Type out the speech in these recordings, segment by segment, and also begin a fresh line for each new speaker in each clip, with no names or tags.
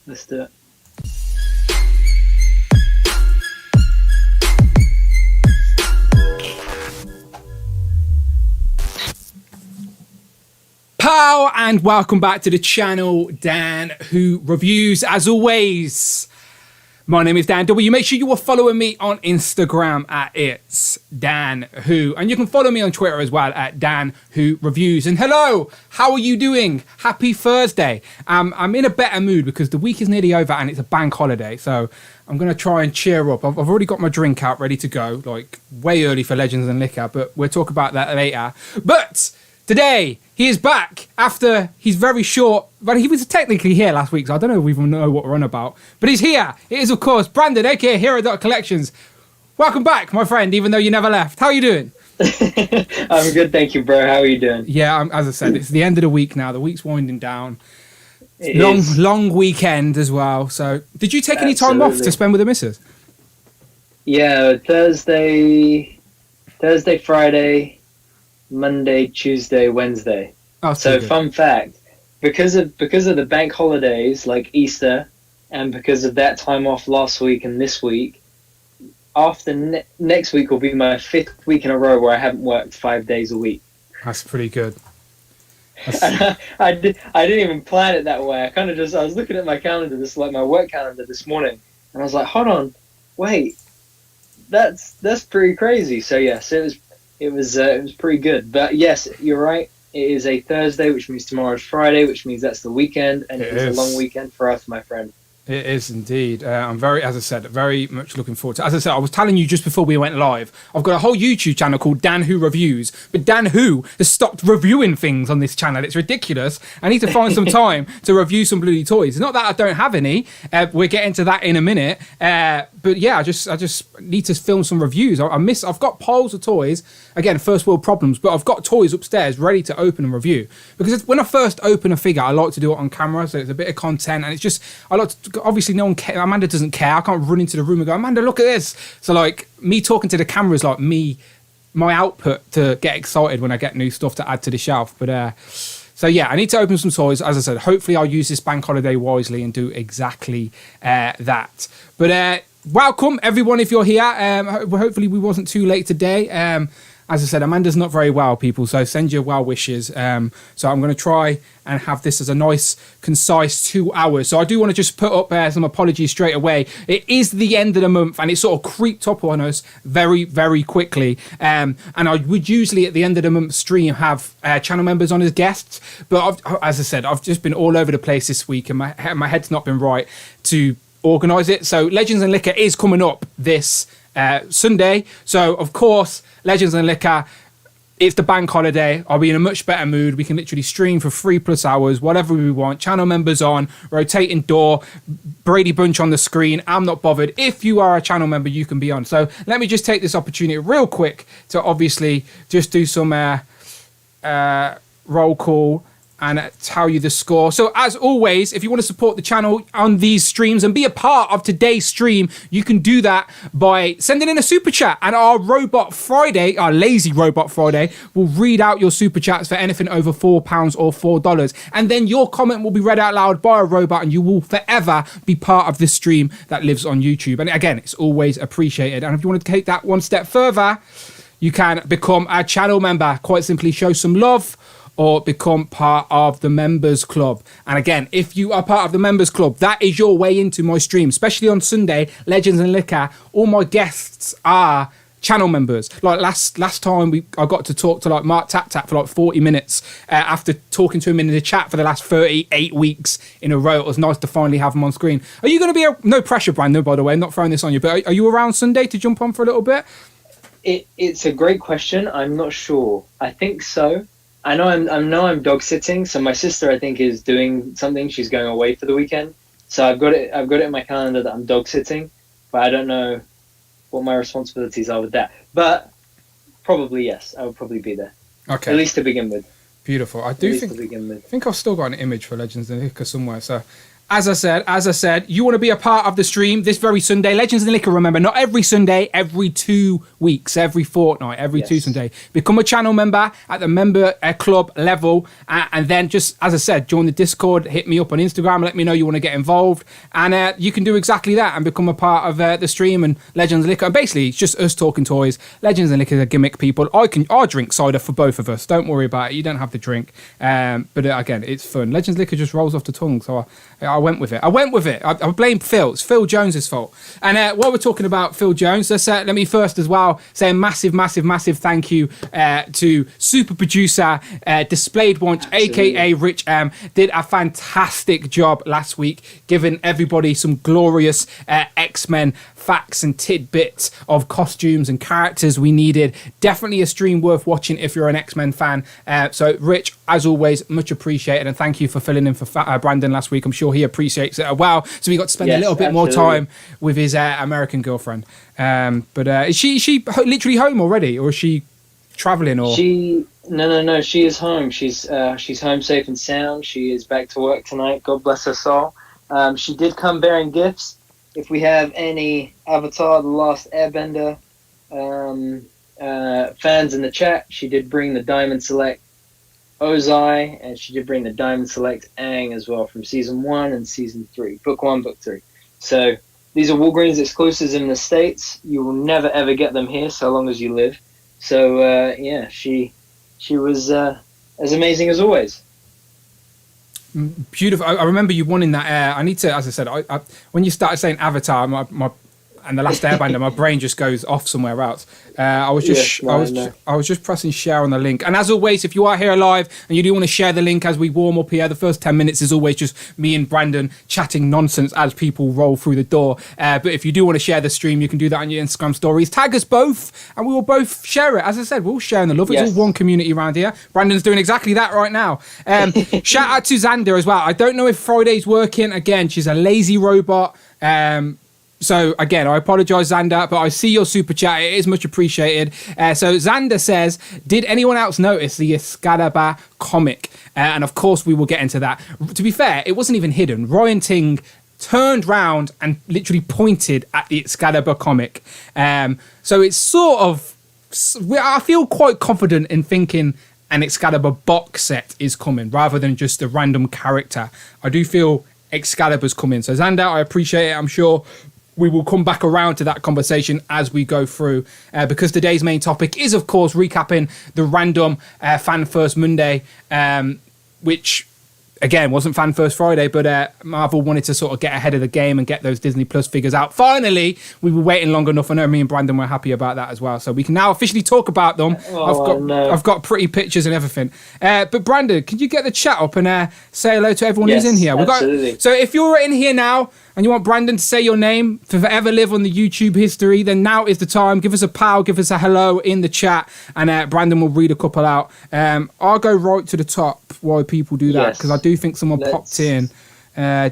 Let's do it.
Pow, and welcome back to the channel, Dan Who Reviews. As always, my name is Dan W. Make sure you are following me on Instagram at It's Dan Who, and you can follow me on Twitter as well at Dan Who Reviews. And hello, how are you doing? Happy Thursday. I'm in a better mood because the week is nearly over and it's a bank holiday, so I'm going to try and cheer up. I've already got my drink out ready to go, like way early for Legends and Liquor, but we'll talk about that later. But today, he is back after he's very short, but he was technically here last week, so I don't know if we even know what we're on about. But he's here. It is, of course, Brandon, aka Hero Collections. Welcome back, my friend, even though you never left. How are you doing?
I'm good, thank you, bro. How are you doing?
Yeah, as I said, it's the end of the week now. The week's winding down.
It
Long weekend as well. So, did you take any time off to spend with the missus?
Yeah, Thursday, Friday, Monday, Tuesday, Wednesday.
Oh,
so fun fact, because of the bank holidays like Easter, and because of that time off last week and this week, after next week will be my 5th week in a row where I haven't worked 5 days a week.
That's pretty good.
I didn't even plan it that way. I was looking at my calendar, my work calendar this morning, and I was like, hold on, wait, that's pretty crazy. So yes, it was pretty good. But yes, you're right. It is a Thursday, which means tomorrow's Friday, which means that's the weekend, and it is a long weekend for us, my friend.
It is indeed. I'm very much looking forward to it. As I said, I was telling you just before we went live, I've got a whole YouTube channel called Dan Who Reviews, but Dan Who has stopped reviewing things on this channel. It's ridiculous. I need to find some time to review some bloody toys. Not that I don't have any. We'll get into that in a minute. But yeah, I just need to film some reviews. I've got piles of toys. Again, first world problems, but I've got toys upstairs ready to open and review. Because when I first open a figure, I like to do it on camera, so it's a bit of content, and it's just, I like to, obviously no one cares. Amanda doesn't care. I can't run into the room and go, Amanda, look at this. So like, me talking to the camera is like my output to get excited when I get new stuff to add to the shelf. But so yeah, I need to open some toys. As I said, hopefully I'll use this bank holiday wisely and do exactly that. But welcome everyone if you're here. Hopefully we wasn't too late today. As I said, Amanda's not very well, people, so send your well wishes. So I'm going to try and have this as a nice, concise 2 hours. So I do want to just put up some apologies straight away. It is the end of the month, and it sort of creeped up on us very, very quickly. And I would usually, at the end of the month stream, have channel members on as guests. But as I said, I've just been all over the place this week, and my head's not been right to organise it. So Legends and Liquor is coming up this Sunday. So, of course, Legends and Liquor, it's the bank holiday. I'll be in a much better mood. We can literally stream for 3+ hours, whatever we want. Channel members on, rotating door, Brady Bunch on the screen. I'm not bothered. If you are a channel member, you can be on. So let me just take this opportunity real quick to obviously just do some roll call and tell you the score. So as always, if you want to support the channel on these streams and be a part of today's stream, you can do that by sending in a super chat, and our lazy robot Friday will read out your super chats for anything over £4 or $4, and then your comment will be read out loud by a robot, and you will forever be part of this stream that lives on YouTube. And again, it's always appreciated. And if you want to take that one step further, you can become a channel member. Quite simply, show some love or become part of the members club. And again, if you are part of the members club, that is your way into my stream, especially on Sunday, Legends and Liquor. All my guests are channel members. Like last time I got to talk to like Mark Tap Tap for like 40 minutes after talking to him in the chat for the last 38 weeks in a row. It was nice to finally have him on screen. Are you going to be no pressure, Brandon, by the way, I'm not throwing this on you, but are you around Sunday to jump on for a little bit?
It's a great question. I'm not sure. I think so. I know I'm dog sitting, so my sister I think is doing something. She's going away for the weekend, so I've got it in my calendar that I'm dog sitting, but I don't know what my responsibilities are with that. But probably yes, I will probably be there.
Okay.
At least to begin with.
Beautiful. I think I've still got an image for Legends and Liquor somewhere. So As I said, you want to be a part of the stream this very Sunday. Legends and Liquor, remember, not every Sunday, every 2 weeks, every fortnight, every two Sunday. Become a channel member at the member club level. And then just, as I said, join the Discord, hit me up on Instagram, let me know you want to get involved. And you can do exactly that and become a part of the stream and Legends and Liquor. And basically, it's just us talking toys. Legends and Liquor are gimmick people. I'll drink cider for both of us. Don't worry about it. You don't have to drink. But again, it's fun. Legends and Liquor just rolls off the tongue. So I went with it. I blame Phil. It's Phil Jones's fault. And while we're talking about Phil Jones, let me first as well say a massive thank you to super producer Displayed Watch, aka Rich M. Did a fantastic job last week, giving everybody some glorious X-Men facts and tidbits of costumes and characters we needed. Definitely a stream worth watching if you're an X-Men fan. So Rich, as always, much appreciated, and thank you for filling in for Brandon last week. I'm sure he appreciates it as well. So we got to spend a little bit more time with his American girlfriend. But is she literally home already, or is she traveling? Or
No. She is home. She's home safe and sound. She is back to work tonight. God bless her soul. She did come bearing gifts. If we have any Avatar: The Last Airbender fans in the chat, she did bring the Diamond Select Ozai, and she did bring the Diamond Select Aang as well from Season 1 and Season 3. Book 1, Book 3. So these are Walgreens exclusives in the States. You will never, ever get them here so long as you live. So, she was as amazing as always.
Beautiful. I remember you wanting that. I need to, as I said, I when you started saying Avatar, my and The Last Airbender, my brain just goes off somewhere else. I was just pressing share on the link. And as always, if you are here live and you do want to share the link as we warm up here, the first 10 minutes is always just me and Brandon chatting nonsense as people roll through the door. But if you do want to share the stream, you can do that on your Instagram stories. Tag us both, and we will both share it. As I said, we're all sharing the love. It's all one community around here. Brandon's doing exactly that right now. Shout out to Xander as well. I don't know if Friday's working. Again, she's a lazy robot. So, again, I apologise, Xander, but I see your super chat. It is much appreciated. So, Xander says, did anyone else notice the Excalibur comic? And, of course, we will get into that. To be fair, it wasn't even hidden. Ryan Ting turned round and literally pointed at the Excalibur comic. So, it's sort of... I feel quite confident in thinking an Excalibur box set is coming rather than just a random character. I do feel Excalibur's coming. So, Xander, I appreciate it. I'm sure... we will come back around to that conversation as we go through, because today's main topic is, of course, recapping the random Fan First Monday, which, again, wasn't Fan First Friday, but Marvel wanted to sort of get ahead of the game and get those Disney Plus figures out. Finally, we were waiting long enough. I know me and Brandon were happy about that as well. So we can now officially talk about them. I've got pretty pictures and everything. But Brandon, can you get the chat up and say hello to everyone who's in here?
Absolutely.
So if you're in here now, and you want Brandon to say your name to forever live on the YouTube history, then now is the time. Give us a pal, give us a hello in the chat, and Brandon will read a couple out. I'll go right to the top while people do that, because I do think someone popped in.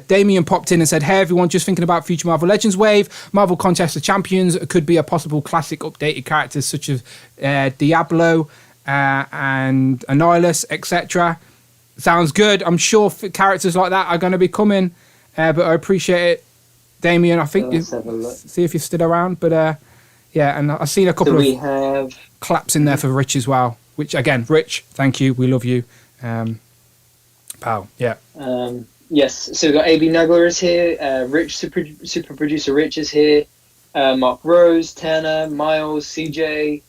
Damien popped in and said, hey everyone, just thinking about future Marvel Legends wave. Marvel Contest of Champions could be a possible classic updated characters such as Diablo and Annihilus, etc. Sounds good. I'm sure characters like that are going to be coming. But I appreciate it, Damien. I think see if you're still around. But and I've seen a couple of claps in there for Rich as well. Which again, Rich, thank you. We love you, pal. Yeah.
Yes. So we've got AB Nuggler is here. Rich, super producer Rich is here. Mark Rose, Tanner, Miles, CJ,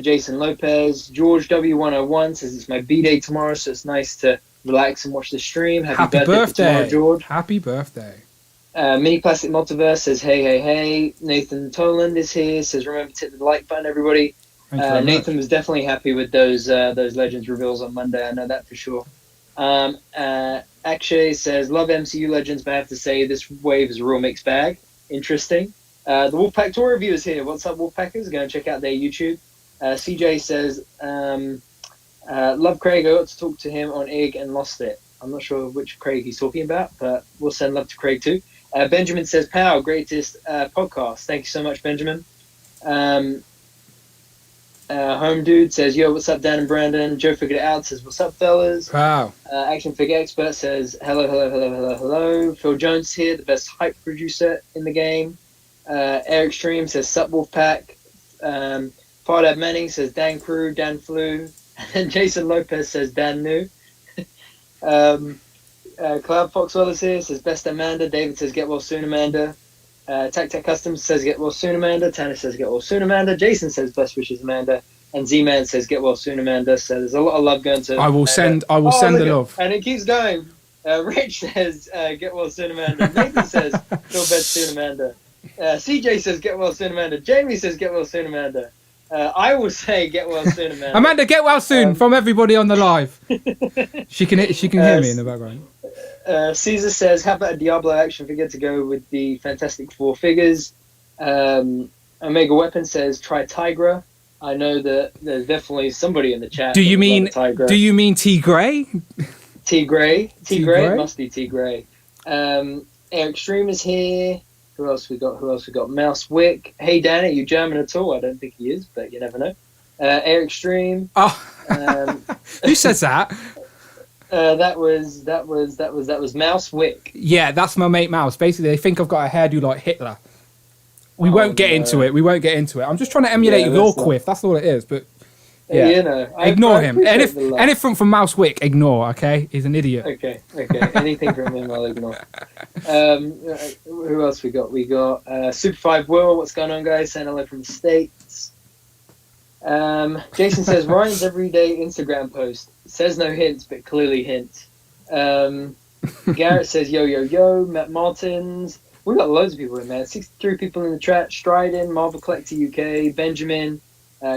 Jason Lopez, George W101 says it's my B-day tomorrow, so it's nice to relax and watch the stream. Happy birthday tomorrow, George.
Happy birthday.
Mini Plastic Multiverse says, hey. Nathan Toland is here, says, remember to hit the like button, everybody. Nathan was definitely happy with those Legends reveals on Monday. I know that for sure. Akshay says, love MCU Legends, but I have to say this wave is a real mixed bag. Interesting. The Wolfpack Tour review is here. What's up, Wolfpackers? Go and check out their YouTube. CJ says, love Craig. I got to talk to him on IG and lost it. I'm not sure which Craig he's talking about, but we'll send love to Craig too. Benjamin says, pow, greatest podcast. Thank you so much, Benjamin. Home Dude says, yo, what's up, Dan and Brandon? Joe Figured It Out says, what's up, fellas?
Wow.
Action Figure Expert says, hello. Phil Jones here, the best hype producer in the game. Eric Stream says, sup, Wolfpack. Fardad Manning says, Dan Crew, Dan Flew. And Jason Lopez says, Dan New. Cloud Fox Wallace here says, best Amanda. David says, get well soon, Amanda. Tac Customs says, get well soon, Amanda. Tanner says, get well soon, Amanda. Jason says, best wishes, Amanda. And Z-Man says, get well soon, Amanda. So there's a lot of love going to
I will send the love.
And it keeps going. Rich says, get well soon, Amanda. Nathan says, feel better soon, Amanda. CJ says, get well soon, Amanda. Jamie says, get well soon, Amanda. I will say, get well soon, Amanda.
Amanda, get well soon from everybody on the live. She can hear me in the background.
Caesar says, how about a Diablo action figure to go with the Fantastic Four figures? Omega Weapon says, try Tigra. I know that there's definitely somebody in the chat.
Do you mean T Grey?
T Grey. It must be T Grey. Eric Stream is here. Who else we got? Mouse Wick. Hey Dan, are you German at all? I don't think he is, but you never know. Eric Stream.
Oh, who says that?
That was Mouse Wick.
Yeah, that's my mate Mouse. Basically, they think I've got a hairdo like Hitler. We won't get into it. I'm just trying to emulate your quiff. That's all it is. But yeah, ignore him. Anything from Mouse Wick, ignore. Okay, he's an idiot.
Okay. Anything from him, I'll ignore. Who else we got? We got Super 5 Will. What's going on, guys? Saying hello from the States. Jason says Ryan's everyday Instagram post says no hints, but clearly hints. Garrett says yo. Matt Martins. We've got loads of people in there. 63 people in the chat. Stryden, Marvel Collector UK, Benjamin,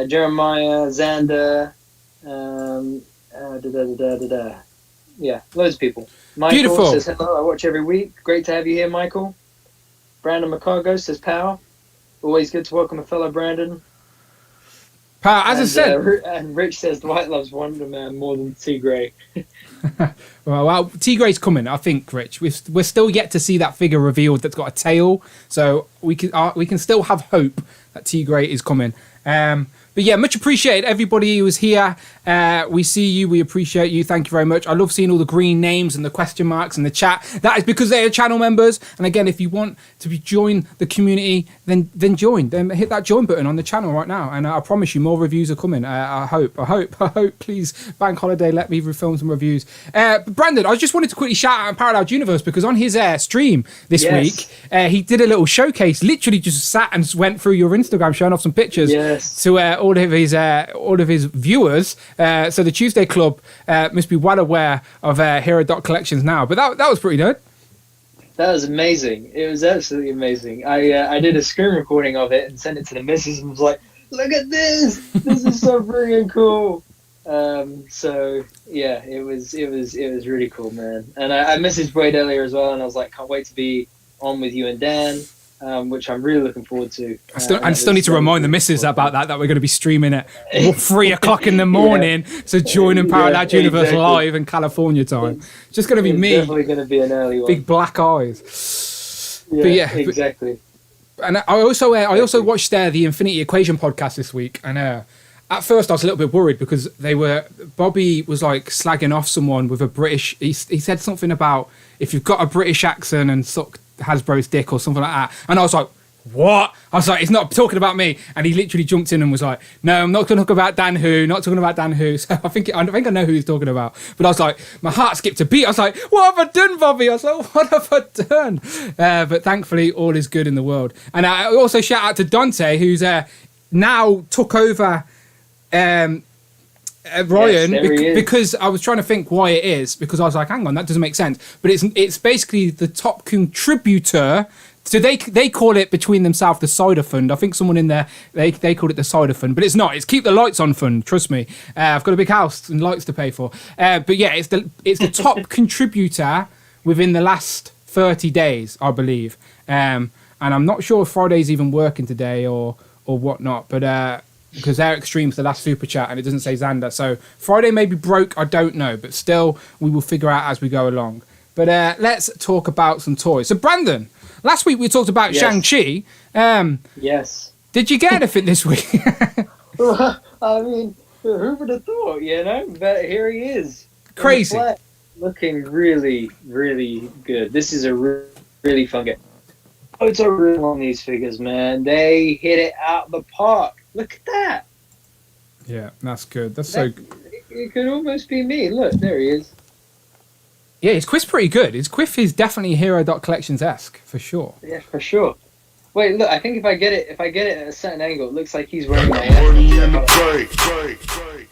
Jeremiah, Xander. Yeah, loads of people. Michael
Beautiful.
Says hello. I watch every week. Great to have you here, Michael. Brandon McCargo says pow. Always good to welcome a fellow Brandon.
Pow, as I said.
And Rich says Dwight loves Wonder Man more than T Grey.
Well, T Grey's coming, I think, Rich. We're still yet to see that figure revealed that's got a tail, so we can still have hope that T Grey is coming. But yeah, much appreciated everybody who was here. We see you, we appreciate you. Thank you very much. I love seeing all the green names and the question marks in the chat. That is because they are channel members. And again, if you want to join the community, then join. Then hit that join button on the channel right now. And I promise you, more reviews are coming. I hope. Please, Bank Holiday, let me film some reviews. Brandon, I just wanted to quickly shout out Parallel Universe because on his stream this week, he did a little showcase. Literally just sat and went through your Instagram, showing off some pictures to all of his viewers. So the Tuesday Club must be well aware of Hero Collections now. But that was pretty good.
That was amazing. It was absolutely amazing. I did a screen recording of it and sent it to the missus and was like, "Look at this! This is so freaking cool." So yeah, it was really cool, man. And I messaged Wade earlier as well, and I was like, "Can't wait to be on with you and Dan." Which I'm really looking forward to.
I still need to remind the missus about that we're going to be streaming at 3 o'clock in the morning. So joining Parallel Universe live in California time. It's just going to be me.
Definitely going to be an early one.
Big black eyes.
Yeah, exactly.
And I also watched the Infinity Equation podcast this week, and at first I was a little bit worried because Bobby was like slagging off someone with a British. He said something about if you've got a British accent and suck Hasbro's dick or something like that, and I was like, what? I was like, he's not talking about me. And he literally jumped in and was like, no, I'm not going to talk about Dan Who, not talking about Dan Who. So I think I know who he's talking about. But I was like, my heart skipped a beat. I was like, what have I done, Bobby? I was like, what have I done? But thankfully all is good in the world. And I also shout out to Dante, who's now took over Ryan, because I was trying to think why it is, because I was like, hang on, that doesn't make sense. But it's basically the top contributor. So they call it between themselves the Cider Fund. I think someone in there, they call it the Cider Fund, but it's not. It's Keep the Lights On Fund, trust me. I've got a big house and lights to pay for. But yeah, it's the top contributor within the last 30 days, I believe. And I'm not sure if Friday's even working today or whatnot, but because Eric streams the last super chat and it doesn't say Xander. So Friday may be broke, I don't know, but still we will figure out as we go along. But let's talk about some toys. So Brandon, last week we talked about Shang-Chi.
Yes.
Did you get anything this week?
I mean, who would have thought, you know? But here he is.
Crazy.
Looking really, really good. This is a really fun game. Oh, it's a real on these figures, man. They hit it out the park. Look at that.
Yeah, that's good. So
it could almost be me. Look, there he is.
Yeah, his quiff's pretty good. His quiff is definitely Hero.collections-esque, for sure.
Yeah, for sure. Wait, look, I think if I get it at a certain angle, it looks like he's wearing my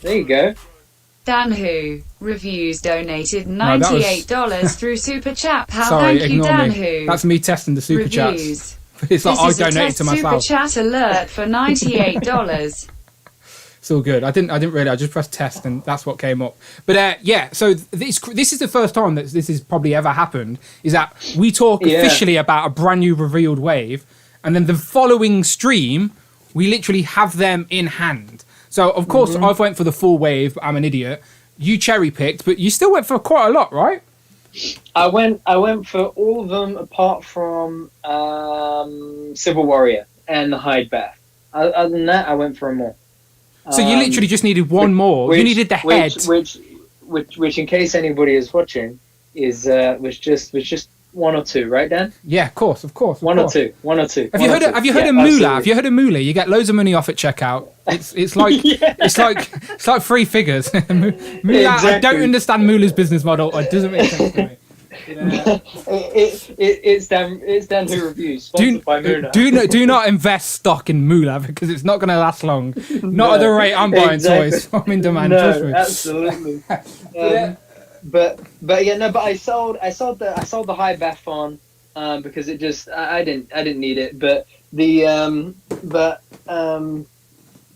There you go.
Dan Who Reviews donated $98 through Super Chat.
Sorry,
Thank you,
ignore
Dan
me.
Who.
That's me testing the Super
Reviews.
Chats. It's like I donated to myself.
Super Chat alert for $98.
It's all good. I didn't really. I just pressed test, and that's what came up. But yeah, so this is the first time that this has probably ever happened. Is that we talk officially about a brand new revealed wave, and then the following stream, we literally have them in hand. So of course, I've went for the full wave. I'm an idiot. You cherry picked, but you still went for quite a lot, right?
I went for all of them apart from Civil Warrior and the Hide Bath. Other than that, I went for them all.
So you literally just needed one more. You needed the head,
which in case anybody is watching, was just one or two, right, Dan?
Yeah, of course.
One or two.
Have you heard of Moolah? Have you heard of Moolah? You get loads of money off at checkout. It's like it's like free figures. Moolah. Exactly. I don't understand Moolah's business model. It doesn't make sense to me.
It's Dan Who Reviews, sponsored by Moolah.
Do not invest stock in Moolah because it's not going to last long. Not at the rate I'm buying toys. I'm in demand.
No, absolutely. But I sold the high bath on because it just I didn't need it. But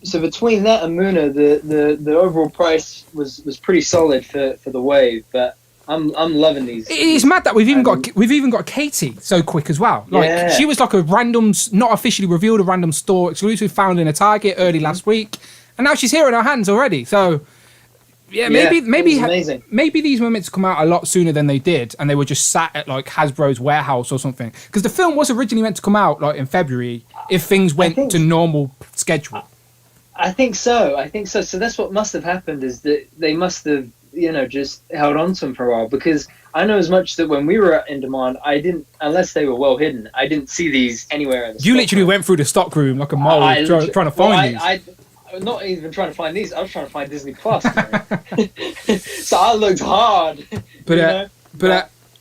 so between that and Muna, the overall price was pretty solid for the wave. But I'm loving these.
It's mad that we've even got Katie so quick as well. Like she was like a random, not officially revealed, a random store exclusive found in a Target early last week, and now she's here in our hands already. So maybe these were meant to come out a lot sooner than they did, and they were just sat at like Hasbro's warehouse or something. Because the film was originally meant to come out like in February if things went to normal schedule.
I think so. So that's what must have happened, is that they must have, just held on to them for a while, because I know as much that when we were in demand, I didn't, unless they were well hidden, I didn't see these anywhere in the
You literally went through the stock room like a mole trying to find these.
I'm not even trying to find these. I was trying to find Disney Plus. So I looked hard.
But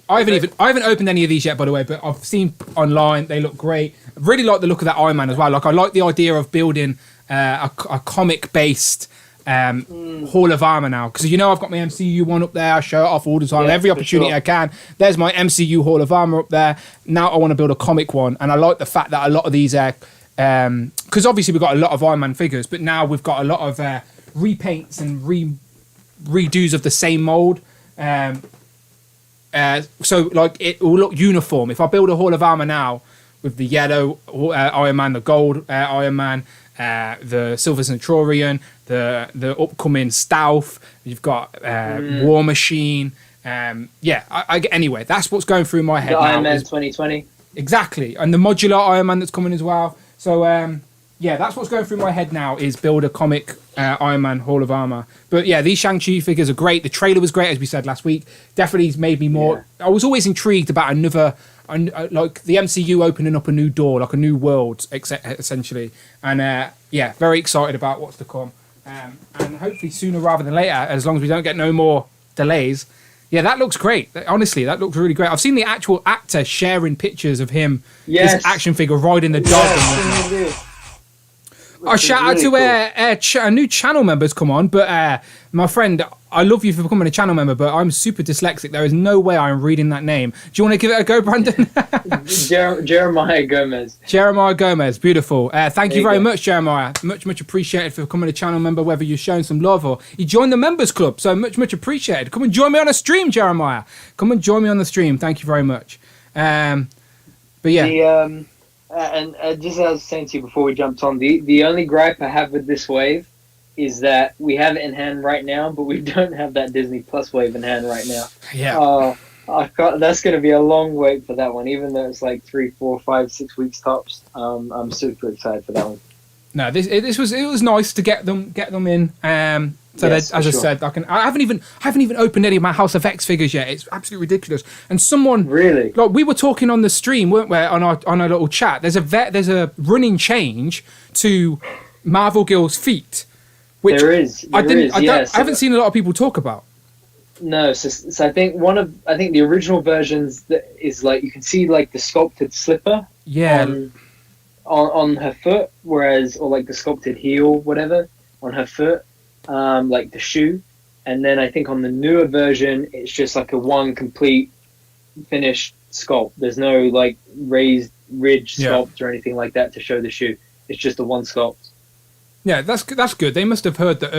I haven't opened any of these yet, by the way. But I've seen online; they look great. I really like the look of that Iron Man as well. Like I like the idea of building a comic-based Hall of Armor now, because I've got my MCU one up there. I show it off all the time, every opportunity I can. There's my MCU Hall of Armor up there. Now I want to build a comic one, and I like the fact that a lot of these are. Because obviously we've got a lot of Iron Man figures, but now we've got a lot of repaints and redos of the same mold. So like it will look uniform. If I build a Hall of Armor now with the yellow Iron Man, the gold Iron Man, the Silver Centurion, the upcoming Stealth, you've got War Machine. Anyway, that's what's going through my head.
The
now
Iron Man 2020.
Exactly, and the modular Iron Man that's coming as well. So that's what's going through my head now, is build a comic Iron Man Hall of Armor. But yeah, these Shang-Chi figures are great. The trailer was great, as we said last week. Definitely made me more. I was always intrigued about another, like the MCU opening up a new door, like a new world, essentially. And very excited about what's to come. And hopefully sooner rather than later, as long as we don't get no more delays. Yeah, that looks great. Honestly, that looks really great. I've seen the actual actor sharing pictures of him, his action figure riding the dog. Shout out to a new channel member's come on, but my friend, I love you for becoming a channel member, but I'm super dyslexic. There is no way I'm reading that name. Do you want to give it a go, Brandon?
Jeremiah Gomez.
Jeremiah Gomez, beautiful. Thank you very much, Jeremiah. Much appreciated for becoming a channel member, whether you're showing some love or you joined the members club. So much appreciated. Come and join me on a stream, Jeremiah. Come and join me on the stream. Thank you very much. But yeah.
And just as I was saying to you before we jumped on, the only gripe I have with this wave is that we have it in hand right now, but we don't have that Disney Plus wave in hand right now.
Yeah.
That's going to be a long wait for that one, even though it's like 3, 4, 5, 6 weeks tops. I'm super excited for that one.
No, it was nice to get them in. So
Yes,
that, as I said, I haven't even opened any of my House of X figures yet. It's absolutely ridiculous. And someone
Really?
like we were talking on the stream, weren't we? On our little chat. There's a running change to Marvel Girl's feet, which
There is.
I haven't seen a lot of people talk about.
No, so I think the original versions that is like you can see like the sculpted slipper.
Yeah.
On her foot, or like the sculpted heel, whatever, on her foot, like the shoe, and then I think on the newer version, it's just like a one complete finished sculpt. There's no like raised ridge sculpt or anything like that to show the shoe. It's just a one sculpt.
Yeah, that's good. They must have heard the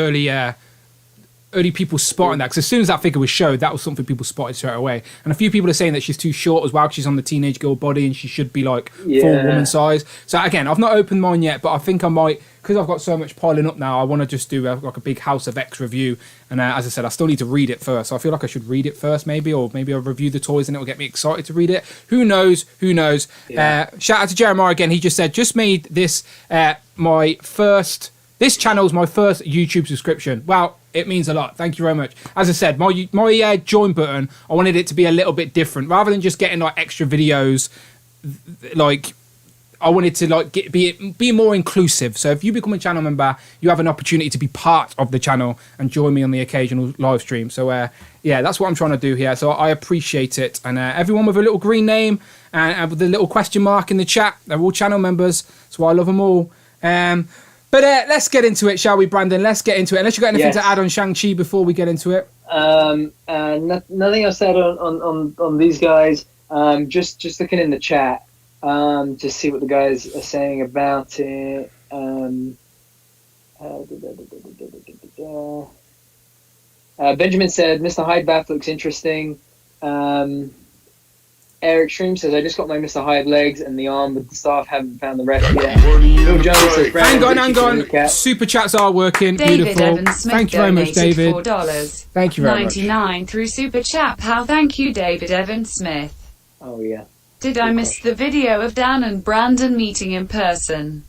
early people spotting that, because as soon as that figure was showed, that was something people spotted straight away. And a few people are saying that she's too short as well, because she's on the teenage girl body and she should be like full woman size. So again, I've not opened mine yet, but I think I might, because I've got so much piling up now. I want to just do like a big House of X review. And as I said, I still need to read it first. So I feel like I should read it first, or maybe I'll review the toys and it'll get me excited to read it. Who knows? Yeah. Shout out to Jeremiah again. He just said, just made this this channel's my first YouTube subscription. Well, it means a lot. Thank you very much. As I said, my join button, I wanted it to be a little bit different. Rather than just getting like extra videos, like I wanted to like be more inclusive. So if you become a channel member, you have an opportunity to be part of the channel and join me on the occasional live stream. So yeah, that's what I'm trying to do here. So I appreciate it. And everyone with a little green name and with a little question mark in the chat, they're all channel members. So I love them all. But let's get into it, shall we, Brandon? Let's get into it. Unless you've got anything to add on Shang-Chi before we get into it.
Nothing else said on these guys. Just looking in the chat to see what the guys are saying about it. Benjamin said, Mr. Hyde bath looks interesting. Eric Stream says, I just got my Mr. Hyde legs and the arm with the staff, haven't found the rest yet. Phil Jones says,
hang on. Super chats are working.
David
Beautiful.
Evans Smith
Thank you very much, David.
$4.
Thank you very much.
99 through Super Chat. How thank you, David Evans Smith.
Oh, yeah.
Did I miss the video of Dan and Brandon meeting in person?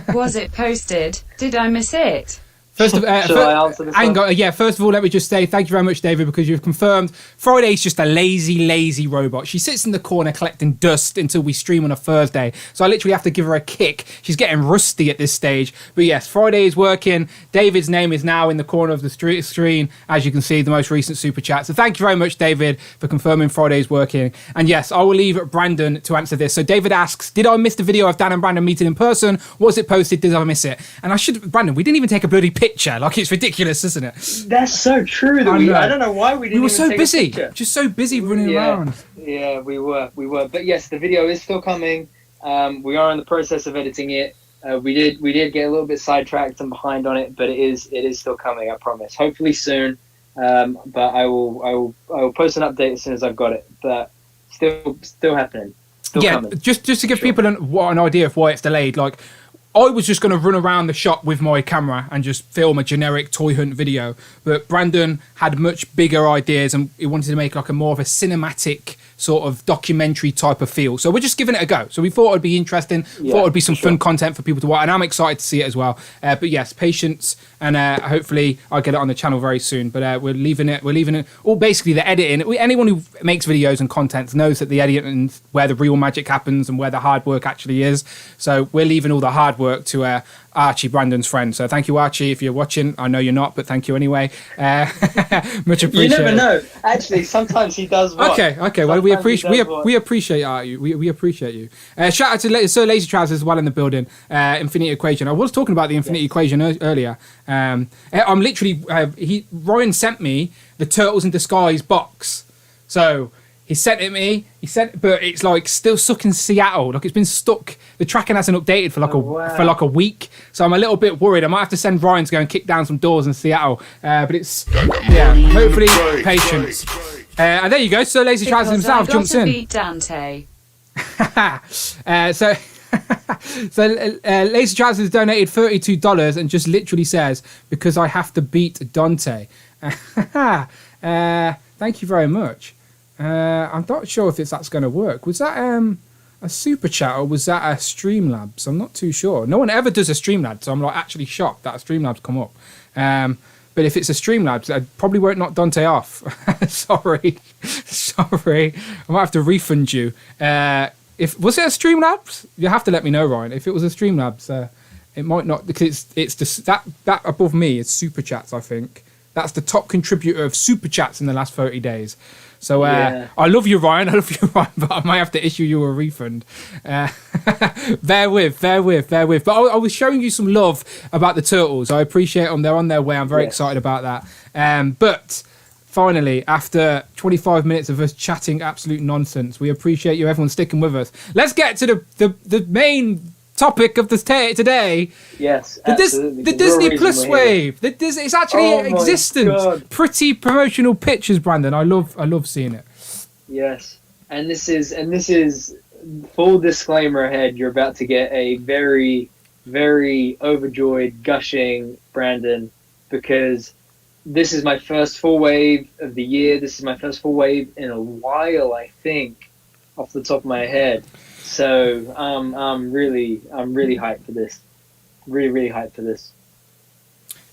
Was it posted? Did I miss it?
First of,
Shall I answer this one?
First of all, let me just say thank you very much, David, because you've confirmed Friday's just a lazy robot. She sits in the corner collecting dust until we stream on a Thursday. So I literally have to give her a kick. She's getting rusty at this stage. But yes, Friday is working. David's name is now in the corner of the screen, as you can see, the most recent super chat. So thank you very much, David, for confirming Friday's working. And yes, I will leave Brandon to answer this. So David asks, did I miss the video of Dan and Brandon meeting in person? Was it posted? Did I miss it? And Brandon, we didn't even take a bloody picture. Like, it's ridiculous, isn't it?
That's so true. I don't know why we didn't.
We were
even
so
take
busy,
a picture.
just so busy running around.
Yeah, we were. But yes, the video is still coming. We are in the process of editing it. We did get a little bit sidetracked and behind on it, but it is still coming. I promise. Hopefully soon. But I will post an update as soon as I've got it. But still happening. Still coming.
Just to give people an idea of why it's delayed, like. I was just going to run around the shop with my camera and just film a generic toy hunt video. But Brandon had much bigger ideas and he wanted to make like a more of a cinematic sort of documentary type of feel. So we're just giving it a go. So we thought it'd be interesting, thought it'd be some fun content for people to watch. And I'm excited to see it as well. But yes, patience. And hopefully I'll get it on the channel very soon. But we're leaving it. All basically the editing. Anyone who makes videos and content knows that the editing is where the real magic happens and where the hard work actually is. So we're leaving all the hard work to Archie, Brandon's friend. So thank you, Archie, if you're watching. I know you're not, but thank you anyway. Much appreciated.
You never know. Actually, sometimes he does watch.
Okay. Well, we appreciate Archie. We appreciate you. Shout out to Sir Lazy Trousers as well in the building. Infinity Equation. I was talking about the Infinity Equation earlier. I'm literally. Ryan sent me the Turtles in Disguise box. So. He sent it me. But it's like still stuck in Seattle. Like it's been stuck. The tracking hasn't updated for like a week. So I'm a little bit worried. I might have to send Ryan to go and kick down some doors in Seattle. But it's hopefully patience. And there you go. So Lazy Trousers himself jumps in.
Beat Dante.
So Lazy Trousers donated $32 and just literally says because I have to beat Dante. Thank you very much. I'm not sure if that's going to work. Was that a super chat, or was that a Streamlabs? I'm not too sure. No one ever does a Streamlabs, so I'm like actually shocked that a Streamlabs come up. But if it's a Streamlabs, I probably won't knock Dante off. Sorry. I might have to refund you. If was it a Streamlabs? You have to let me know, Ryan. If it was a Streamlabs, it might not, because it's just that above me is super chats. I think that's the top contributor of super chats in the last 30 days. So I love you, Ryan. But I might have to issue you a refund. Bear with. But I was showing you some love about the turtles. I appreciate them. They're on their way. I'm very excited about that. But finally, after 25 minutes of us chatting absolute nonsense, we appreciate you, everyone, sticking with us. Let's get to the main topic of this today.
Yes, absolutely.
The Disney Plus wave. It's actually in existence.
God.
Pretty promotional pictures, Brandon. I love seeing it.
Yes, and this is full disclaimer ahead. You're about to get a very, very overjoyed, gushing Brandon, because this is my first full wave of the year. This is my first full wave in a while, I think, off the top of my head. So I'm really hyped for this. Really hyped for this.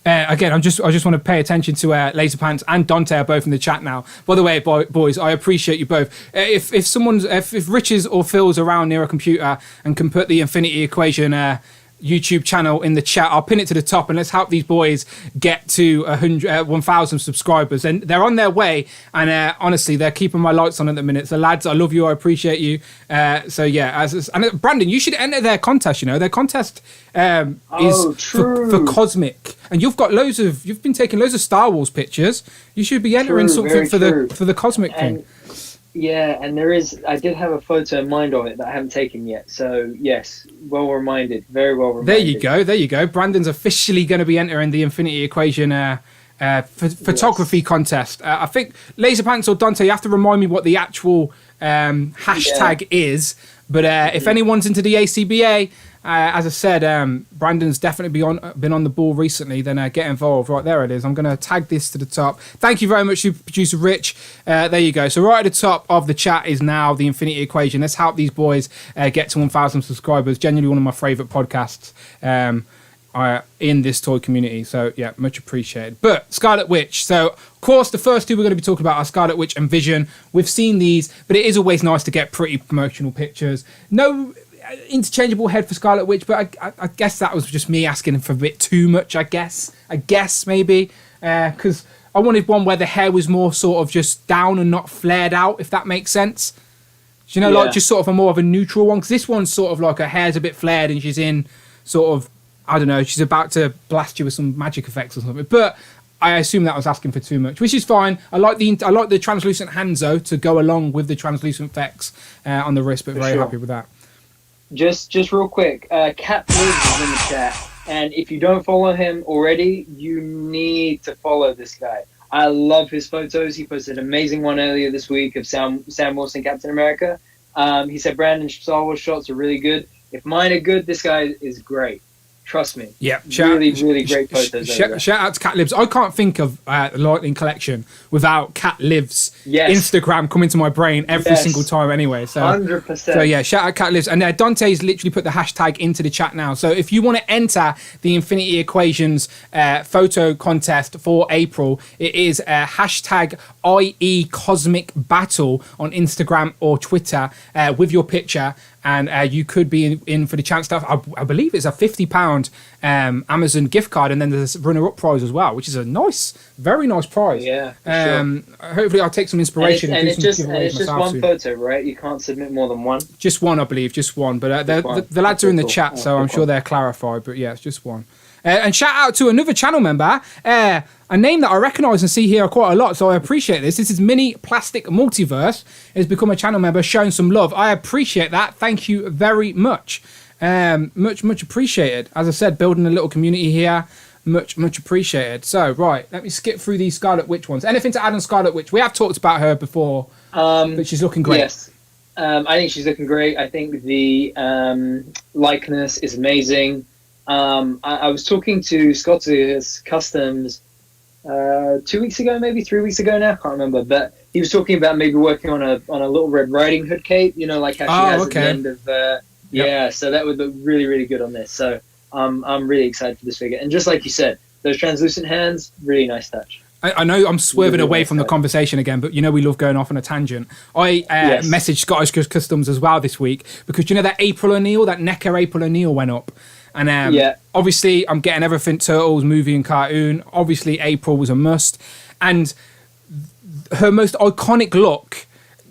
Again, I just want to pay attention to Laserpants and Dante are both in the chat now. By the way, boys, I appreciate you both. If Rich's or Phil's around near a computer and can put the Infinity Equation YouTube channel in the chat, I'll pin it to the top, and let's help these boys get to 1,000 subscribers. And they're on their way, and honestly, they're keeping my lights on at the minute. So lads, I love you, I appreciate you. So yeah, and Brandon, you should enter their contest. Their contest is for Cosmic, and you've been taking loads of Star Wars pictures. You should be entering something for the Cosmic thing.
Yeah, and I did have a photo in mind of it that I haven't taken yet. So yes, very well reminded.
There you go. Brandon's officially going to be entering the Infinity Equation photography contest. I think Laserpants or Dante, you have to remind me what the actual hashtag is. But if anyone's into the ACBA, as I said, Brandon's definitely been on the ball recently. Then get involved. Right, there it is. I'm going to tag this to the top. Thank you very much, producer Rich. There you go. So right at the top of the chat is now the Infinity Equation. Let's help these boys get to 1,000 subscribers. Genuinely one of my favourite podcasts in this toy community. So yeah, much appreciated. But Scarlet Witch. So of course, the first two we're going to be talking about are Scarlet Witch and Vision. We've seen these, but it is always nice to get pretty promotional pictures. No interchangeable head for Scarlet Witch, but I guess that was just me asking for a bit too much. I guess maybe because I wanted one where the hair was more sort of just down and not flared out, if that makes sense. Like just sort of a more of a neutral one. Because this one's sort of like her hair's a bit flared and she's in sort of, I don't know, she's about to blast you with some magic effects or something. But I assume that was asking for too much, which is fine. I like the translucent hands though to go along with the translucent effects on the wrist, but very happy with that.
Just real quick, Cat Lives is in the chat, and if you don't follow him already, you need to follow this guy. I love his photos. He posted an amazing one earlier this week of Sam Wilson, Captain America. He said Brandon's Star Wars shots are really good. If mine are good, this guy is great. Trust me. Yeah, really great photos.
Shout out to Cat Lives. I can't think of the Lightning Collection without Cat Lives Instagram coming to my brain every single time anyway. So
100%.
So yeah, shout out Cat Lives. And Dante's literally put the hashtag into the chat now. So if you want to enter the Infinity Equations photo contest for April, it is hashtag IE Cosmic Battle on Instagram or Twitter with your picture. And you could be in for the chance to have, I believe it's a £50 Amazon gift card, and then there's a runner-up prize as well, which is a very nice prize.
Yeah,
hopefully I'll take some inspiration.
And it's just one photo, right? You can't submit more than one?
Just one, I believe, just one. But the lads are in the chat, so I'm sure they're clarified. But yeah, it's just one. And shout out to another channel member, a name that I recognise and see here quite a lot, so I appreciate this. This is Mini Plastic Multiverse. Has become a channel member, showing some love. I appreciate that. Thank you very much. Much appreciated. As I said, building a little community here. Much appreciated. So, right, let me skip through these Scarlet Witch ones. Anything to add on Scarlet Witch? We have talked about her before, but she's looking great. Yes.
I think she's looking great. I think the likeness is amazing. I was talking to Scottish Customs 2 weeks ago, maybe 3 weeks ago now, I can't remember. But he was talking about maybe working on a Little Red Riding Hood cape, like how she has at the end of. Yeah, so that would look really, really good on this. So I'm really excited for this figure. And just like you said, those translucent hands, really nice touch.
I know I'm swerving away from the conversation again, but we love going off on a tangent. I messaged Scottish Customs as well this week because that April O'Neil, that NECA April O'Neil went up. And obviously I'm getting everything Turtles, movie and cartoon. Obviously April was a must. And her most iconic look,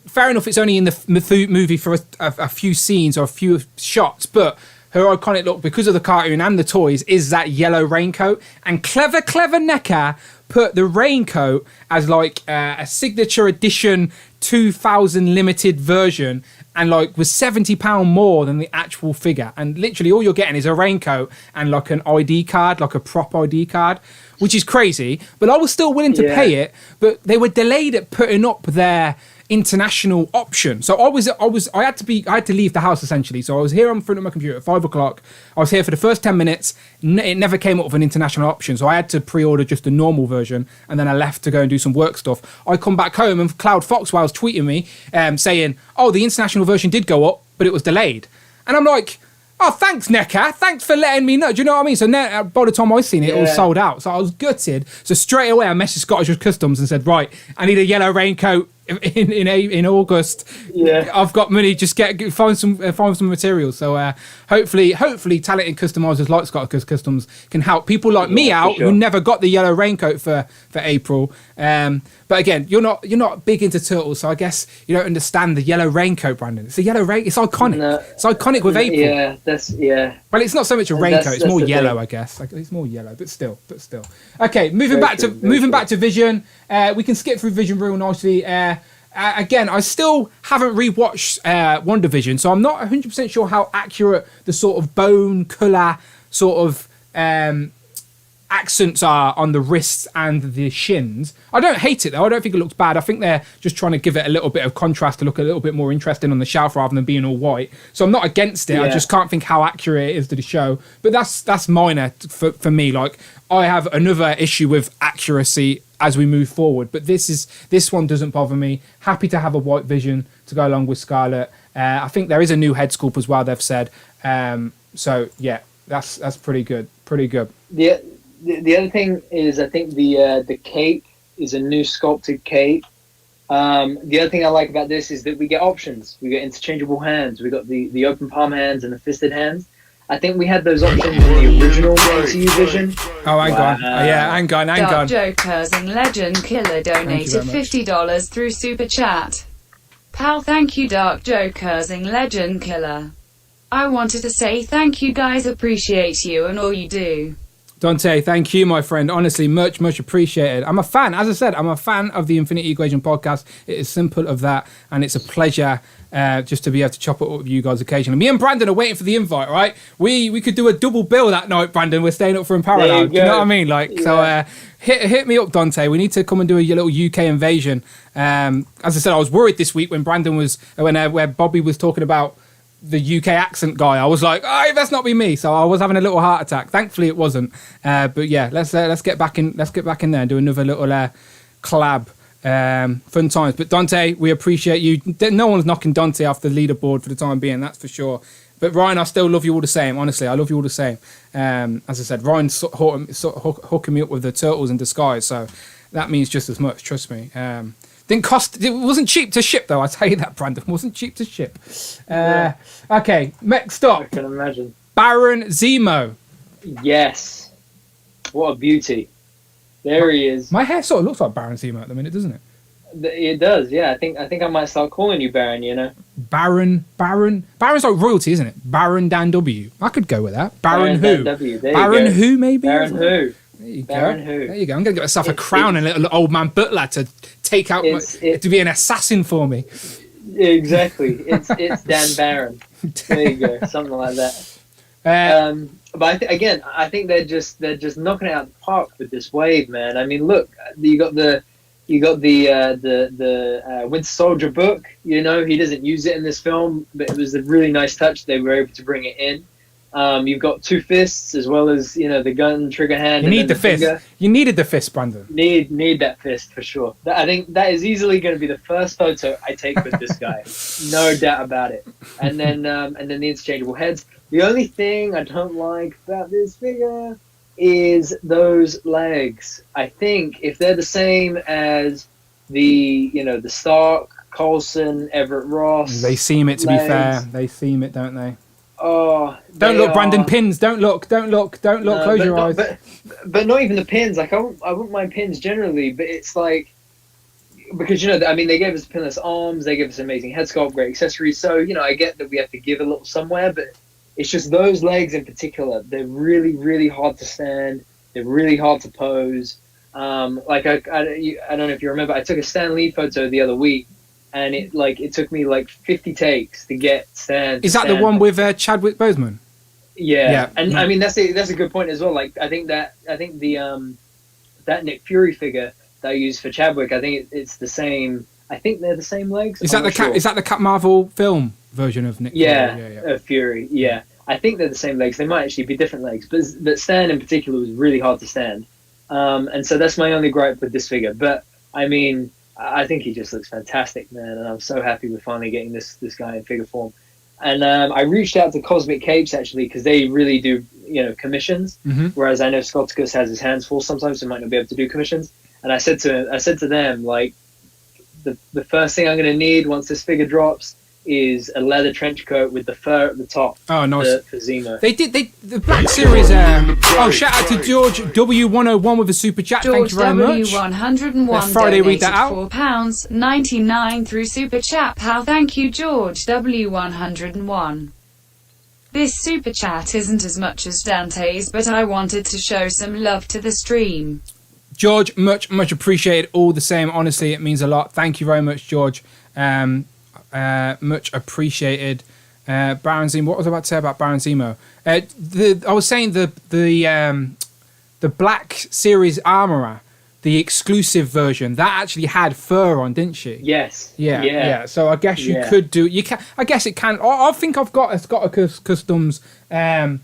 fair enough, it's only in the movie for a few scenes or a few shots, but her iconic look, because of the cartoon and the toys, is that yellow raincoat. And clever NECA put the raincoat as like a signature edition 2000 limited version, and like was £70 more than the actual figure. And literally all you're getting is a raincoat and like an ID card, like a prop ID card, which is crazy. But I was still willing to pay it, but they were delayed at putting up their international option. So I had to leave the house essentially. So I was here in front of my computer at 5 o'clock. I was here for the first 10 minutes. It never came up with an international option. So I had to pre-order just the normal version. And then I left to go and do some work stuff. I come back home and Cloud Foxwell's tweeting me saying, oh, the international version did go up, but it was delayed. And I'm like, oh, thanks, NECA. Thanks for letting me know. Do you know what I mean? So by the time I seen it, it was sold out. So I was gutted. So straight away, I messaged Scottish Customs and said, right, I need a yellow raincoat in August. Yeah, I've got money. Just find some materials. So hopefully, talented customizers like Scottish Customs can help people like me out who never got the yellow raincoat for April. But again, you're not big into Turtles, so I guess you don't understand the yellow raincoat, Brandon. It's a yellow rain. It's iconic. No, it's iconic with April.
Yeah.
Well, it's not so much a raincoat. It's more yellow, thing. I guess. Like, it's more yellow, but still. Okay, moving back to Vision. We can skip through Vision real nicely. Again, I still haven't rewatched WandaVision, so I'm not 100% sure how accurate the sort of bone colour sort of accents are on the wrists and the shins. I don't hate it though. I don't think it looks bad. I think they're just trying to give it a little bit of contrast to look a little bit more interesting on the shelf rather than being all white. So I'm not against it. Yeah. I just can't think how accurate it is to the show. But that's minor for me. Like, I have another issue with accuracy as we move forward, but this one doesn't bother me. Happy to have a white Vision to go along with Scarlet. I think there is a new head sculpt as well, they've said. So yeah, that's pretty good.
Yeah. The other thing is, I think the cape is a new sculpted cape. The other thing I like about this is that we get options. We get interchangeable hands. We got the open palm hands and the fisted hands. I think we had those options in the original MCU Vision.
Oh, hang on. Hang on.
Dark Jokers and Legend Killer donated $50 through Super Chat. Pal, thank you, Dark Jokers and Legend Killer. I wanted to say thank you guys, appreciate you and all you do.
Dante, thank you, my friend. Honestly, much appreciated. I'm a fan. As I said, I'm a fan of the Infinity Equation podcast. It is simple of that, and it's a pleasure just to be able to chop it up with you guys occasionally. Me and Brandon are waiting for the invite, right? We could do a double bill that night, Brandon. We're staying up for Parallel. Do you know what I mean? Like, yeah. So hit me up, Dante. We need to come and do a little UK invasion. As I said, I was worried this week when Brandon was where Bobby was talking about the UK accent guy. I was like, oh, that's not be me. So I was having a little heart attack. Thankfully, it wasn't. But yeah, let's get back in. Let's get back in there and do another little collab. Fun times. But Dante, we appreciate you. No one's knocking Dante off the leaderboard for the time being. That's for sure. But Ryan, I still love you all the same. Honestly, I love you all the same. As I said, Ryan's hooking me up with the Turtles in disguise. So that means just as much. Trust me. Didn't cost. It wasn't cheap to ship, though. I tell you that, Brandon. It wasn't cheap to ship. Okay, next up.
I can imagine.
Baron Zemo.
Yes. What a beauty. There he is.
My hair sort of looks like Baron Zemo at the minute, doesn't it?
It does. Yeah. I think I might start calling you Baron. You know.
Baron's like royalty, isn't it? Baron Dan W. I could go with that. Baron who? Baron who? Maybe.
Baron who?
There you go. There you go. I'm going to get myself a crown and a little old man butler to take out to be an assassin for me.
Exactly. It's Dan Baron. There you go. Something like that. But I think they're just knocking it out of the park with this wave, man. I mean, look, you got the Winter Soldier book. You know, he doesn't use it in this film, but it was a really nice touch. They were able to bring it in. You've got two fists as well as the gun trigger hand.
You
and
need the
then
fist.
finger.
You needed the fist, Brandon.
Need that fist for sure. I think that is easily going to be the first photo I take with this guy, no doubt about it. And then the interchangeable heads. The only thing I don't like about this figure is those legs. I think if they're the same as the Stark, Coulson, Everett Ross,
they seem it. To
legs,
be fair, they seem it, don't they?
Oh,
don't look, Brandon. Pins. Don't look. Close your eyes.
But not even the pins. Like I wouldn't mind pins generally, but it's like because they gave us pinless arms, they gave us amazing head sculpt, great accessories. So I get that we have to give a little somewhere, but it's just those legs in particular. They're really, really hard to stand. They're really hard to pose. Like I don't know if you remember, I took a Stan Lee photo the other week. And it took me 50 takes to get Stan.
Is that the one with Chadwick Boseman?
Yeah. And I mean that's a good point as well. Like I think the that Nick Fury figure that I used for Chadwick, I think it's the same. I think they're the same legs.
Is that the Cap Marvel film version of Nick?
Fury? Fury. Yeah, I think they're the same legs. They might actually be different legs, but Stan in particular was really hard to stand. And so that's my only gripe with this figure. But I mean, I think he just looks fantastic, man, and I'm so happy we're finally getting this guy in figure form. And I reached out to Cosmic Capes actually because they really do commissions, whereas I know Scotticus has his hands full sometimes, so he might not be able to do commissions. And I said to them like, the first thing I'm going to need once this figure drops is a leather trench coat with the fur at the top.
Oh, nice.
For Zemo.
The Black Series. Shout out to George W101 with a super chat.
George
Thank you very much.
W101
Friday, read that out.
£4.99 through super chat. Pal, thank you, George W101. This super chat isn't as much as Dante's, but I wanted to show some love to the stream.
George, much appreciated. All the same, honestly, it means a lot. Thank you very much, George. Much appreciated. Baron Zemo. What was I about to say about Baron Zemo? I was saying the Black Series Armorer, the exclusive version, that actually had fur on, didn't she?
Yes.
Yeah. So I guess you could do. You can. I guess it can. I think it's got a customs Emma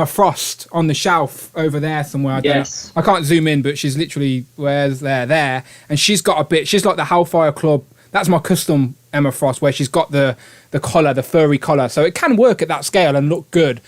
Frost on the shelf over there somewhere. I don't know. I can't zoom in, but she's literally there, and she's got a bit. She's like the Hellfire Club. That's my custom Emma Frost, where she's got the collar, the furry collar, so it can work at that scale and look good.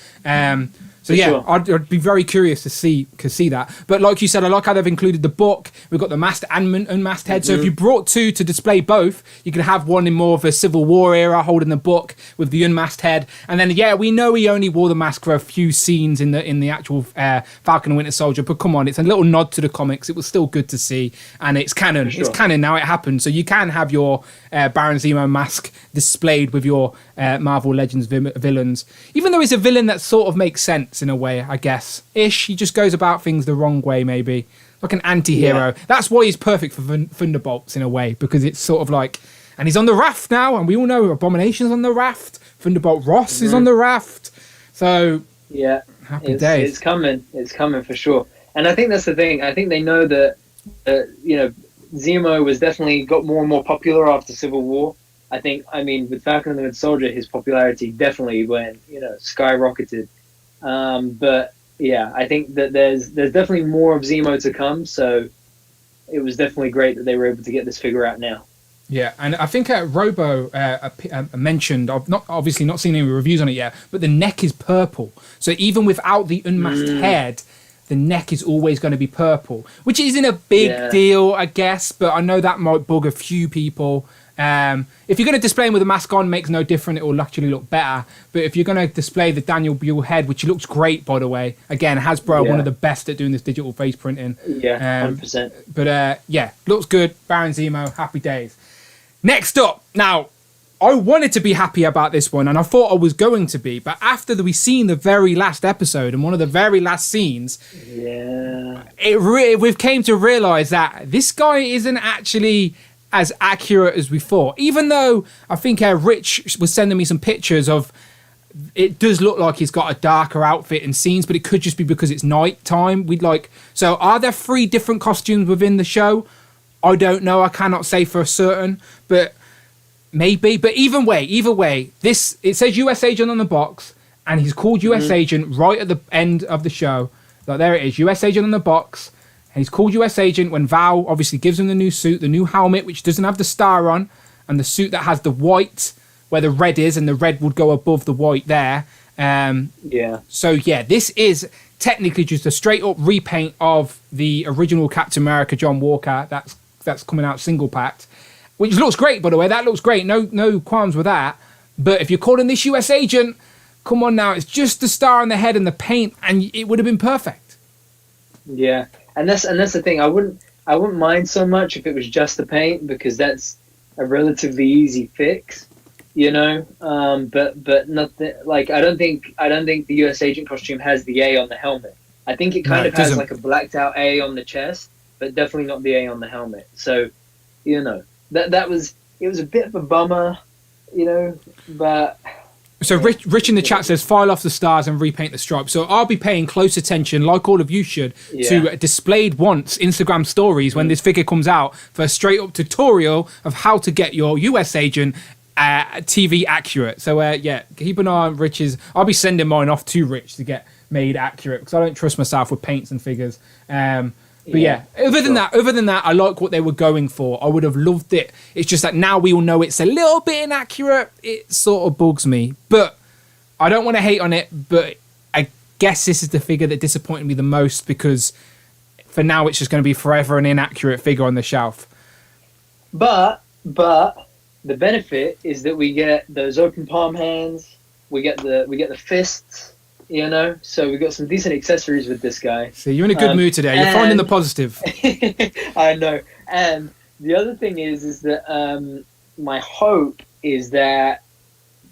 Sure. I'd be very curious to see that. But like you said, I like how they've included the book. We've got the masked and unmasked head. So if you brought two to display both, you could have one in more of a Civil War era, holding the book with the unmasked head. And then we know he only wore the mask for a few scenes in the actual Falcon and Winter Soldier. But come on, it's a little nod to the comics. It was still good to see, and it's canon. Sure. It's canon now. It happened. So you can have your Baron Zemo mask displayed with your Marvel Legends villains, even though he's a villain that sort of makes sense in a way, I guess. He just goes about things the wrong way, maybe. Like an anti-hero. Yeah. That's why he's perfect for Thunderbolts in a way, because it's sort of like... And he's on the raft now, and we all know Abomination's on the raft. Thunderbolt Ross is on the raft. So... Yeah. Happy days.
It's coming. It's coming for sure. And I think that's the thing. I think they know that, Zemo was definitely got more and more popular after Civil War. With Falcon and the Winter Soldier, his popularity definitely went, skyrocketed. But yeah, I think that there's definitely more of Zemo to come. So it was definitely great that they were able to get this figure out now.
Yeah, and I think Robo mentioned, I've obviously not seen any reviews on it yet, but the neck is purple. So even without the unmasked head, the neck is always going to be purple, which isn't a big deal, I guess, but I know that might bug a few people. If you're going to display him with a mask on, makes no difference. It will actually look better. But if you're going to display the Daniel Buell head, which looks great, by the way, again, Hasbro are one of the best at doing this digital face printing.
Yeah, 100%.
But looks good. Baron Zemo, happy days. Next up, now, I wanted to be happy about this one, and I thought I was going to be, but after we seen the very last episode and one of the very last scenes, we've came to realise that this guy isn't actually as accurate as we thought. Even though I think Rich was sending me some pictures of, it does look like he's got a darker outfit in scenes, but it could just be because it's night time. So are there 3 different costumes within the show? I don't know. I cannot say for certain, but maybe. But either way, it says US agent on the box, and he's called US Agent right at the end of the show. Like, there it is, US Agent on the box. And he's called US Agent when Val obviously gives him the new suit, the new helmet, which doesn't have the star on, and the suit that has the white where the red is, and the red would go above the white there. So, yeah, this is technically just a straight-up repaint of the original Captain America John Walker that's coming out single-packed, which looks great, by the way. That looks great. No qualms with that. But if you're calling this US Agent, come on now, it's just the star on the head and the paint, and it would have been perfect.
Yeah. And that's the thing. I wouldn't mind so much if it was just the paint, because that's a relatively easy fix, you know. But nothing like I don't think the US Agent costume has the A on the helmet. I think it kind of has like a blacked out A on the chest, but definitely not the A on the helmet. So, you know, it was a bit of a bummer, you know, but.
So Rich in the chat says, file off the stars and repaint the stripes. So I'll be paying close attention, like all of you should, to displayed once Instagram stories when this figure comes out for a straight up tutorial of how to get your US Agent TV accurate. So yeah, keep an eye on Rich's. I'll be sending mine off to Rich to get made accurate, because I don't trust myself with paints and figures. But yeah, other than that, I like what they were going for. I would have loved it. It's just that now we all know it's a little bit inaccurate. It sort of bugs me, but I don't want to hate on it. But I guess this is the figure that disappointed me the most, because for now it's just going to be forever an inaccurate figure on the shelf.
But the benefit is that we get those open palm hands. We get the fists. You know, so we got some decent accessories with this guy.
So you're in a good mood today. You're finding the positive.
I know. And the other thing is that my hope is that,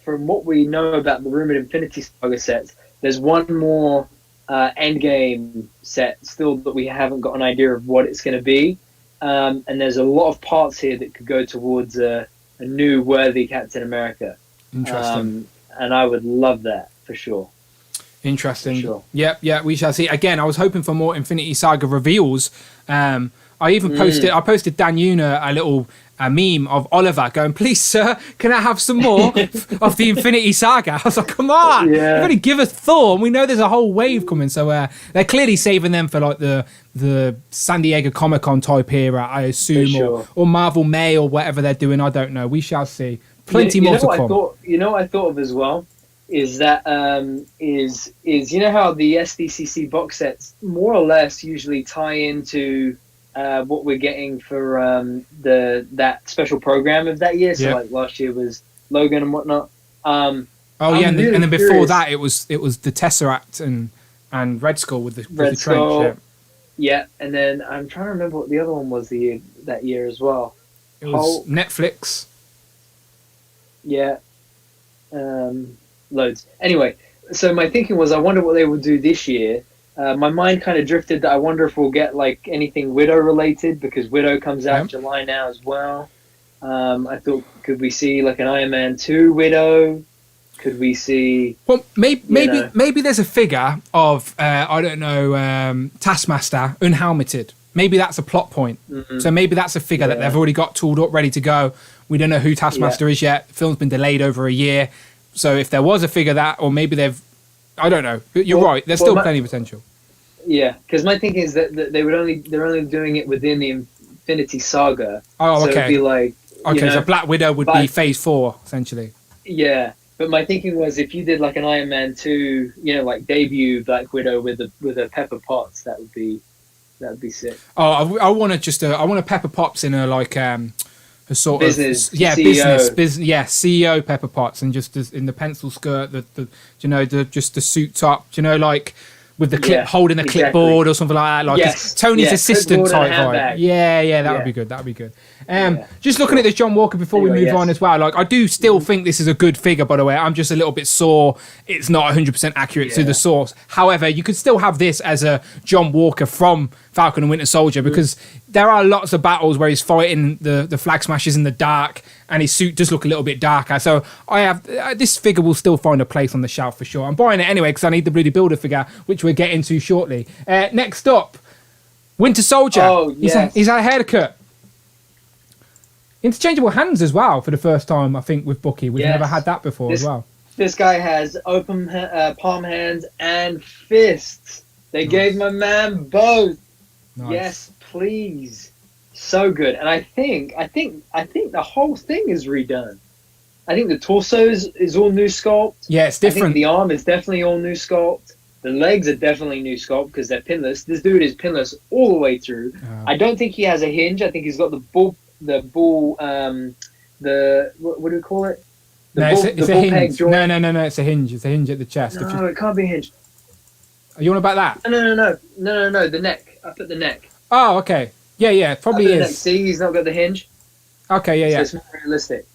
from what we know about the rumored Infinity Saga sets, there's one more Endgame set still that we haven't got an idea of what it's going to be. And there's a lot of parts here that could go towards a new worthy Captain America.
Interesting.
And I would love that for sure.
Interesting.
Sure.
Yeah, we shall see. Again, I was hoping for more Infinity Saga reveals. I even posted Dan Una a little meme of Oliver going, please, sir, can I have some more of the Infinity Saga? I was like, come on, you've got to give us Thor. And we know there's a whole wave coming. So they're clearly saving them for like the San Diego Comic-Con type era, I assume, or Marvel May or whatever they're doing. I don't know. We shall see. Plenty more to come.
You know what I thought of as well? Is that is you know how the SDCC box sets more or less usually tie into what we're getting for that special program of that year. So like last year was Logan and whatnot.
And then before that it was the Tesseract and Red Skull with the
Skull.
trench.
Yeah, and then I'm trying to remember what the other one was that year as well.
It was Netflix.
Yeah. Loads. Anyway, so my thinking was, I wonder what they will do this year. My mind kind of drifted that I wonder if we'll get like anything Widow related, because Widow comes out in July now as well. I thought, could we see like an Iron Man 2 Widow? Could we see?
Well, maybe there's a figure of I don't know, Taskmaster unhelmeted. Maybe that's a plot point. Mm-hmm. So maybe that's a figure that they've already got tooled up, ready to go. We don't know who Taskmaster is yet. The film's been delayed over a year. So if there was a figure that, or maybe I don't know. You're right. There's still plenty of potential.
Yeah, because my thinking is that they're only doing it within the Infinity Saga.
Oh, okay.
So it'd be like,
so Black Widow would be Phase 4 essentially.
Yeah, but my thinking was, if you did like an Iron Man 2, you know, like debut Black Widow with a Pepper Potts, that would be sick.
Oh, I want a Pepper Potts in a like a sort
business,
of business, CEO Pepper Potts, and just in the pencil skirt, just the suit top, like with the clip holding a clipboard or something like that, like Tony's assistant type vibe. Yeah, that would be good. That would be good. Just looking at this John Walker before we move on as well, like I do still think this is a good figure, by the way. I'm just a little bit sore it's not 100% accurate to the source. However, you could still have this as a John Walker from Falcon and Winter Soldier, because there are lots of battles where he's fighting the flag smashers in the dark and his suit does look a little bit darker. So I have this figure will still find a place on the shelf for sure. I'm buying it anyway because I need the Bloody Builder figure, which we'll get into shortly. Next up, Winter Soldier.
Oh, yes.
He's had a haircut. Interchangeable hands as well for the first time, I think, with Bucky. We've never had that before as well.
This guy has open palm hands and fists. They gave my man both.
Nice.
Yes, please. So good. And I think the whole thing is redone. I think the torso is all new sculpt.
Yeah, it's different.
I think the arm is definitely all new sculpt. The legs are definitely new sculpt because they're pinless. This dude is pinless all the way through. I don't think he has a hinge. I think he's got the bull, what do we call it?
It's a hinge. No, it's a hinge. It's a hinge at the chest.
No, it can't be a hinge.
Are you on about that?
No, the neck. Up at the neck.
Oh, okay. Yeah, probably is.
Neck. See, he's not got the hinge.
Okay, yeah.
So it's more realistic.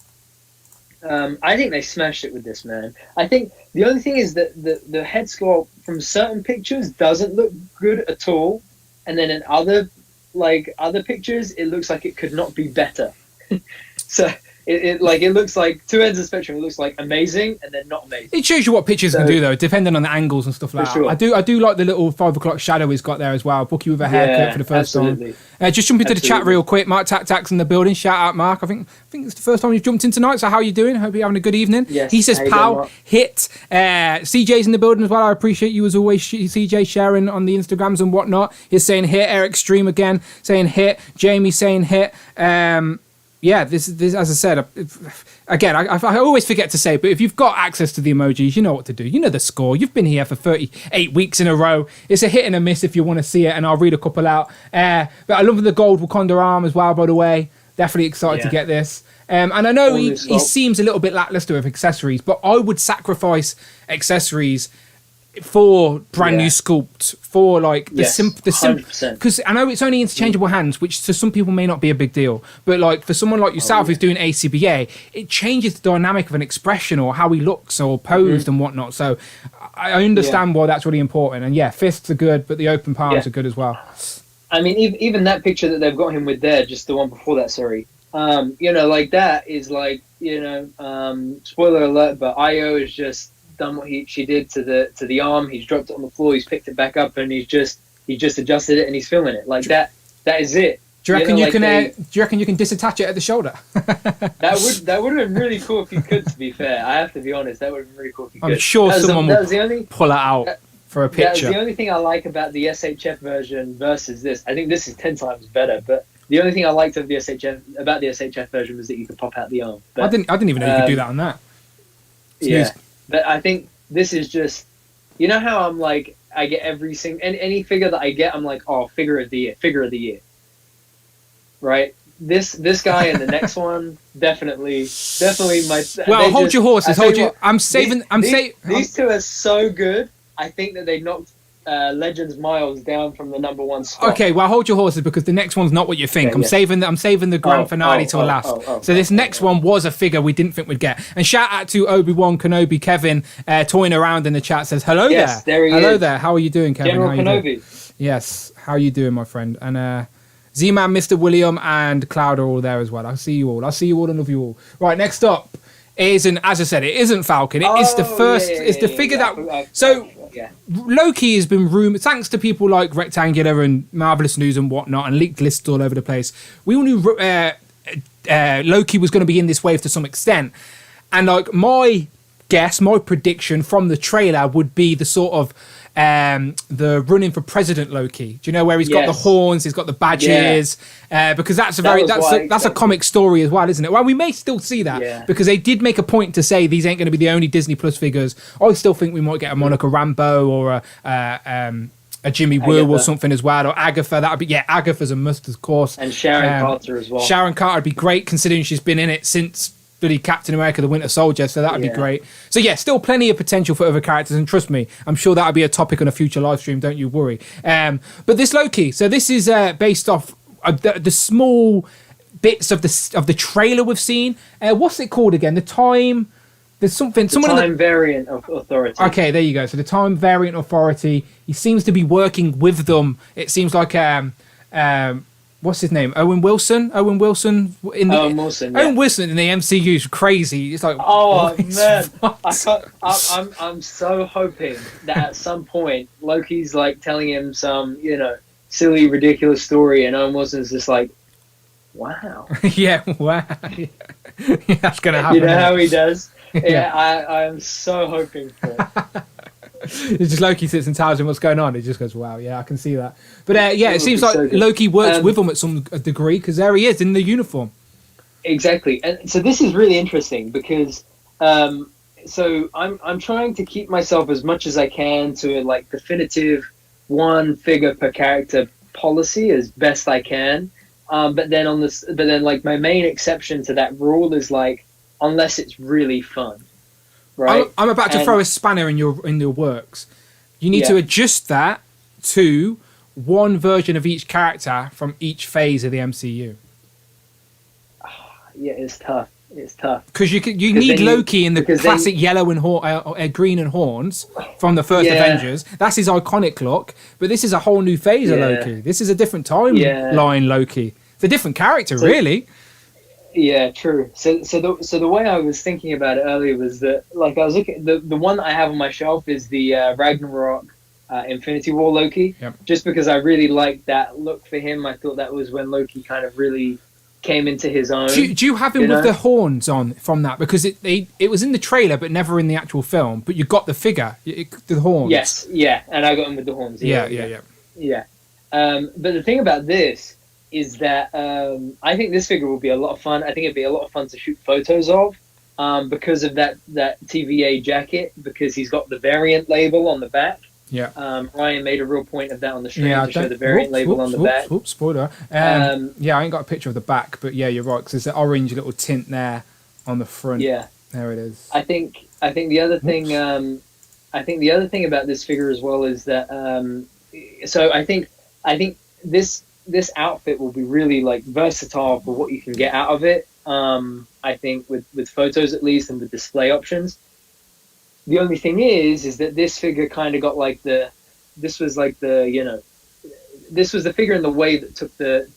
I think they smashed it with this, man. I think the only thing is that the head sculpt from certain pictures doesn't look good at all, and then in other pictures, it looks like it could not be better. So it looks like two ends of the spectrum. It looks like amazing and then not amazing.
It shows you what pictures can do though, depending on the angles and stuff like that. Sure. I do like the little 5 o'clock shadow he's got there as well. Bookie with a haircut for the first time. Just jump into the chat real quick. Mark Tax in the building. Shout out, Mark. I think it's the first time you've jumped in tonight. So how are you doing? Hope you're having a good evening.
Yes,
he says, "Pal, hit." CJ's in the building as well. I appreciate you as always, CJ, sharing on the Instagrams and whatnot. He's saying hit. Eric Stream again saying hit. Jamie saying hit. Yeah, this as I said, again, I always forget to say, but if you've got access to the emojis, you know what to do. You know the score. You've been here for 38 weeks in a row. It's a hit and a miss if you want to see it, and I'll read a couple out. But I love the gold Wakanda arm as well, by the way. Definitely excited to get this. And I know he seems a little bit lackluster with accessories, but I would sacrifice accessories for brand new sculpt, for like the simple, because I know it's only interchangeable hands, which to some people may not be a big deal, but like for someone like yourself who's doing ACBA, it changes the dynamic of an expression or how he looks or posed and whatnot. So I understand why that's really important. And fists are good, but the open palms are good as well.
I mean, even that picture that they've got him with there, just the one before that, sorry. Like that is like, spoiler alert, but Io is just done what she did to the arm. He's dropped it on the floor. He's picked it back up, and he's just adjusted it, and he's filming it like that. That is it.
Do you reckon you can? Do you reckon you can disattach it at the shoulder?
that would have been really cool if you could. To be fair, I have to be honest. That would have been really cool if you could.
I'm sure someone will pull it out for a picture.
The only thing I like about the SHF version versus this, I think this is 10 times better. But the only thing I liked of the SHF version was that you could pop out the arm. But,
I didn't even know you could do that on that.
But I think this is just, you know how I'm like, I get every single, any figure that I get, I'm like, oh, figure of the year. Right? This guy and the next one, definitely my.
Well, hold your horses. These
two are so good. I think that they knocked Legends Miles down from the number one spot.
Okay, well, hold your horses because the next one's not what you think. I'm saving the grand finale till last. So this next one was a figure we didn't think we'd get. And shout out to Obi-Wan Kenobi Kevin toying around in the chat, says hello there. Hello there. How are you doing, Kevin?
General Kenobi.
Yes. How are you doing, my friend? And Z-Man, Mr. William, and Cloud are all there as well. I see you all and love you all. Right, next up isn't, as I said, it isn't Falcon. It is the first. It's the figure Loki has been rumoured, thanks to people like Rectangular and Marvelous News and whatnot, and leaked lists all over the place. We all knew Loki was going to be in this wave to some extent, and like my prediction from the trailer would be the sort of the running for president Loki. Do you know where he's got the horns, he's got the badges? Because that's a comic story as well, isn't it? Well, we may still see that because they did make a point to say these ain't going to be the only Disney Plus figures. I still think we might get a Monica Rambeau or a Jimmy Woo or something as well, or Agatha. That would be Agatha's a must, of course,
and Sharon Carter as well.
Sharon Carter would be great considering she's been in it since bloody Captain America: The Winter Soldier, so that would be great. So still plenty of potential for other characters, and trust me, I'm sure that would be a topic on a future live stream. Don't you worry. But this Loki, so this is based off the small bits of the trailer we've seen. What's it called again? The Time. There's something.
The Time Variant of Authority.
Okay, there you go. So the Time Variant Authority. He seems to be working with them. It seems like what's his name? Owen Wilson in the MCU is crazy. It's like,
oh man, I'm so hoping that at some point Loki's like telling him some silly ridiculous story, and Owen Wilson's just like, wow.
Wow. That's gonna happen.
You know how he does. Yeah, I am so hoping for it.
It's just Loki sits and tells him what's going on. He just goes, "Wow, yeah, I can see that." But it seems like so Loki works with him at some degree because there he is in the uniform.
Exactly, and so this is really interesting because so I'm trying to keep myself as much as I can to a like definitive one figure per character policy as best I can. But then like my main exception to that rule is like unless it's really fun. Right.
I'm about to throw a spanner in your works. You need to adjust that to one version of each character from each phase of the MCU.
Yeah, it's tough. It's tough
because you need Loki in the classic yellow and green and horns from the first Avengers. That's his iconic look. But this is a whole new phase of Loki. This is a different timeline Loki. It's a different character, really. Yeah,
true. So the way I was thinking about it earlier was that, like, I was looking. The one that I have on my shelf is the Ragnarok Infinity War Loki.
Yep. Just
because I really liked that look for him. I thought that was when Loki kind of really came into his own.
Do you have him with the horns on from that? Because it was in the trailer, but never in the actual film. But you got the figure, the horns.
Yes, and I got him with the horns. Yeah. But the thing about this is that I think this figure will be a lot of fun. I think it'd be a lot of fun to shoot photos of because of that TVA jacket, because he's got the variant label on the back.
Yeah.
Ryan made a real point of that on the stream to show the variant label on the back.
Spoiler. I ain't got a picture of the back, but yeah, you're right, because there's an orange little tint there on the front.
Yeah.
There it is.
I think the other thing the other thing about this figure as well is that so I think this outfit will be really like versatile for what you can get out of it. I think with photos at least and with display options. The only thing is that this figure kind of got like this was the figure in the wave that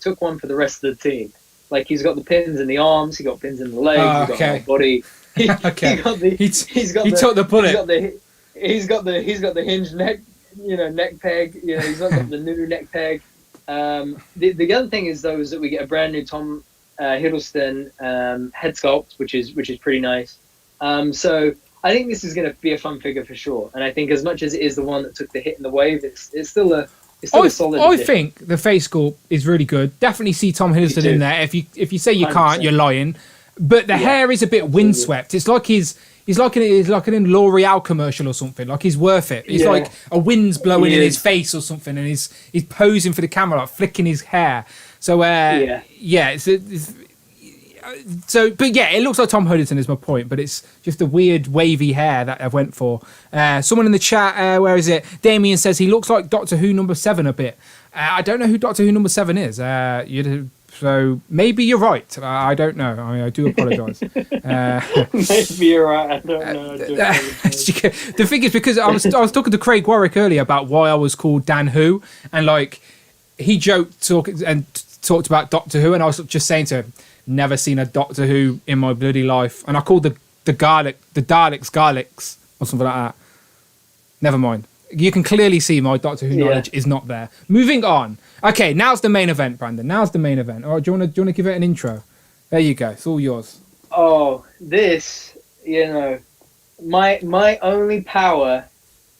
took one for the rest of the team. Like he's got the pins in the arms, he got pins in the legs, he's got the body. He took
the bullet.
He's got the hinged neck, neck peg. He's not got the new neck peg. The other thing is though is that we get a brand new Tom Hiddleston head sculpt, which is pretty nice. So I think this is going to be a fun figure for sure. And I think as much as it is the one that took the hit in the wave, it's still a solid.
I think the face sculpt is really good. Definitely see Tom Hiddleston in there. If you say you 100%. Can't, you're lying. But the hair is a bit windswept. It's like he's like an L'Oreal commercial or something. Like he's worth it. He's like a wind's blowing in his face or something, and he's posing for the camera, like flicking his hair. So it looks like Tom Hiddleston is my point, but it's just the weird wavy hair that I went for. Someone in the chat, where is it? Damien says he looks like Doctor Who number 7 a bit. I don't know who Doctor Who number 7 is. So maybe you're right. I don't know. I do apologise.
Maybe you're right. I don't know.
The thing is, because I was talking to Craig Warwick earlier about why I was called Dan Who, and like he talked about Doctor Who, and I was just saying to him, never seen a Doctor Who in my bloody life, and I called the Daleks Garlics or something like that. Never mind. You can clearly see my Doctor Who knowledge is not there. Moving on. Okay, now's the main event, Brandon. Now's the main event. All right, do you want to give it an intro? There you go. It's all yours.
Oh, this, my only power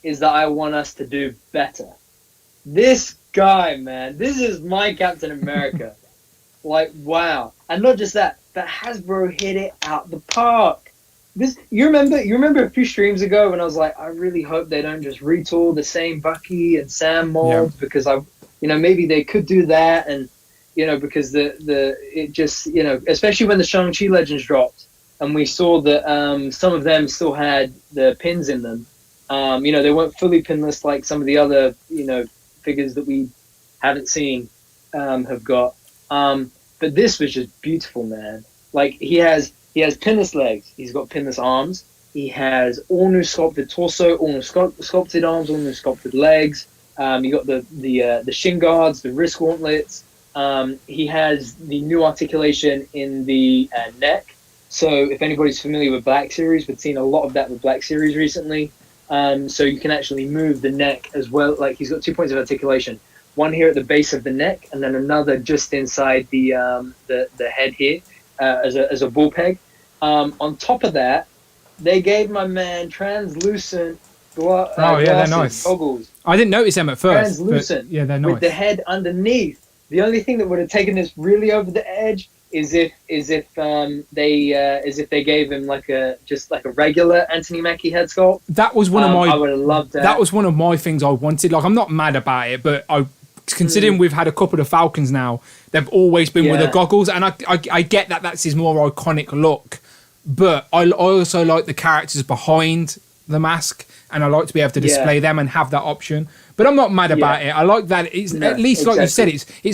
is that I want us to do better. This guy, man, this is my Captain America. Like, wow. And not just that, but Hasbro hit it out the park. You remember a few streams ago when I was like, I really hope they don't just retool the same Bucky and Sam molds because maybe they could do that, and because it just especially when the Shang-Chi Legends dropped and we saw that some of them still had the pins in them. They weren't fully pinless like some of the other figures that we haven't seen have got. But this was just beautiful, man. Like he has pinless legs. He's got pinless arms. He has all new sculpted torso, all new sculpted arms, all new sculpted legs. You got the shin guards, the wrist gauntlets. He has the new articulation in the neck. So if anybody's familiar with Black Series, we've seen a lot of that with Black Series recently. So you can actually move the neck as well. Like he's got 2 points of articulation. One here at the base of the neck, and then another just inside the head here as a ball peg. On top of that, they gave my man translucent
they're nice.
goggles.
I didn't notice them at first.
Translucent.
Yeah, they're nice.
With the head underneath. The only thing that would have taken this really over the edge is if they gave him like a regular Anthony Mackie head sculpt.
That was one of my.
I would have loved that.
That was one of my things I wanted. Like, I'm not mad about it, but considering we've had a couple of Falcons now, they've always been with the goggles, and I get that that's his more iconic look, but I also like the characters behind the mask, and I like to be able to display them and have that option. But I'm not mad about it. I like that it's at least like you said,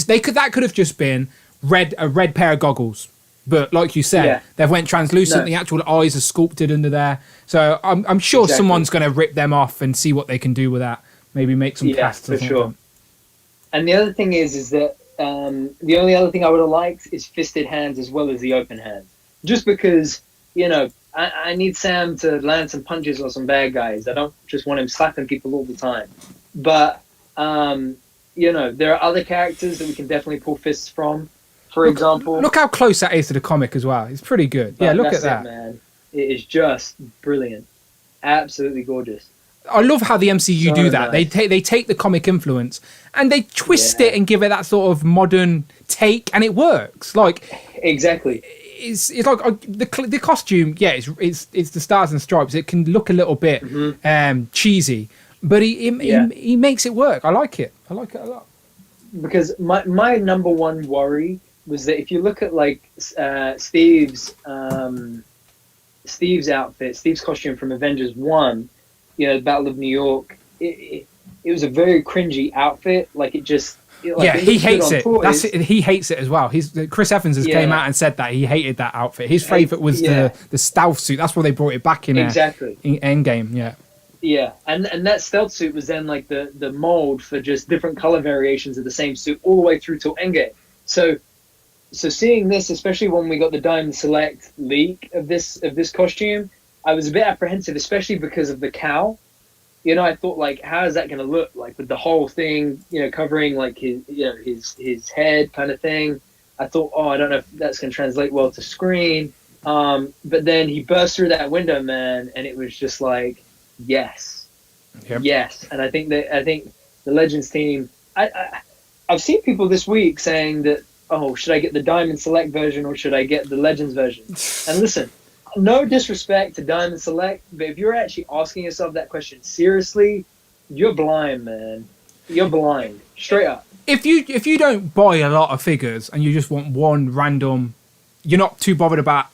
that could have just been a red pair of goggles. But like you said, they've went translucent. The actual eyes are sculpted under there. So I'm sure someone's going to rip them off and see what they can do with that. Maybe make some casts or something. Sure.
And the other thing is that the only other thing I would have liked is fisted hands as well as the open hands. Just because, I need Sam to land some punches on some bad guys. I don't just want him slapping people all the time. But, there are other characters that we can definitely pull fists from. For example...
Look how close that is to the comic as well. It's pretty good. Yeah, look at that.
Man. It is just brilliant. Absolutely gorgeous.
I love how the MCU do that. Nice. They take the comic influence and they twist it and give it that sort of modern take, and it works. Like,
exactly.
It's like the costume. Yeah, it's the stars and stripes. It can look a little bit cheesy, but he makes it work. I like it. I like it a lot.
Because my number one worry was that if you look at like Steve's outfit, Steve's costume from Avengers 1, the Battle of New York, it was a very cringy outfit. Like it just...
he hates it. He hates it as well. Chris Evans has came out and said that he hated that outfit. His favourite was the stealth suit. That's why they brought it back in in Endgame. Yeah.
Yeah, and that stealth suit was then like the mold for just different color variations of the same suit all the way through till Endgame. So seeing this, especially when we got the Diamond Select leak of this costume, I was a bit apprehensive, especially because of the cowl. I thought, like, how is that going to look, like, with the whole thing, covering, like, his head kind of thing. I thought, I don't know if that's going to translate well to screen. But then he burst through that window, man, and it was just like, yes. And I think the Legends team, I've seen people this week saying that, should I get the Diamond Select version or should I get the Legends version? And listen, no disrespect to Diamond Select, but if you're actually asking yourself that question seriously, you're blind, man. You're blind. Straight up.
If you don't buy a lot of figures and you just want one random, you're not too bothered about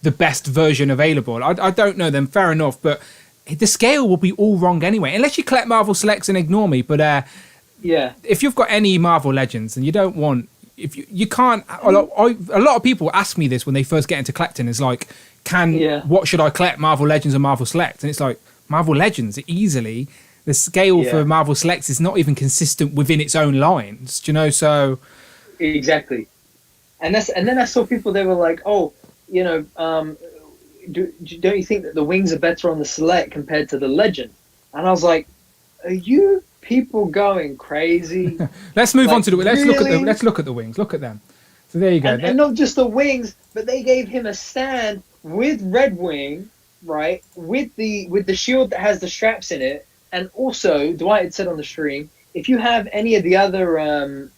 the best version available. I don't know them, fair enough, but the scale will be all wrong anyway. Unless you collect Marvel Selects and ignore me, but if you've got any Marvel Legends and you don't want... If you can't, a lot of people ask me this when they first get into collecting. It's like, what should I collect, Marvel Legends or Marvel Select? And it's like, Marvel Legends, easily. The scale for Marvel Selects is not even consistent within its own lines. Do you know? So
exactly. And then I saw people. They were like, don't you think that the wings are better on the Select compared to the Legend? And I was like, are you people going crazy?
Let's move on to the... Let's look at the wings. Look at them. So there you go.
And not just the wings, but they gave him a stand with Red Wing, right? With the shield that has the straps in it. And also, Dwight had said on the stream, if you have any of the other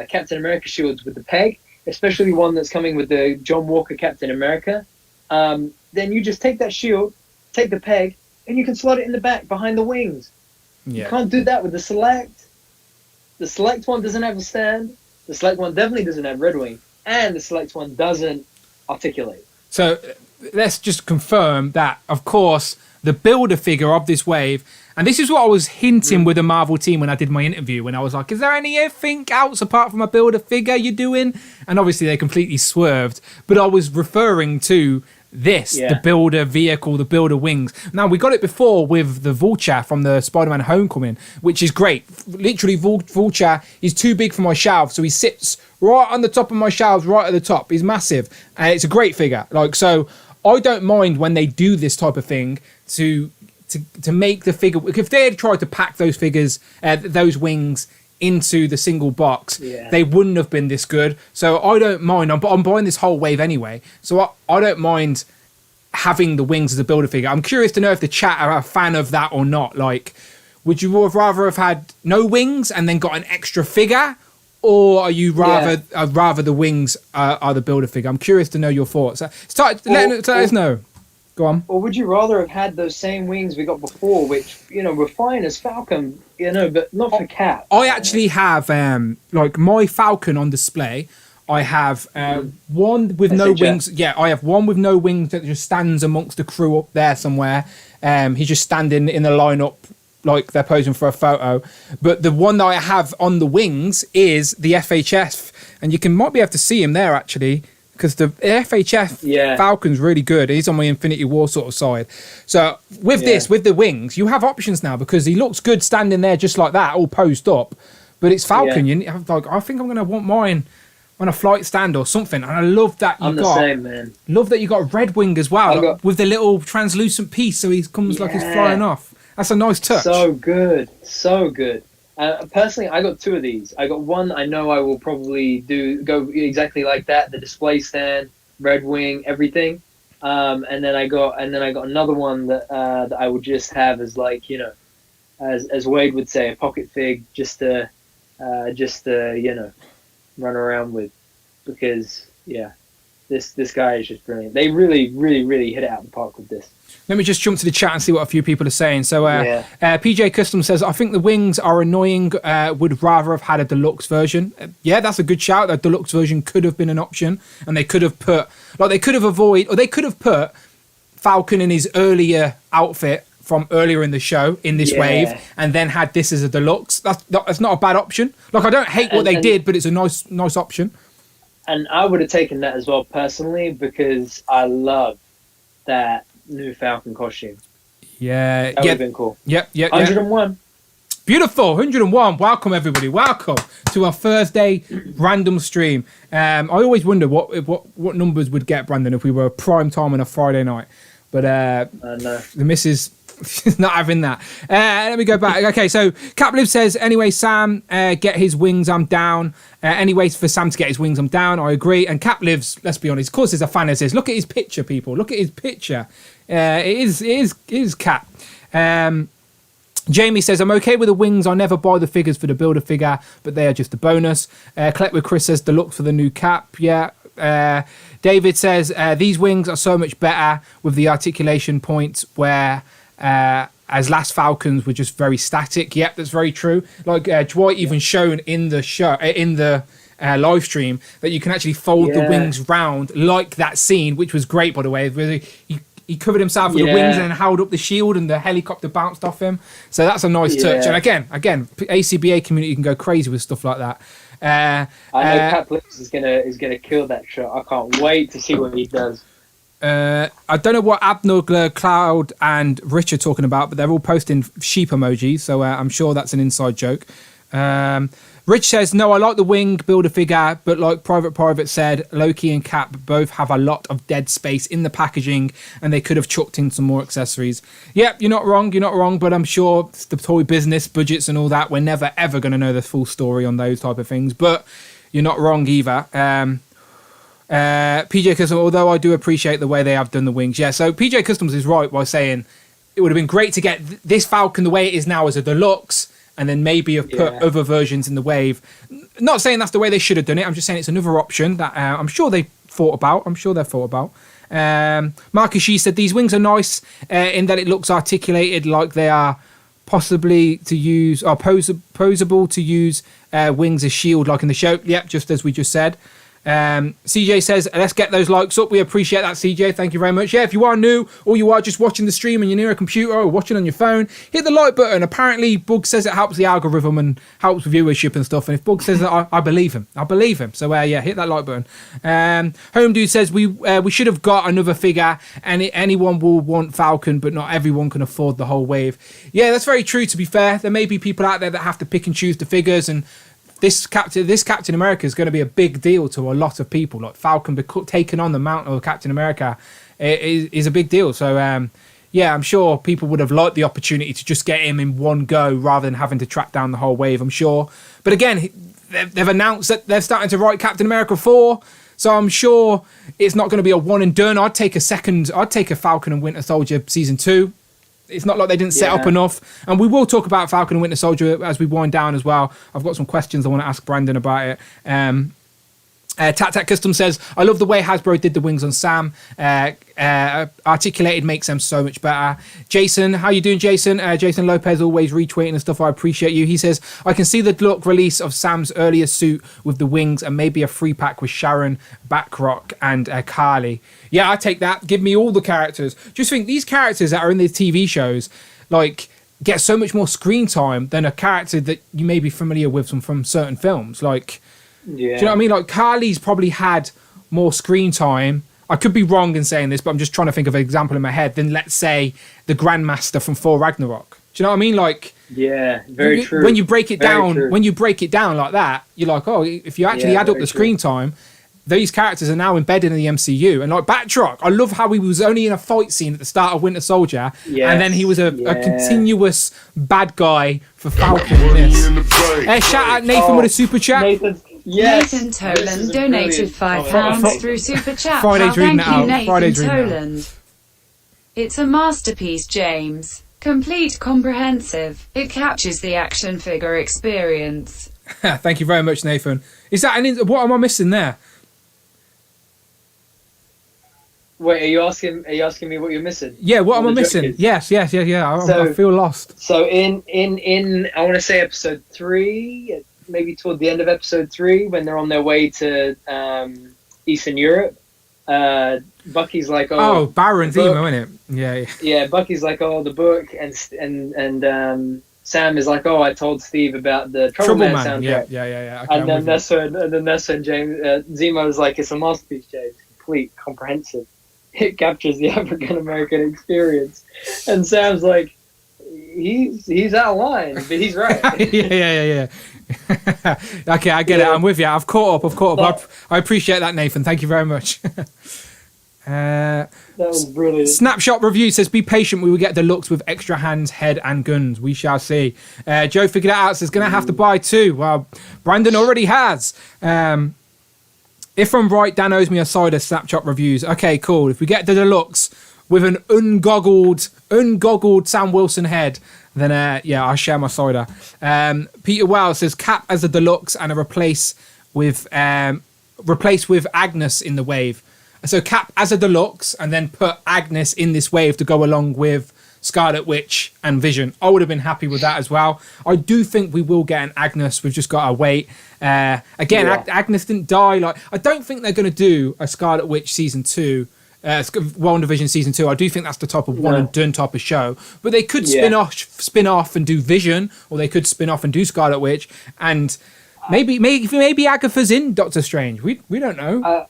Captain America shields with the peg, especially one that's coming with the John Walker Captain America, then you just take that shield, take the peg, and you can slot it in the back behind the wings. You can't do that with the Select. The Select one doesn't have a stand. The Select one definitely doesn't have Red Wing. And the Select one doesn't articulate.
So let's just confirm that, of course, the builder figure of this wave, and this is what I was hinting with the Marvel team when I did my interview, when I was like, is there anything else apart from a builder figure you're doing? And obviously they completely swerved. But I was referring to the builder vehicle, the builder wings. Now, we got it before with the Vulture from the Spider-Man Homecoming, which is great. Literally, Vulture is too big for my shelf, so he sits right on the top of my shelves, right at the top. He's massive, and it's a great figure. So I don't mind when they do this type of thing to make the figure. If they had tried to pack those figures, those wings into the single box, they wouldn't have been this good. So I don't mind. I'm buying this whole wave anyway, so I don't mind having the wings as a builder-figure. I'm curious to know if the chat are a fan of that or not. Like, would you rather have had no wings and then got an extra figure, or are you rather the wings are the builder-figure? I'm curious to know your thoughts. Let us know. Go on.
Or would you rather have had those same wings we got before, which, were fine as Falcon, but not for Cap?
I actually have, like, my Falcon on display. I have one with no wings. Yeah, I have one with no wings that just stands amongst the crew up there somewhere. He's just standing in the lineup like they're posing for a photo. But the one that I have on the wings is the FHF. And you might be able to see him there, actually. Because the FHF Falcon's really good. He's on my Infinity War sort of side. So with this, with the wings, you have options now because he looks good standing there just like that, all posed up. But it's Falcon. Yeah. I think I'm going to want mine on a flight stand or something. And I love that
man.
Love that you got Red Wing as well, with the little translucent piece, so he comes like he's flying off. That's a nice touch.
So good. Personally, I got two of these. I got one I know I will probably go exactly like that, the display stand, Red Wing, everything. And then I got another one that I would just have as, like, as Wade would say, a pocket fig, just to run around with, because this guy is just brilliant. They really, really, really hit it out of the park with this.
Let me just jump to the chat and see what a few people are saying. So PJ Custom says, I think the wings are annoying. Would rather have had a deluxe version. Yeah, that's a good shout. A deluxe version could have been an option, and they could have put they could have put Falcon in his earlier outfit from earlier in the show in this wave, and then had this as a deluxe. That's not a bad option. Like, I don't hate what they did, but it's a nice option.
And I would have taken that as well personally, because I love that new Falcon costume.
Yeah,
that would have been cool.
Yep.
101.
Beautiful, 101. Welcome everybody. Welcome to our Thursday random stream. I always wonder what numbers would get, Brandon, if we were prime time on a Friday night. But the missus is not having that. Let me go back. Okay, so Capliv says, anyway, Sam, get his wings, I'm down. Anyway, for Sam to get his wings, I'm down. I agree. And Capliv's, let's be honest, of course, is a fan of this. Look at his picture, people. Look at his picture. It is Cap. Jamie says, I'm okay with the wings. I never buy the figures for the builder figure, but they are just a bonus. Collect with Chris says, the look for the new Cap. Yeah. David says, these wings are so much better with the articulation points where as last Falcons were just very static. Yep, that's very true. Like Dwight even shown in the show, in the live stream, that you can actually fold the wings round like that scene, which was great, by the way. He covered himself with the wings and then held up the shield, and the helicopter bounced off him. So that's a nice touch. And again, ACBA community can go crazy with stuff like that.
I know Pat Blips is gonna kill that shot. I can't wait to see what he does.
I don't know what Abnugler, Cloud, and Rich are talking about, but they're all posting sheep emojis, so I'm sure that's an inside joke. Rich says, no, I like the wing builder figure, but like Private said, Loki and Cap both have a lot of dead space in the packaging, and they could have chucked in some more accessories. Yep, you're not wrong, but I'm sure it's the toy business, budgets and all that, we're never ever going to know the full story on those type of things, but you're not wrong either. PJ Customs, although I do appreciate the way they have done the wings. Yeah, so PJ Customs is right by saying it would have been great to get this Falcon the way it is now as a deluxe, and then maybe have put other versions in the wave. Not saying that's the way they should have done it. I'm just saying it's another option that I'm sure they thought about. Marcus Shee said, these wings are nice in that it looks articulated, like they are possibly to use, or posable to use wings as shield like in the show. Yep, just as we just said. CJ says, let's get those likes up. We appreciate that, CJ. Thank you very much. Yeah, if you are new or you are just watching the stream and you're near a computer or watching on your phone, hit the like button. Apparently Bug says it helps the algorithm and helps viewership and stuff, and if Bug says that, I believe him. So hit that like button. Home Dude says we should have got another figure, and anyone will want Falcon, but not everyone can afford the whole wave. Yeah, that's very true. To be fair, there may be people out there that have to pick and choose the figures, and this Captain America is going to be a big deal to a lot of people. Like Falcon taking on the mantle of Captain America is a big deal. So, I'm sure people would have liked the opportunity to just get him in one go rather than having to track down the whole wave, I'm sure. But again, they've announced that they're starting to write Captain America 4. So I'm sure it's not going to be a one and done. I'd take a Falcon and Winter Soldier season 2. It's not like they didn't set up enough. And we will talk about Falcon and Winter Soldier as we wind down as well. I've got some questions I want to ask Brandon about it. Tat Custom says, I love the way Hasbro did the wings on Sam. Articulated makes them so much better. Jason, how you doing, Jason? Jason Lopez always retweeting and stuff. I appreciate you. He says, I can see the look release of Sam's earlier suit with the wings and maybe a free pack with Sharon, Backrock, and Carly. Yeah, I take that. Give me all the characters. Just think, these characters that are in the TV shows, like, get so much more screen time than a character that you may be familiar with from certain films. Like, do you know what I mean? Like, Carly's probably had more screen time. I could be wrong in saying this, but I'm just trying to think of an example in my head than, let's say, the Grandmaster from Thor Ragnarok. Do you know what I mean? Like,
yeah, very true.
When you break it down, like that, you're like, oh, if you actually add up the screen time, these characters are now embedded in the MCU. And like Batroc, I love how he was only in a fight scene at the start of Winter Soldier, and then he was a continuous bad guy for Falcon in this. Shout out Nathan with a super chat.
Nathan Toland donated £5 through Super Chat.
Friday's reading it out.
Nathan Toland. It's a masterpiece, James. Complete, comprehensive. It captures the action figure experience.
Thank you very much, Nathan. Is that what am I missing there?
Wait, are you asking me what you're missing?
Yeah, what am I missing? Yes. I feel lost.
So in I want to say episode 3, maybe toward the end of episode 3, when they're on their way to Eastern Europe, Bucky's like,
oh, Baron Zemo, isn't it? Yeah.
Yeah, Bucky's like, oh, the book, and Sam is like, oh, I told Steve about the Trouble Man soundtrack.
Yeah.
Okay, and then that's when James Zemo's like, it's a masterpiece, James, complete, comprehensive. It captures the African American experience, and Sam's like, he's out of line, but he's right.
yeah. Okay, I get it. I'm with you. I've caught up. I appreciate that, Nathan. Thank you very much.
That was brilliant.
Snapshot review says, be patient, we will get the looks with extra hands, head and guns. We shall see. Joe figured it out, says gonna have to buy 2. Well, Brandon already has. If I'm right, Dan owes me a cider. Snapshot reviews. Okay, cool. If we get the deluxe with an ungoggled Sam Wilson head, then I'll share my cider. Peter Wells says Cap as a deluxe and a replace with Agnes in the wave. So Cap as a deluxe and then put Agnes in this wave to go along with Scarlet Witch and Vision. I would have been happy with that as well. I do think we will get an Agnes. We've just got to wait. Agnes didn't die. Like, I don't think they're going to do a Scarlet Witch season 2. WandaVision season 2. I do think that's the type of one and done type of show. But they could spin off and do Vision, or they could spin off and do Scarlet Witch, and maybe Agatha's in Doctor Strange. We don't know.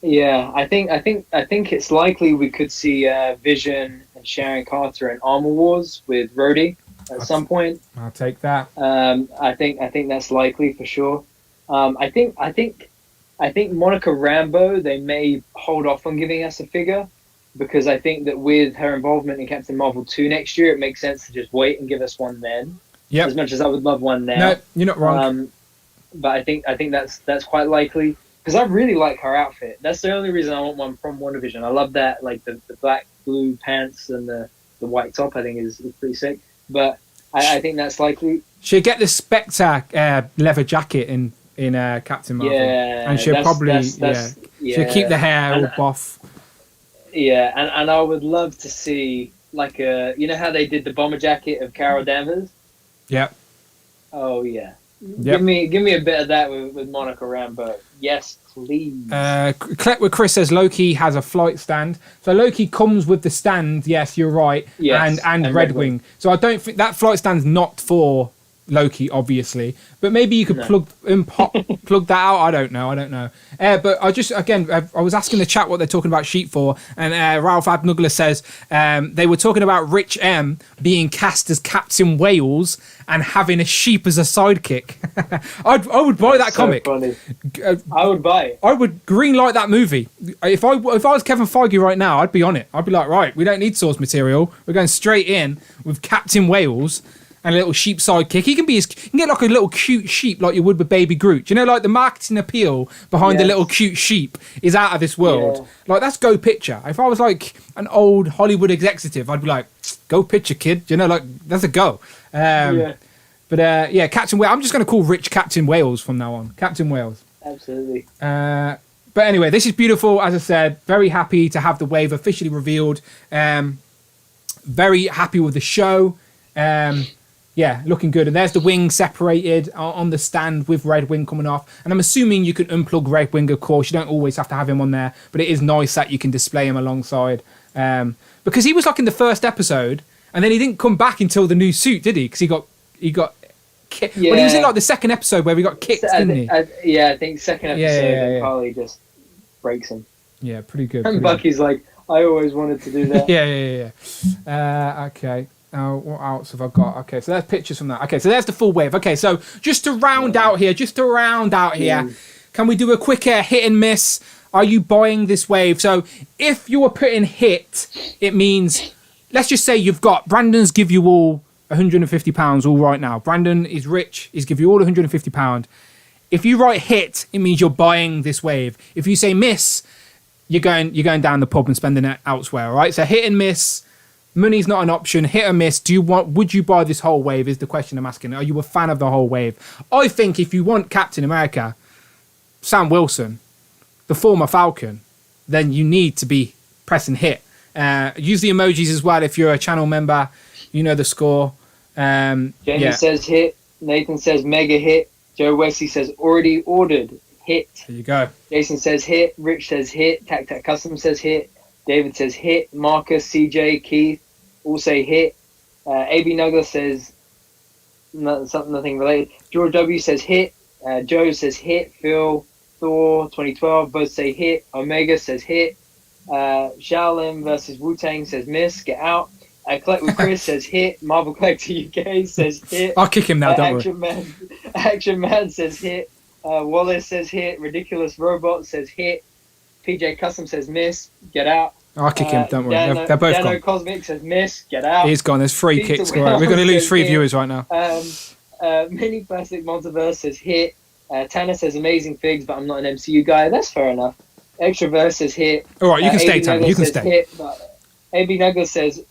I think it's likely we could see Vision and Sharon Carter in Armor Wars with Rhodey at some point.
I'll take that.
I think that's likely for sure. I think Monica Rambeau, they may hold off on giving us a figure, because I think that with her involvement in Captain Marvel 2 next year, it makes sense to just wait and give us one then.
Yeah.
As much as I would love one now.
No, you're not wrong.
But I think that's quite likely, because I really like her outfit. That's the only reason I want one from WandaVision. I love that, like the black blue pants and the white top. I think is pretty sick. But I think that's likely.
She'll get the Spectre leather jacket in Captain Marvel, and she'll probably she'll keep the hair all buff.
Yeah, and I would love to see like you know how they did the bomber jacket of Carol Danvers.
Yep.
Oh yeah.
Yep.
Give me a bit of that with Monica Rambeau. Yes, please.
With Chris says Loki has a flight stand. So Loki comes with the stand. Yes, you're right. Yes, and Red Wing. So I don't think that flight stand's not for Loki, obviously, but maybe you could plug that out. I don't know. But I was asking the chat what they're talking about Sheep for, and Ralph Abnugler says they were talking about Rich M being cast as Captain Wales and having a sheep as a sidekick. I would buy that comic.
Funny. I would buy it.
I would greenlight that movie. If I was Kevin Feige right now, I'd be on it. I'd be like, right, we don't need source material. We're going straight in with Captain Wales and a little sheep sidekick. He can get like a little cute sheep like you would with Baby Groot. You know, like the marketing appeal behind the little cute sheep is out of this world. Yeah. Like, that's go picture. If I was like an old Hollywood executive, I'd be like, go picture, kid. You know, like, that's a go. But Captain Wales. I'm just going to call Rich Captain Wales from now on. Captain Wales.
Absolutely.
But anyway, this is beautiful. As I said, very happy to have the wave officially revealed. Very happy with the show. Looking good. And there's the wing separated on the stand with Red Wing coming off. And I'm assuming you can unplug Red Wing, of course. You don't always have to have him on there. But it is nice that you can display him alongside. Because he was like in the first episode. And then he didn't come back until the new suit, did he? Because he got kicked. Well, he was in like the second episode where he got kicked, didn't he?
I think second episode, Carly just breaks him.
Yeah, pretty good.
And Bucky's like, I always wanted to do that.
Yeah. Okay. What else have I got? Okay, so there's pictures from that. Okay, so there's the full wave. Okay, so just to round out here, can we do a quick hit and miss? Are you buying this wave? So if you were putting hit, it means, let's just say you've got, Brandon's give you all £150 all right now. Brandon is rich. He's give you all £150. If you write hit, it means you're buying this wave. If you say miss, you're going down the pub and spending it elsewhere. All right. So hit and miss. Money's not an option. Hit or miss. Would you buy this whole wave? Is the question I'm asking. Are you a fan of the whole wave? I think if you want Captain America, Sam Wilson, the former Falcon, then you need to be pressing hit. Use the emojis as well if you're a channel member. You know the score.
Jamie says hit. Nathan says mega hit. Joe Wesley says already ordered. Hit.
There you go.
Jason says hit. Rich says hit. Tac Tac Custom says hit. David says hit. Marcus, CJ, Keith all say hit. AB Nugger says nothing related. George W says hit. Joe says hit. Phil, Thor 2012 both say hit. Omega says hit. Shaolin versus Wu-Tang says miss. Get out. Collect with Chris says hit. Marvel Collector UK says hit.
I'll kick him now, don't worry.
Action Man says hit. Wallace says hit. Ridiculous Robot says hit. PJ Custom says miss. Get out.
I'll kick him, don't worry. They're both
Dano
gone.
Cosmic says miss. Get out.
He's gone. There's 3 kicks. We're going to lose 3 viewers right now.
Mini Plastic Multiverse says hit. Tanner says amazing figs, but I'm not an MCU guy. That's fair enough. Extraverse says hit.
All right, you can stay, Tanner. You can stay.
Hit, AB Nugget says...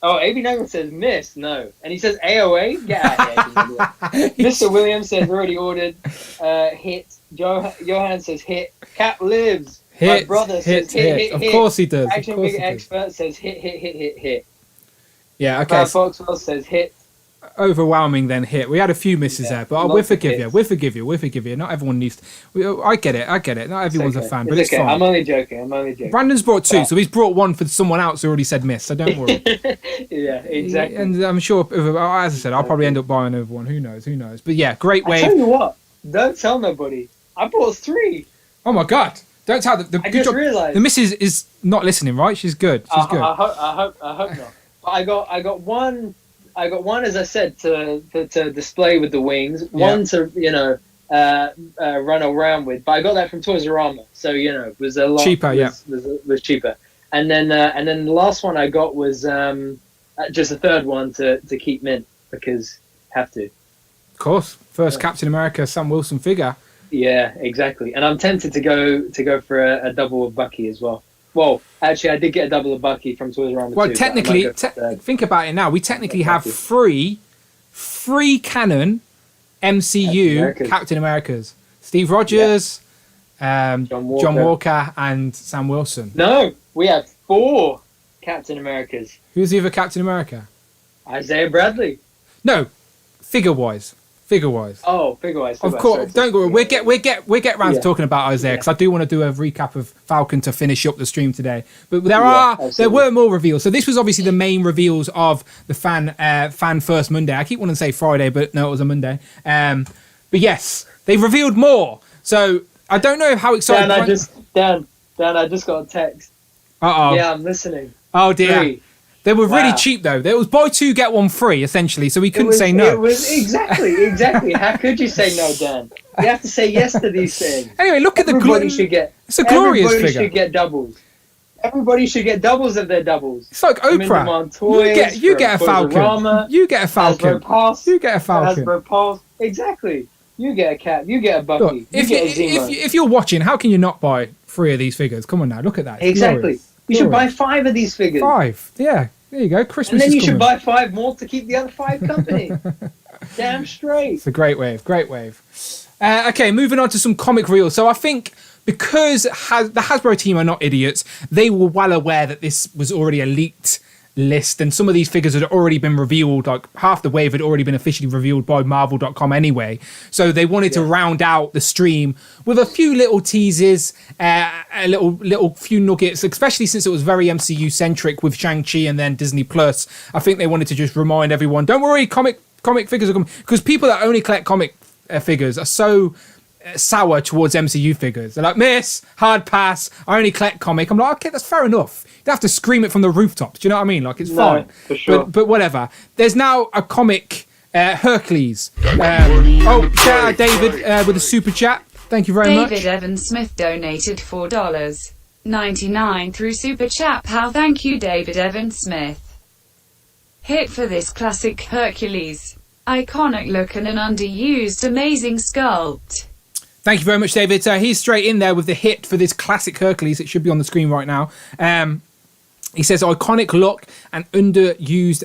Oh, AB Nugget says miss. No. And he says AOA. Get out of here. Mr. Williams says already ordered. Hit. Johan says hit. Cap lives.
Hit.
My brother says hit.
Of course he does.
Action Big Expert says hit.
Yeah, okay.
Brad Foxwell says hit.
Overwhelming then hit. We had a few misses there, but we'll forgive you. We'll forgive you. Not everyone needs to... I get it. Not everyone's a fan, but it's fine.
I'm only joking.
Brandon's brought 2, so he's brought 1 for someone else who already said miss, so don't worry.
Yeah, exactly.
And I'm sure, as I said, I'll probably end up buying another one. Who knows? But yeah, great wave.
I tell you what, don't tell nobody. I bought 3.
Oh my God. Don't tell the
I just realised.
The missus is not listening, right? She's good. She's good.
I hope not. But I got one. I got one, as I said, to display with the wings. One to run around with. But I got that from Toys R Us, so it was a lot
cheaper.
Was cheaper. And then the last one I got was just a third one to keep mint because have to.
Of course, first Captain America Sam Wilson figure.
Yeah, exactly. And I'm tempted to go for a double of Bucky as well. Well, actually, I did get a double of Bucky from Toys R Us.
Well, technically, think about it now. We technically have three canon MCU Captain Americas. Steve Rogers, John Walker, and Sam Wilson.
No, we have 4 Captain Americas.
Who's the other Captain America?
Isaiah Bradley.
No, figure-wise.
Oh, figure-wise.
Of course, don't go. We'll get round to talking about Isaiah because I do want to do a recap of Falcon to finish up the stream today. But there were more reveals. So this was obviously the main reveals of the fan first Monday. I keep wanting to say Friday, but no, it was a Monday. But yes, they revealed more. So I don't know how excited.
Dan, I just got a text. Yeah, I'm listening.
Oh dear. 3. They were really cheap though. It was buy 2 get 1 free essentially, so we couldn't say no.
It was exactly. How could you say no, Dan? You have to say yes to these things.
Anyway, look at the
Everybody should get.
It's a glorious
figure. Everybody should get doubles. Everybody should get doubles of their doubles.
It's like Oprah. Toys, you get a Falcon. You get a Falcon. You get a Falcon.
Hasbro Pulse. Exactly. You get a Cap. You get a Bucky.
Look, if you're watching, how can you not buy 3 of these figures? Come on now, look at that. It's
exactly.
Glorious.
You should buy 5 of these figures.
5. Yeah. There you go. Christmas.
And then you
is
should
coming.
buy 5 more to keep the other 5 company. Damn straight.
It's a great wave. Great wave. Okay, moving on to some comic reels. So I think because the Hasbro team are not idiots, they were well aware that this was already a leaked list, and some of these figures had already been revealed. Like half the wave had already been officially revealed by Marvel.com anyway. So they wanted to round out the stream with a few little teases, a little few nuggets, especially since it was very MCU centric with Shang-Chi and then Disney Plus. I think they wanted to just remind everyone, don't worry, comic figures are coming, because people that only collect comic figures are so sour towards MCU figures. They're like, miss, hard pass, I only collect comic. I'm like, okay, that's fair enough. You don't have to scream it from the rooftops. Do you know what I mean? Like, it's fine.
For sure.
But whatever. There's now a comic, Hercules. Shout out David with a super chat. Thank you very much.
David Evan Smith donated $4.99 through Super Chat. Pal, thank you, David Evan Smith. Hit for this classic Hercules. Iconic look and an underused amazing sculpt.
Thank you very much, David. He's straight in there with the hit for this classic Hercules. It should be on the screen right now. He says, iconic look and underused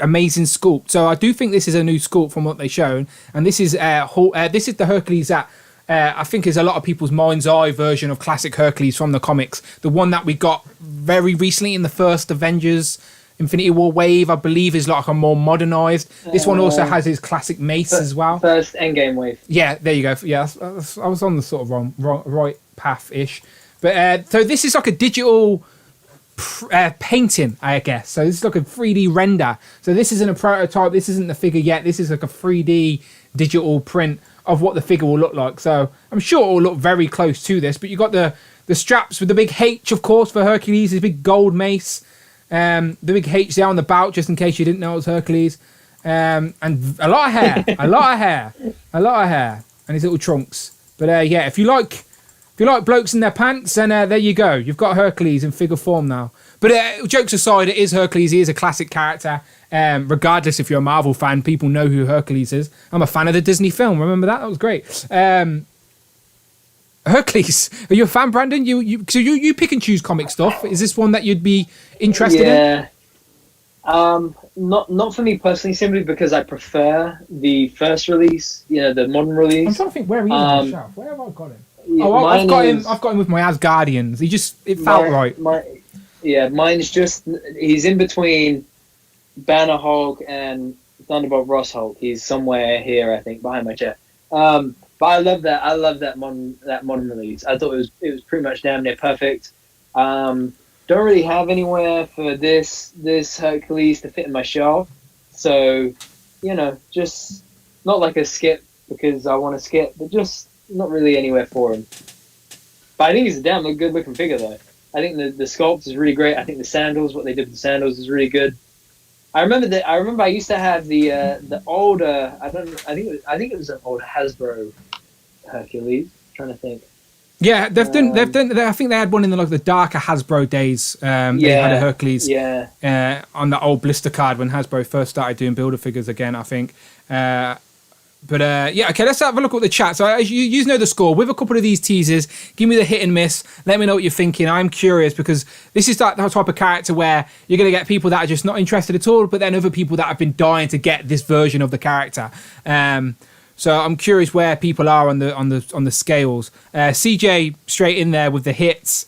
amazing sculpt. So I do think this is a new sculpt from what they've shown. And this is the Hercules that I think is a lot of people's mind's eye version of classic Hercules from the comics. The one that we got very recently in the first Avengers Infinity War wave, I believe, is like a more modernized. This one also has his classic mace as well.
First Endgame wave.
Yeah, there you go. Yeah, I was on the sort of right path-ish. But so this is like a digital painting, I guess. So this is like a 3D render. So this isn't a prototype. This isn't the figure yet. This is like a 3D digital print of what the figure will look like. So I'm sure it will look very close to this. But you got the straps with the big H, of course, for Hercules, his big gold mace. The big H there on the bout, just in case you didn't know it was Hercules. And a lot of hair, a lot of hair, and his little trunks. But yeah, if you like blokes in their pants, then there you go. You've got Hercules in figure form now. But jokes aside, it is Hercules. He is a classic character. Regardless if you're a Marvel fan, people know who Hercules is. I'm a fan of the Disney film. Remember that? That was great. Hercules, are you a fan, Brandon? So you pick and choose comic stuff. Is this one that you'd be interested in?
Not for me personally, simply because I prefer the first release, the modern release.
I'm trying to think, where are you on the shelf? Where have I got him? I've got him with my Asgardians. It felt right.
Mine's just, he's in between Banner Hulk and Thunderbolt Ross Hulk. He's somewhere here, I think, behind my chair. But I love that. I love that modern release. I thought it was pretty much damn near perfect. Don't really have anywhere for this Hercules to fit in my shelf, so just not like a skip because I want to skip, but just not really anywhere for him. But I think he's a damn good looking figure though. I think the sculpt is really great. I think the sandals, what they did with the sandals, is really good. I remember I used to have the older. I think it was an old Hasbro Hercules. I'm trying to think.
Yeah, they've done. I think they had one in the darker Hasbro days. They had a Hercules. On the old blister card when Hasbro first started doing builder figures again, I think. Okay, let's have a look at the chat. So you know the score. With a couple of these teasers, give me the hit and miss. Let me know what you're thinking. I'm curious because this is that type of character where you're going to get people that are just not interested at all, but then other people that have been dying to get this version of the character. So I'm curious where people are on the scales. CJ straight in there with the hits.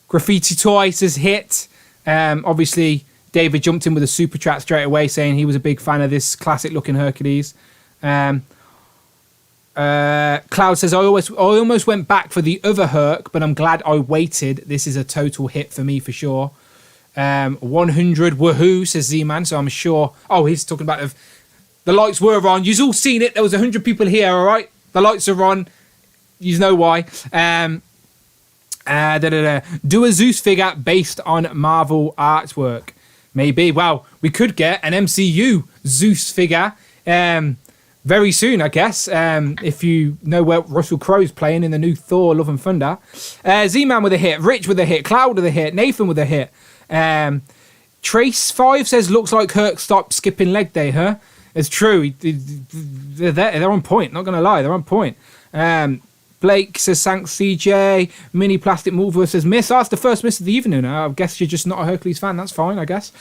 Graffiti Toy says hit. Obviously, David jumped in with a super chat straight away saying he was a big fan of this classic looking Hercules. Cloud says, I almost went back for the other Herc, but I'm glad I waited. This is a total hit for me for sure. 100 woohoo, says Z-Man. So I'm sure. Oh, he's talking about the lights were on. You've all seen it. There was 100 people here, all right? The lights are on. You know why. Do a Zeus figure based on Marvel artwork. Maybe. Well, we could get an MCU Zeus figure very soon, I guess. If you know where Russell Crowe's playing in the new Thor: Love and Thunder. Z-Man with a hit, Rich with a hit, Cloud with a hit, Nathan with a hit. Trace5 says, looks like Kirk stopped skipping leg day, huh? It's true. They're on point, not going to lie. They're on point. Blake says, thanks, CJ. Mini Plastic Mover says, miss. That's the first miss of the evening. I guess you're just not a Hercules fan. That's fine, I guess.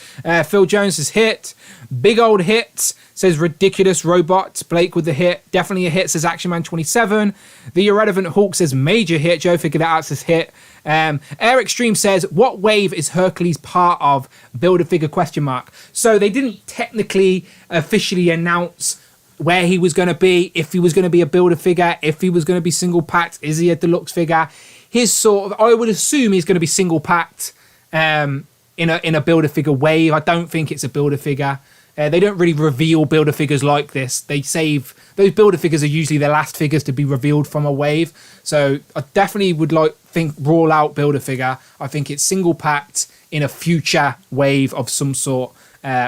Phil Jones says, hit. Big old hit. Says, ridiculous robot. Blake with the hit. Definitely a hit, says Action Man 27. The Irrelevant Hawk says, major hit. Joe figured it out, says hit. Eric Stream says, what wave is Hercules part of? Build-A-Figure question mark. So they didn't technically officially announce where he was going to be, if he was going to be a Build-A-Figure, if he was going to be single packed, is he a deluxe figure? His sort of, I would assume he's going to be single packed in a Build-A-Figure wave. I don't think it's a Build-A-Figure. They don't really reveal Build-A-Figures like this. They save, those Build-A-Figures are usually the last figures to be revealed from a wave. So I definitely would think roll out Build-A-Figure. I think it's single packed in a future wave of some sort.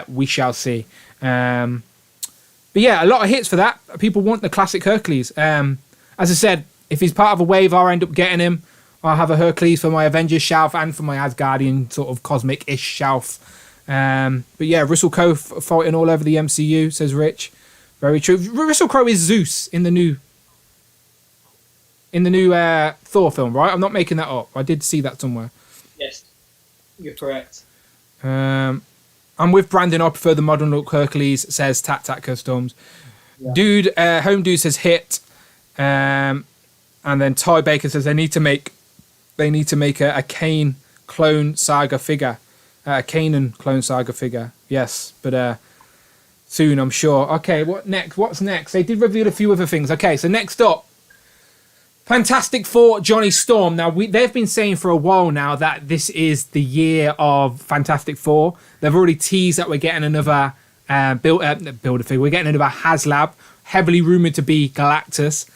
We shall see. But yeah, a lot of hits for that. People want the classic Hercules. As I said, if he's part of a wave, I'll end up getting him. I'll have a Hercules for my Avengers shelf and for my Asgardian sort of cosmic-ish shelf. But yeah, Russell Crowe fighting all over the MCU, says Rich. Very true. Russell Crowe is Zeus in the new Thor film, right? I'm not making that up. I did see that somewhere.
Yes, you're correct.
I'm with Brandon. I prefer the modern look Hercules, says Tat Tat Customs. Yeah. Dude, Home Dude says hit. And then Ty Baker says they need to make a Kane clone saga figure. A Kanan clone saga figure. Yes, but soon, I'm sure. Okay, what next? What's next? They did reveal a few other things. Okay, so next up, Fantastic Four, Johnny Storm. Now, they've been saying for a while now that this is the year of Fantastic Four. They've already teased that we're getting another Build-A-Figure. We're getting another HasLab, heavily rumoured to be Galactus.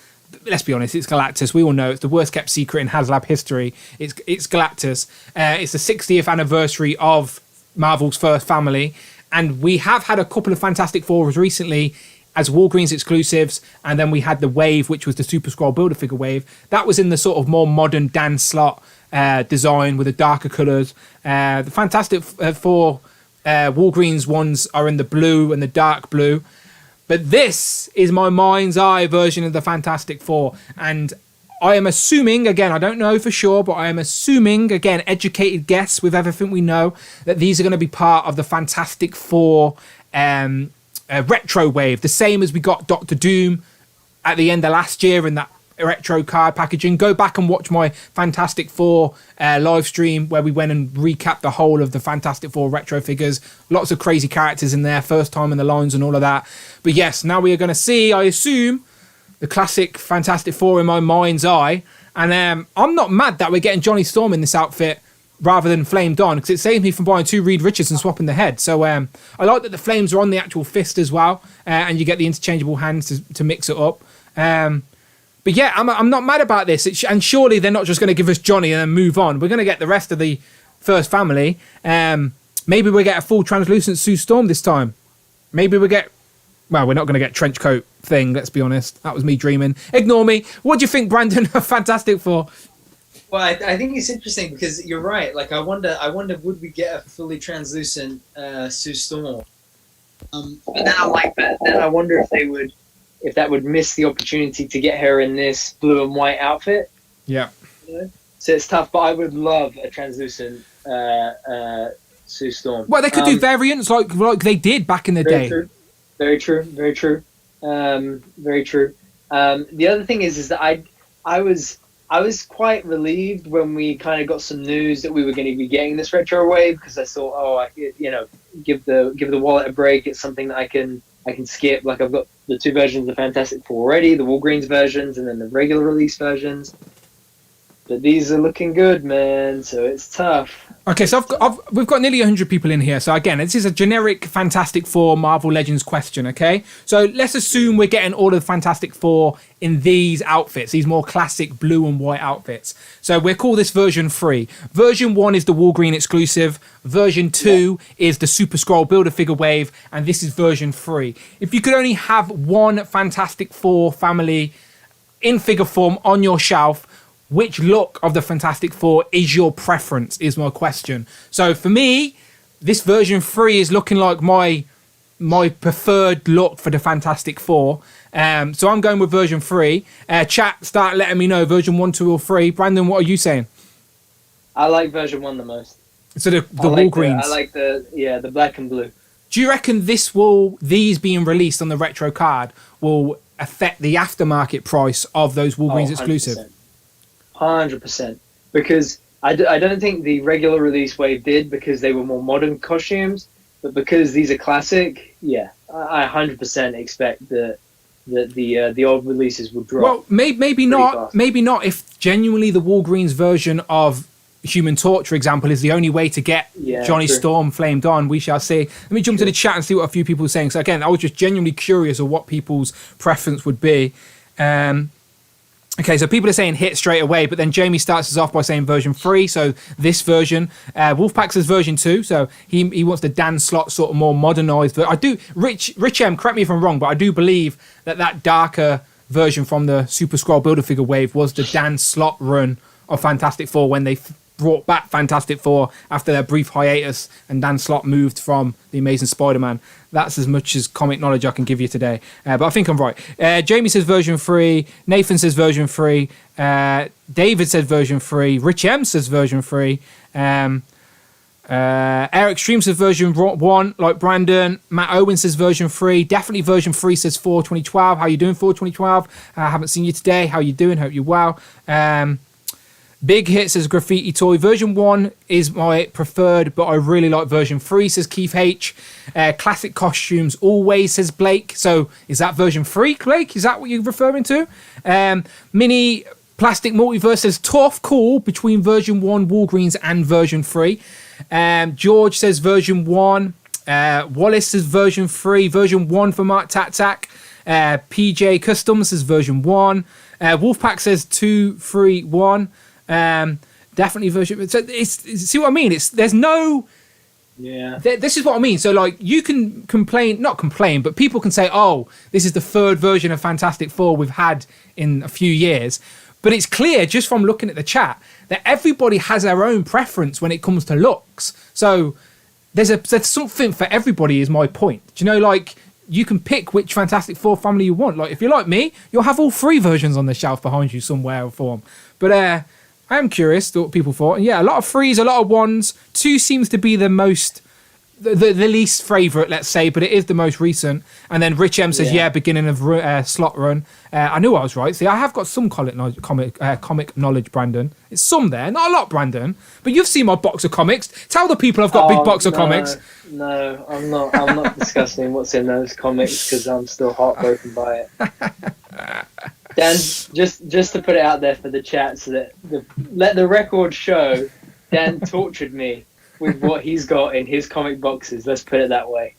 Let's be honest, it's Galactus. We all know it's the worst kept secret in HasLab history. It's Galactus. It's the 60th anniversary of Marvel's first family. And we have had a couple of Fantastic Fours recently as Walgreens exclusives, and then we had the wave, which was the Super Skrull Build-A-Figure wave. That was in the sort of more modern Dan Slott design with the darker colours. The Fantastic Four Walgreens ones are in the blue and the dark blue. But this is my mind's eye version of the Fantastic Four. And I am assuming, again, I don't know for sure, but I am assuming, again, educated guess with everything we know, that these are going to be part of the Fantastic Four retro wave, the same as we got Doctor Doom at the end of last year in that retro card packaging. Go back and watch my Fantastic Four live stream where we went and recapped the whole of the Fantastic Four retro figures. Lots of crazy characters in there, first time in the lines and all of that. But yes, now we are going to see, I assume, the classic Fantastic Four in my mind's eye. And I'm not mad that we're getting Johnny Storm in this outfit rather than Flamed on, because it saves me from buying two Reed Richards and swapping the head. So I like that the flames are on the actual fist as well, and you get the interchangeable hands to mix it up. But yeah, I'm not mad about this. And surely they're not just going to give us Johnny and then move on. We're going to get the rest of the first family. Maybe we'll get a full translucent Sue Storm this time. Maybe we'll get... Well, we're not going to get trench coat thing, let's be honest. That was me dreaming. Ignore me. What do you think, Brandon, of Fantastic Four?
Well, I think it's interesting because you're right. Like, I wonder, would we get a fully translucent Sue Storm? But then I like that. Then I wonder if that would miss the opportunity to get her in this blue and white outfit.
Yeah.
You know? So it's tough, but I would love a translucent Sue Storm. Well,
they could do variants like they did back in the day.
True. Very true. Very true. Very true. The other thing is that I was quite relieved when we kind of got some news that we were going to be getting this retro wave, because I thought, I could, give the wallet a break. It's something that I can skip. Like, I've got the two versions of Fantastic Four already, the Walgreens versions and then the regular release versions. But these are looking good, man. So it's tough.
Okay, so we've got nearly 100 people in here. So again, this is a generic Fantastic Four Marvel Legends question, okay? So let's assume we're getting all of the Fantastic Four in these outfits, these more classic blue and white outfits. So we'll call this version 3. Version 1 is the Wolverine exclusive. Version 2 is the Super Skrull Build-A-Figure wave. And this is version 3. If you could only have one Fantastic Four family in figure form on your shelf, which look of the Fantastic Four is your preference, is my question. So for me, this version 3 is looking like my preferred look for the Fantastic Four. So I'm going with version 3. Chat, start letting me know version 1, 2, or 3. Brandon, what are you saying?
I like version 1 the most.
So the Walgreens.
I like the black and blue.
Do you reckon these being released on the retro card will affect the aftermarket price of those Walgreens exclusive?
100%. Because I don't think the regular release wave did, because they were more modern costumes, but because these are classic, yeah, I 100% expect that the old releases will drop.
Well, maybe not.
Fast.
Maybe not if genuinely the Walgreens version of Human Torch, for example, is the only way to get Johnny Storm flamed on. We shall see. Let me jump to the chat and see what a few people are saying. So again, I was just genuinely curious of what people's preference would be. Okay, so people are saying hit straight away, but then Jamie starts us off by saying version 3, so this version. Wolfpack says version 2, so he wants the Dan Slott sort of more modernised. But I do, Rich M, correct me if I'm wrong, but I do believe that darker version from the Super Skrull Build-A-Figure wave was the Dan Slott run of Fantastic Four when they brought back Fantastic Four after their brief hiatus and Dan Slott moved from The Amazing Spider-Man. That's as much as comic knowledge I can give you today. But I think I'm right. Jamie says version 3. Nathan says version 3. David says version 3. Rich M says version 3. Eric Stream says version 1, like Brandon. Matt Owen says version 3. Definitely version 3 says 4 2012. How you doing, 4 2012? I haven't seen you today. How you doing? Hope you're well. Big Hit says Graffiti Toy. Version 1 is my preferred, but I really like version 3, says Keith H. Classic costumes always, says Blake. So is that version 3, Blake? Is that what you're referring to? Mini Plastic Multiverse says tough call between version 1 Walgreens and version 3. George says version 1. Wallace says version 3. Version 1 for Mark Tatak. PJ Customs says version 1. Wolfpack says 2, 3, 1. Definitely version. So see what I mean? There's no.
Yeah.
This is what I mean. So like you can not complain, but people can say, "Oh, this is the third version of Fantastic Four we've had in a few years." But it's clear just from looking at the chat that everybody has their own preference when it comes to looks. So there's something for everybody. Is my point. Do you know, like you can pick which Fantastic Four family you want. Like if you're like me, you'll have all 3 versions on the shelf behind you somewhere or form. But I am curious what people thought. And yeah, a lot of 3s, a lot of 1s. 2 seems to be the least favourite, let's say, but it is the most recent. And then Rich M says, beginning of slot run. I knew I was right. See, I have got some comic knowledge, Brandon. It's some there, not a lot, Brandon. But you've seen my box of comics. Tell the people I've got a big box of comics.
No, I'm not. I'm not discussing what's in those comics because I'm still heartbroken by it. Dan, just to put it out there for the chat, so that let the record show, Dan tortured me with what he's got in his comic boxes. Let's put it that way.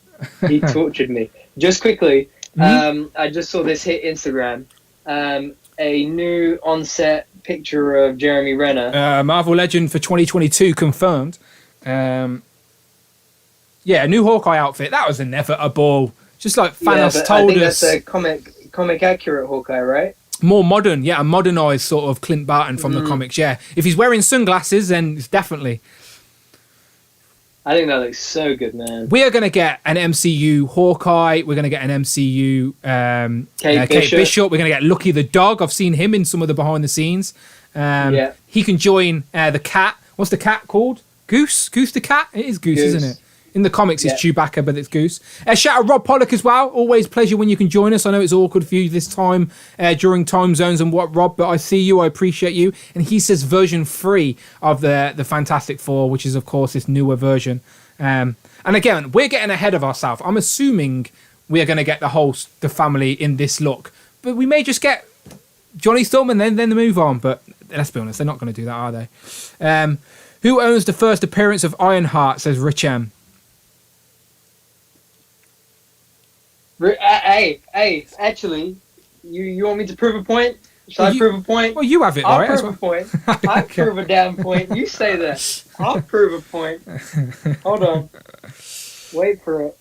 He tortured me. Just quickly, I just saw this hit Instagram. A new on-set picture of Jeremy Renner.
Marvel Legend for 2022 confirmed. A new Hawkeye outfit. That was inevitable. Just like Thanos told us. I think
that's a comic accurate Hawkeye, right?
More modern, a modernised sort of Clint Barton from the comics, yeah. If he's wearing sunglasses, then it's definitely.
I think that looks so good, man.
We are going to get an MCU Hawkeye. We're going to get an MCU Kate Bishop. We're going to get Lucky the dog. I've seen him in some of the behind the scenes. He can join the cat. What's the cat called? Goose? Goose the cat? It is Goose, isn't it? In the comics, it's Chewbacca, but it's Goose. Shout out Rob Pollock as well. Always pleasure when you can join us. I know it's awkward for you this time during time zones and what, Rob, but I see you. I appreciate you. And he says version 3 of the Fantastic Four, which is, of course, this newer version. And again, we're getting ahead of ourselves. I'm assuming we are going to get the family in this look. But we may just get Johnny Storm and then move on. But let's be honest, they're not going to do that, are they? Who owns the first appearance of Ironheart, says Rich M.
Hey, actually, you want me to prove a point? Shall I prove a point?
Well, you have it,
I'll
right?
prove a point. I'll prove a damn point. You say that. I'll prove a point. Hold on. Wait for it.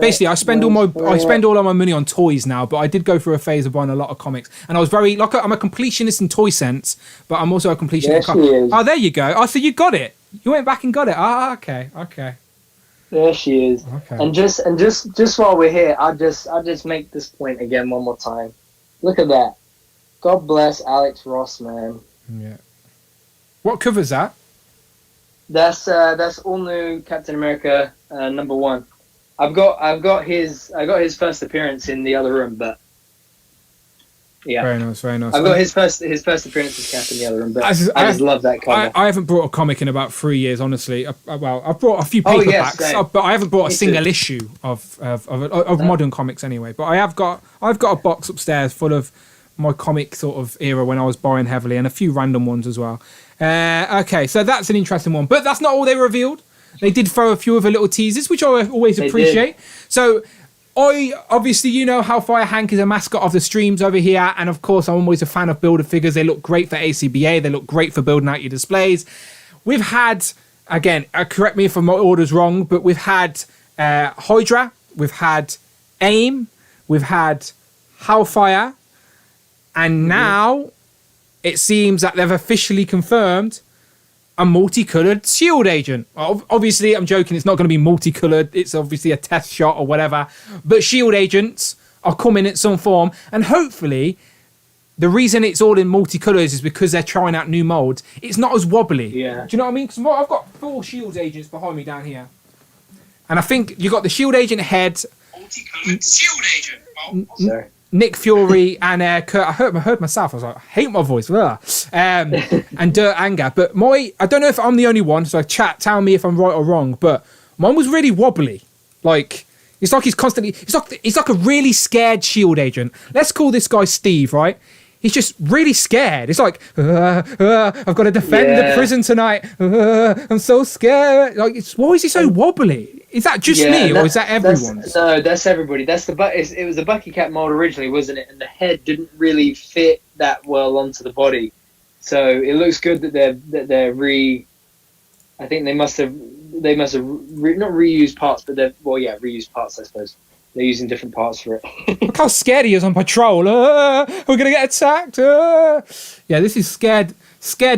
Basically, I spend all of my money on toys now, but I did go through a phase of buying a lot of comics, and I was I'm a completionist in toy sense, but I'm also a completionist in comics. Oh, there you go. Oh, so you got it. You went back and got it. Ah, okay.
There she is. Okay. And just while we're here, I'll just make this point again one more time. Look at that. God bless Alex Ross, man.
Yeah. What cover's that?
That's all new Captain America #1. I've got his first appearance in the other room, but yeah,
very nice.
I've got his first appearance as Cap in the other room, but I just love that cover.
I haven't brought a comic in about 3 years, honestly. I've brought a few paperbacks, but I haven't brought a single issue of modern comics anyway. But I've got a box upstairs full of my comic sort of era when I was buying heavily, and a few random ones as well. Okay, so that's an interesting one, but that's not all they revealed. They did throw a few other little teasers, which I always appreciate. So, obviously, Hellfire Hank is a mascot of the streams over here. And of course, I'm always a fan of Builder figures. They look great for ACBA. They look great for building out your displays. We've had, again, correct me if my order's wrong, but we've had Hydra. We've had AIM. We've had Hellfire. And now it seems that they've officially confirmed a multicolored shield agent. Obviously, I'm joking. It's not going to be multicolored. It's obviously a test shot or whatever. But shield agents are coming in some form. And hopefully, the reason it's all in multicolors is because they're trying out new molds. It's not as wobbly.
Yeah.
Do you know what I mean? Because I've got 4 shield agents behind me down here. And I think you got the shield agent head.
Multicolored shield agent. Oh, sorry.
Nick Fury and Kurt. I heard myself. I was like, I hate my voice. And Dirt Anger. But I don't know if I'm the only one. So chat, tell me if I'm right or wrong. But mine was really wobbly. Like it's like he's constantly. It's like a really scared shield agent. Let's call this guy Steve, right? He's just really scared. It's like I've got to defend the prison tonight. I'm so scared. Like, why is he so wobbly? Is that just me, or is that everyone?
No, that's everybody. It was a Bucky Cap mold originally, wasn't it? And the head didn't really fit that well onto the body, so it looks good that they're I think they must have not reused parts, but reused parts, I suppose. They're using different parts for it.
Look how scared he is on patrol. We're gonna get attacked. Yeah, this is scared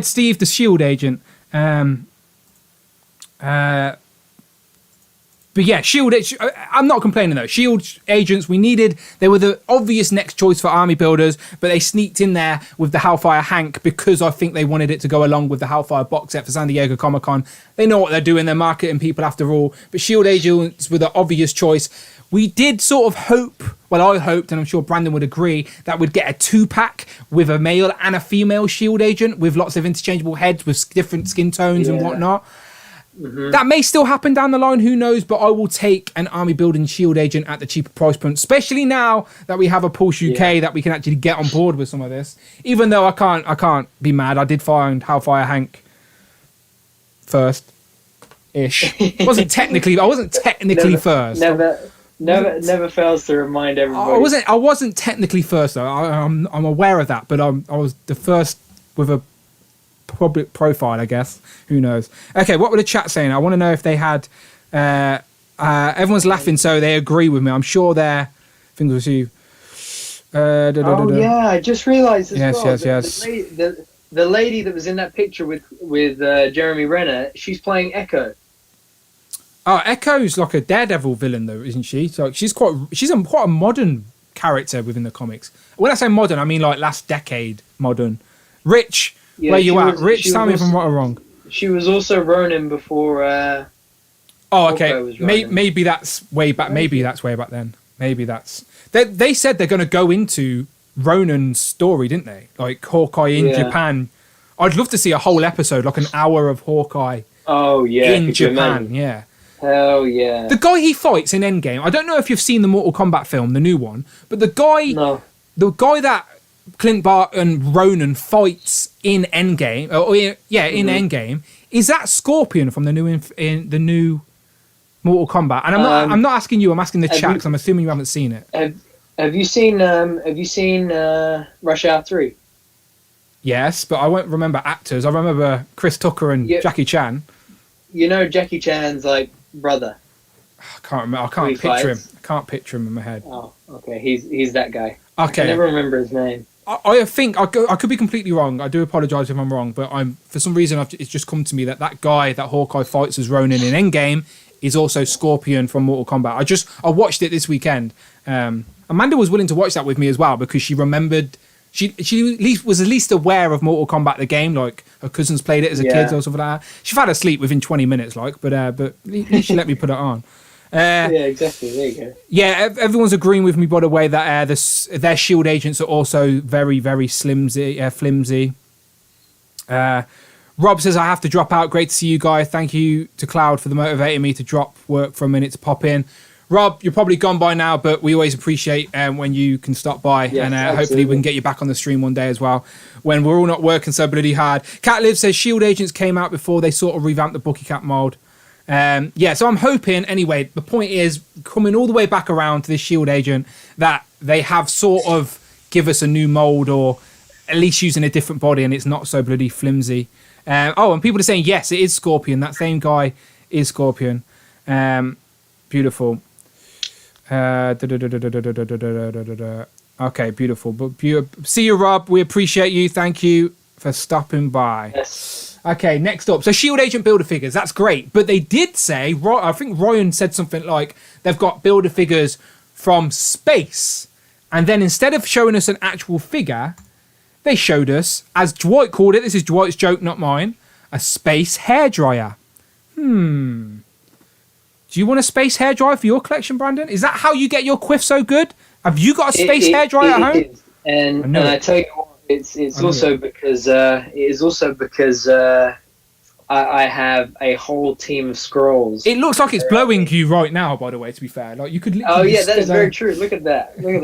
Steve, the shield agent. But yeah, I'm not complaining though. Shield agents they were the obvious next choice for army builders, but they sneaked in there with the Hellfire Hank because I think they wanted it to go along with the Hellfire box set for San Diego Comic-Con. They know what they're doing. They're marketing people after all. But shield agents were the obvious choice. We did sort of hope, I hoped, and I'm sure Brandon would agree, that we'd get a 2-pack with a male and a female shield agent with lots of interchangeable heads with different skin tones and whatnot. Mm-hmm. That may still happen down the line, who knows, but I will take an army building shield agent at the cheaper price point, especially now that we have a Pulse UK that we can actually get on board with some of this. Even though I can't be mad, I did find Hellfire Hank first-ish. I wasn't technically first.
Never fails to remind everybody.
I wasn't technically first though. I'm aware of that, but I was the first with a public profile, I guess. Who knows? Okay, what were the chat saying? I want to know if they had. Everyone's laughing, so they agree with me. I'm sure their fingers with you.
Yeah, I just realised as well.
Yes.
The lady that was in that picture with Jeremy Renner, she's playing Echo.
Oh, Echo's like a Daredevil villain, though, isn't she? So she's quite a modern character within the comics. When I say modern, I mean like last decade modern. Rich, where you at? Rich, tell me if I'm right or wrong.
She was also Ronin before.
Okay. Maybe that's way back. Maybe that's way back then. Maybe that's. They said they're going to go into Ronan's story, didn't they? Like Hawkeye in Japan. I'd love to see a whole episode, like an hour of Hawkeye.
Oh yeah,
in Japan. Yeah.
Hell yeah.
The guy he fights in Endgame, I don't know if you've seen the Mortal Kombat film, the new one, but the guy that Clint Barton Ronan fights in Endgame, in Endgame, is that Scorpion from the new Mortal Kombat? And I'm not asking you, I'm asking the chat because I'm assuming you haven't seen it.
Have you seen Rush Hour 3?
Yes, but I won't remember actors. I remember Chris Tucker and Jackie Chan.
You know Jackie Chan's like brother.
I can't remember. I can't picture him. I can't picture him in my head.
Oh, okay. He's that guy.
Okay.
I never remember his name.
I think I could be completely wrong. I do apologise if I'm wrong, but for some reason it's just come to me that guy that Hawkeye fights as Ronin in Endgame is also Scorpion from Mortal Kombat. I watched it this weekend. Amanda was willing to watch that with me as well because she remembered. She was at least aware of Mortal Kombat the game, like her cousins played it as a kid or something like that. She fell asleep within 20 minutes, but at least she let me put it on.
Yeah, exactly. There you go.
Yeah, everyone's agreeing with me, by the way, that their shield agents are also very, very flimsy. Rob says, I have to drop out. Great to see you guys. Thank you to Cloud for motivating me to drop work for a minute to pop in. Rob, you're probably gone by now, but we always appreciate when you can stop by. Yes, and hopefully we can get you back on the stream one day as well, when we're all not working so bloody hard. Cat Liv says shield agents came out before they sort of revamped the Bookie Cat mold. So I'm hoping, anyway, the point is, coming all the way back around to this shield agent, that they have sort of give us a new mold, or at least using a different body, and it's not so bloody flimsy. And people are saying, yes, it is Scorpion. That same guy is Scorpion. Beautiful. Okay, beautiful. See you, Rob. We appreciate you. Thank you for stopping by.
Yes.
Okay, next up. So Shield Agent Build-A-Figures, that's great. But they did say, I think Ryan said something like, they've got Build-A-Figures from space. And then instead of showing us an actual figure, they showed us, as Dwight called it, this is Dwight's joke, not mine, a space hairdryer. Do you want a space hairdryer for your collection, Brandon? Is that how you get your quiff so good? Have you got a space hairdryer at home?
Is. And I tell you what, it's also because I have a whole team of scrolls.
It looks like it's blowing you right now, by the way, to be fair. Like you could
that is very true. Look at that. There you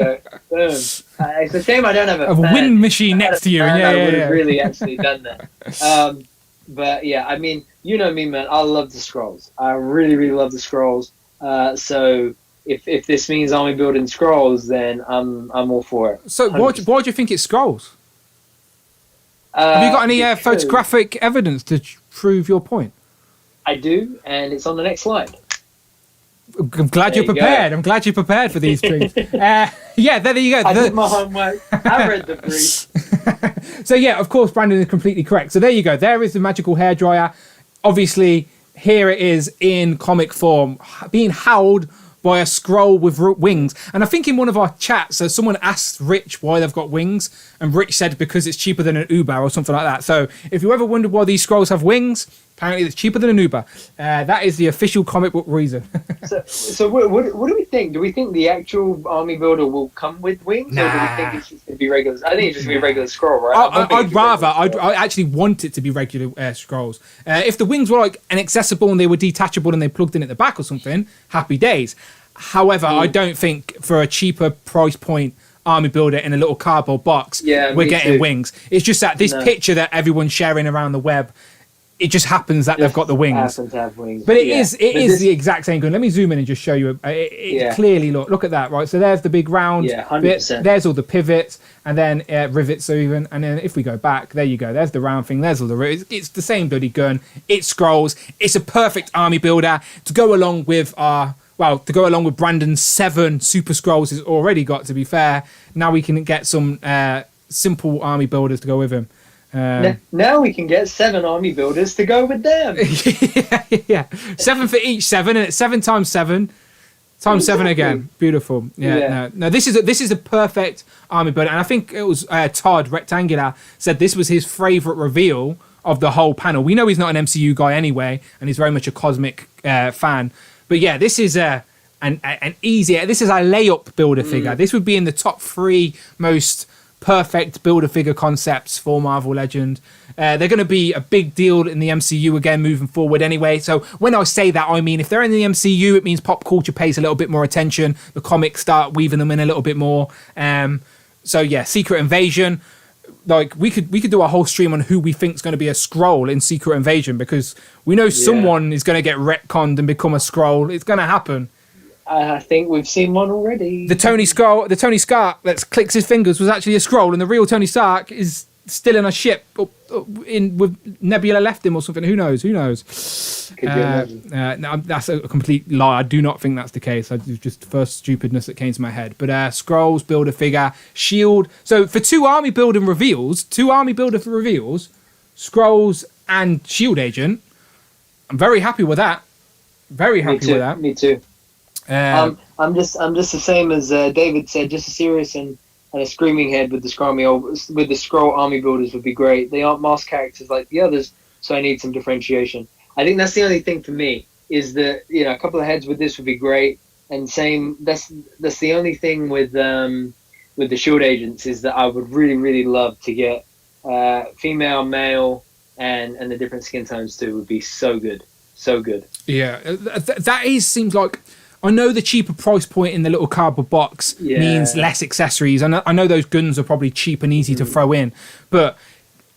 go. Boom. It's a shame I don't have a
wind machine next to you.
I would have really actually done that. But yeah, I mean, you know me, man. I love the scrolls. I really, really love the scrolls. So if this means only building scrolls, then I'm all for it.
So why do you think it's scrolls? Have you got any photographic evidence to prove your point?
I do, and it's on the next slide.
I'm glad you're prepared. I'm glad you're prepared for these things. There you go.
I did my homework. I read the brief.
So yeah, of course, Brandon is completely correct. So there you go. There is the magical hairdryer. Obviously, here it is in comic form, being howled by a scroll with wings. And I think in one of our chats, someone asked Rich why they've got wings, and Rich said because it's cheaper than an Uber or something like that. So if you ever wondered why these scrolls have wings, apparently it's cheaper than an Uber. That is the official comic book reason.
so what do we think? Do we think the actual army builder will come with wings, or do we think it's just going to be regular? I think it's just going to be a regular scroll, right?
I actually want it to be regular scrolls. If the wings were like inaccessible and they were detachable and they plugged in at the back or something, happy days. However, I don't think for a cheaper price point army builder in a little cardboard box, we're getting wings. It's just that this picture that everyone's sharing around the web, it just happens that they've got the wings.
Happens to have wings.
But it is the exact same gun. Let me zoom in and just show you. Clearly, look at that, right? So there's the big round bit. There's all the pivots and then rivets even. And then if we go back, there you go. There's the round thing. There's all the rivets. It's the same bloody gun. It scrolls. It's a perfect army builder to go along with Brandon's 7 super scrolls he's already got, to be fair. Now we can get some simple army builders to go with him.
Now we can get 7 army builders to go with them.
yeah. 7 for each 7, and it's 7 times 7 times 7 again. Beautiful. No, this is a perfect army builder, and I think it was Todd Rectangular said this was his favourite reveal of the whole panel. We know he's not an MCU guy anyway, and he's very much a cosmic fan. But yeah, this is an easy. This is a layup builder figure. This would be in the top 3 most perfect builder figure concepts for Marvel Legend. They're going to be a big deal in the MCU again moving forward anyway. So when I say that, I mean if they're in the MCU, it means pop culture pays a little bit more attention. The comics start weaving them in a little bit more. So yeah, Secret Invasion. Like we could do a whole stream on who we think's going to be a Skrull in Secret Invasion, because we know someone is going to get retconned and become a Skrull. It's going to happen.
I think we've seen one already.
The Tony Stark that clicks his fingers was actually a Skrull, and the real Tony Stark is still in a ship with Nebula left him or something. Who knows?
Could you imagine?
No, that's a complete lie. I do not think that's the case. It was just first stupidness that came to my head. But Skrulls, Build-A-Figure, Shield. So for two army builder reveals, Skrulls and Shield Agent, I'm very happy with that. Very happy with that.
Me too. I'm just the same as David said. Just a serious and a screaming head with the Skrull army builders would be great. They aren't masked characters like the others, so I need some differentiation. I think that's the only thing for me, is that a couple of heads with this would be great. And same, that's the only thing with the Shield Agents, is that I would really, really love to get female, male, and the different skin tones too. Would be so good.
Yeah, that seems like. I know the cheaper price point in the little cardboard box means less accessories. I know those guns are probably cheap and easy to throw in, but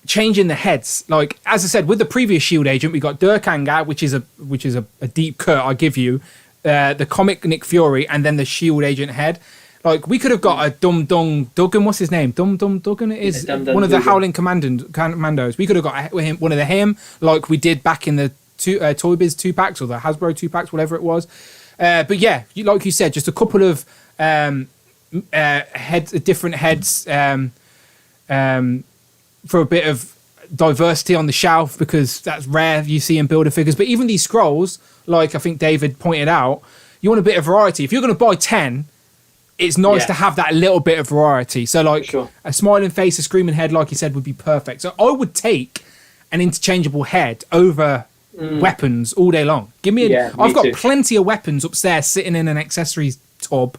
changing the heads, like as I said, with the previous Shield Agent, we got Durkanga, which is a deep cut. I give you the comic Nick Fury, and then the Shield Agent head. Like we could have got a Dum Dum Duggan. What's his name? Dum Dum Duggan is one of the Howling Commandos. We could have got one of him, like we did back in the Toy Biz 2-packs or the Hasbro 2-packs, whatever it was. But yeah, like you said, just a couple of different heads for a bit of diversity on the shelf, because that's rare you see in Build-A-Figures. But even these Skrulls, like I think David pointed out, you want a bit of variety. If you're going to buy 10, it's nice to have that little bit of variety. So like a smiling face, a screaming head, like you said, would be perfect. So I would take an interchangeable head over weapons all day long. Give me I've got plenty of weapons upstairs sitting in an accessories tub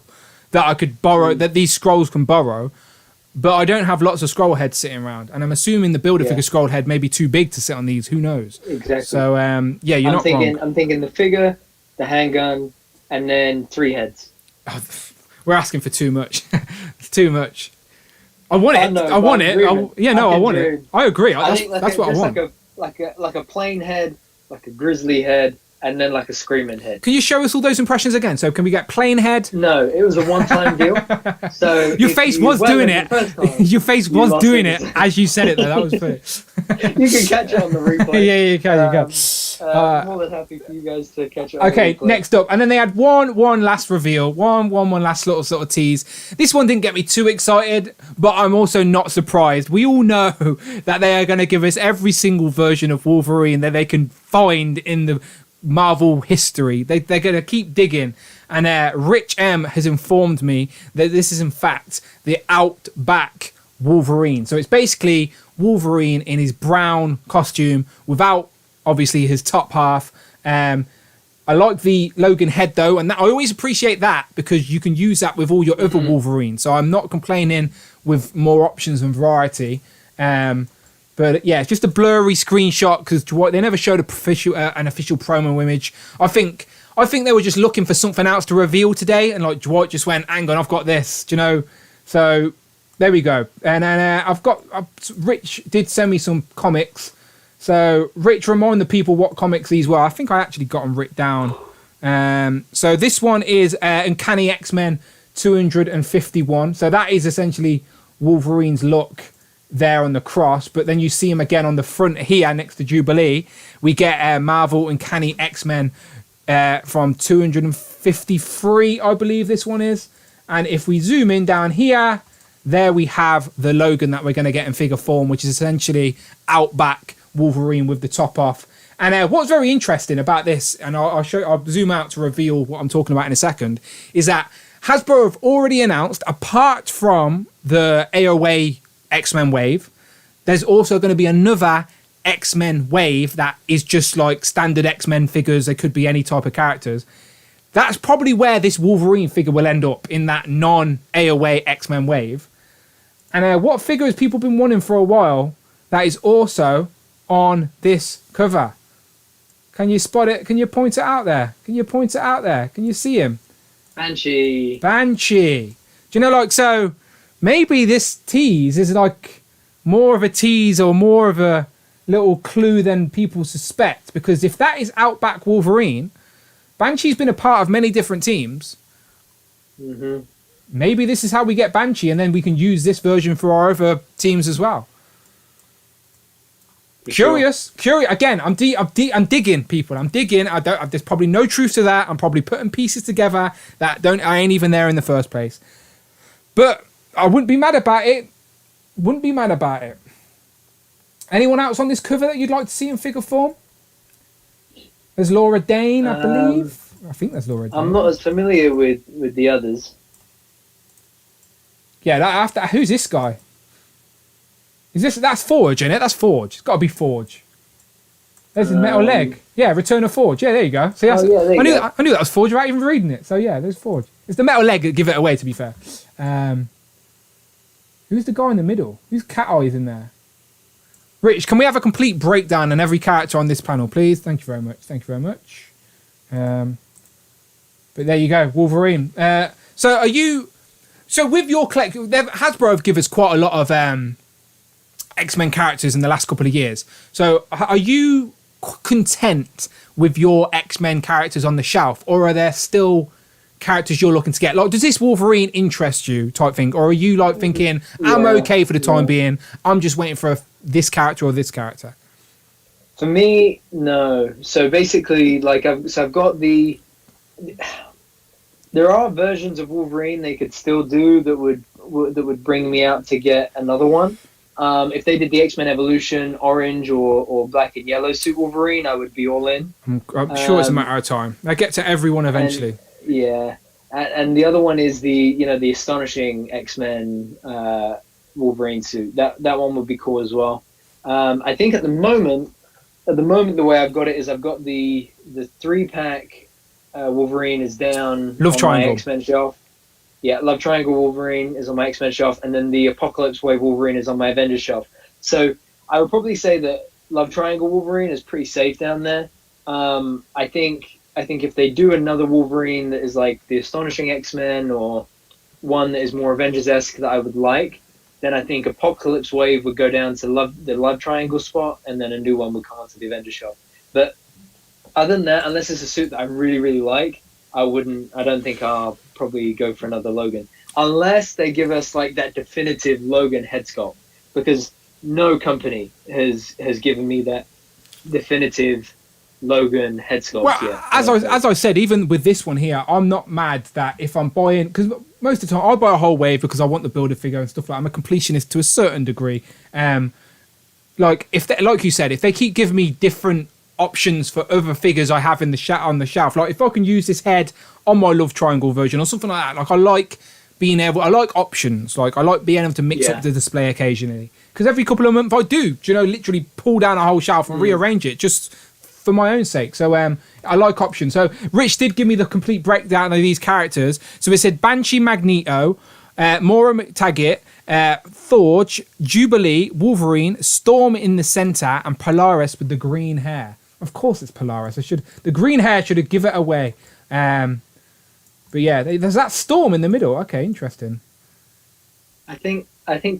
that I could borrow, that these Skrulls can borrow, but I don't have lots of Skrull heads sitting around, and I'm assuming the Build-A-Figure Skrull head may be too big to sit on these. Who knows?
Exactly.
So you're not wrong.
I'm thinking the figure, the handgun, and then 3 heads.
We're asking for too much. It's too much. I want it. I want it. I want it. I agree. That's what I want.
Like a plain head, like a grizzly head, and then like a screaming head.
Can you show us all those impressions again? So can we get plain head?
No, it was a one-time deal. So
your face was doing it. Your face was doing it as you said it, though. That was fair.
You can catch it on the replay.
Yeah, you can.
More than happy for you guys to catch it.
Okay, next up, and then they had one last reveal, one last little sort of tease. This one didn't get me too excited, but I'm also not surprised. We all know that they are going to give us every single version of Wolverine that they can find in the Marvel history. They're going to keep digging, and Rich M has informed me that this is in fact the Outback Wolverine. So it's basically Wolverine in his brown costume without obviously his top half. I like the Logan head though, and I always appreciate that, because you can use that with all your other Wolverines. So I'm not complaining with more options and variety. But yeah, it's just a blurry screenshot, because they never showed an official promo image. I think they were just looking for something else to reveal today, and like Dwight just went, "Hang on, I've got this," So there we go. And then Rich did send me some comics. So Rich, remind the people what comics these were. I think I actually got them written down. So this one is Uncanny X-Men 251. So that is essentially Wolverine's look there on the cross, but then you see him again on the front here next to Jubilee. We get Marvel Uncanny X-Men from 253, I believe this one is. And if we zoom in down here, there we have the Logan that we're going to get in figure form, which is essentially Outback Wolverine with the top off. And what's very interesting about this, and I'll zoom out to reveal what I'm talking about in a second, is that Hasbro have already announced, apart from the AOA X-Men wave, there's also going to be another X-Men wave that is just like standard X-Men figures. They could be any type of characters. That's probably where this Wolverine figure will end up, in that non-AOA X-Men wave. And what figure has people been wanting for a while that is also on this cover? Can you spot it? Can you point it out there? Can you see him?
Banshee.
Do you know, like, so maybe this tease is like more of a tease or more of a little clue than people suspect. Because if that is Outback Wolverine, Banshee's been a part of many different teams.
Mm-hmm.
Maybe this is how we get Banshee, and then we can use this version for our other teams as well. Curious. Again, I'm digging, people. I'm digging. There's probably no truth to that. I'm probably putting pieces together that I ain't even there in the first place. But I wouldn't be mad about it. Anyone else on this cover that you'd like to see in figure form? There's Laura Dane, I believe. I think there's Laura Dane.
I'm not as familiar with the others.
Yeah, who's this guy? That's Forge, isn't it? That's Forge. It's got to be Forge. There's his metal leg. Yeah, Return of Forge. Yeah, there you go. See, I knew that was Forge without even reading it. So yeah, there's Forge. It's the metal leg that give it away, to be fair. Who's the guy in the middle? Who's Cat Eyes in there? Rich, can we have a complete breakdown on every character on this panel, please? Thank you very much. But there you go, Wolverine. So with your collection, Hasbro have given us quite a lot of X-Men characters in the last couple of years. So are you content with your X-Men characters on the shelf, or are there still characters you're looking to get? Like, does this Wolverine interest you type thing, or are you like thinking, I'm okay for the time being, I'm just waiting for this character or this character?
For me, no. So basically, like I've got the... There are versions of Wolverine they could still do that would bring me out to get another one. If they did the X-Men Evolution orange or black and yellow suit Wolverine, I would be all in.
I'm sure it's a matter of time. I get to everyone eventually.
And the other one is the astonishing X-Men Wolverine suit. That one would be cool as well. I think at the moment the way I've got it is I've got the 3-pack Wolverine is down
Love
on
Triangle.
my X-Men shelf. Yeah, Love Triangle Wolverine is on my X-Men shelf, and then the Apocalypse Wave Wolverine is on my Avengers shelf. So I would probably say that Love Triangle Wolverine is pretty safe down there. I think if they do another Wolverine that is like the Astonishing X-Men or one that is more Avengers-esque that I would like, then I think Apocalypse Wave would go down to the Love Triangle spot, and then a new one would come onto the Avengers shelf. But other than that, unless it's a suit that I really, really like, I don't think I'll probably go for another Logan. Unless they give us like that definitive Logan head sculpt. Because no company has given me that definitive Logan head sculpt yet.
As I said, even with this one here, I'm not mad that if I'm buying... Because most of the time, I buy a whole wave because I want the builder figure and stuff like that. I'm a completionist to a certain degree. Like you said, if they keep giving me different options for other figures I have on the shelf, like if I can use this head on my Love Triangle version or something like that, like I like options, like I like being able to mix up the display occasionally, because every couple of months I do literally pull down a whole shelf and rearrange it just for my own sake. So I like options. So Rich did give me the complete breakdown of these characters. So it said Banshee, Magneto, Moira McTaggart, Thorge, Jubilee, Wolverine, Storm in the center, and Polaris with the green hair. Of course it's Polaris. The green hair should have given it away. But yeah, there's that Storm in the middle. Okay, interesting.
I think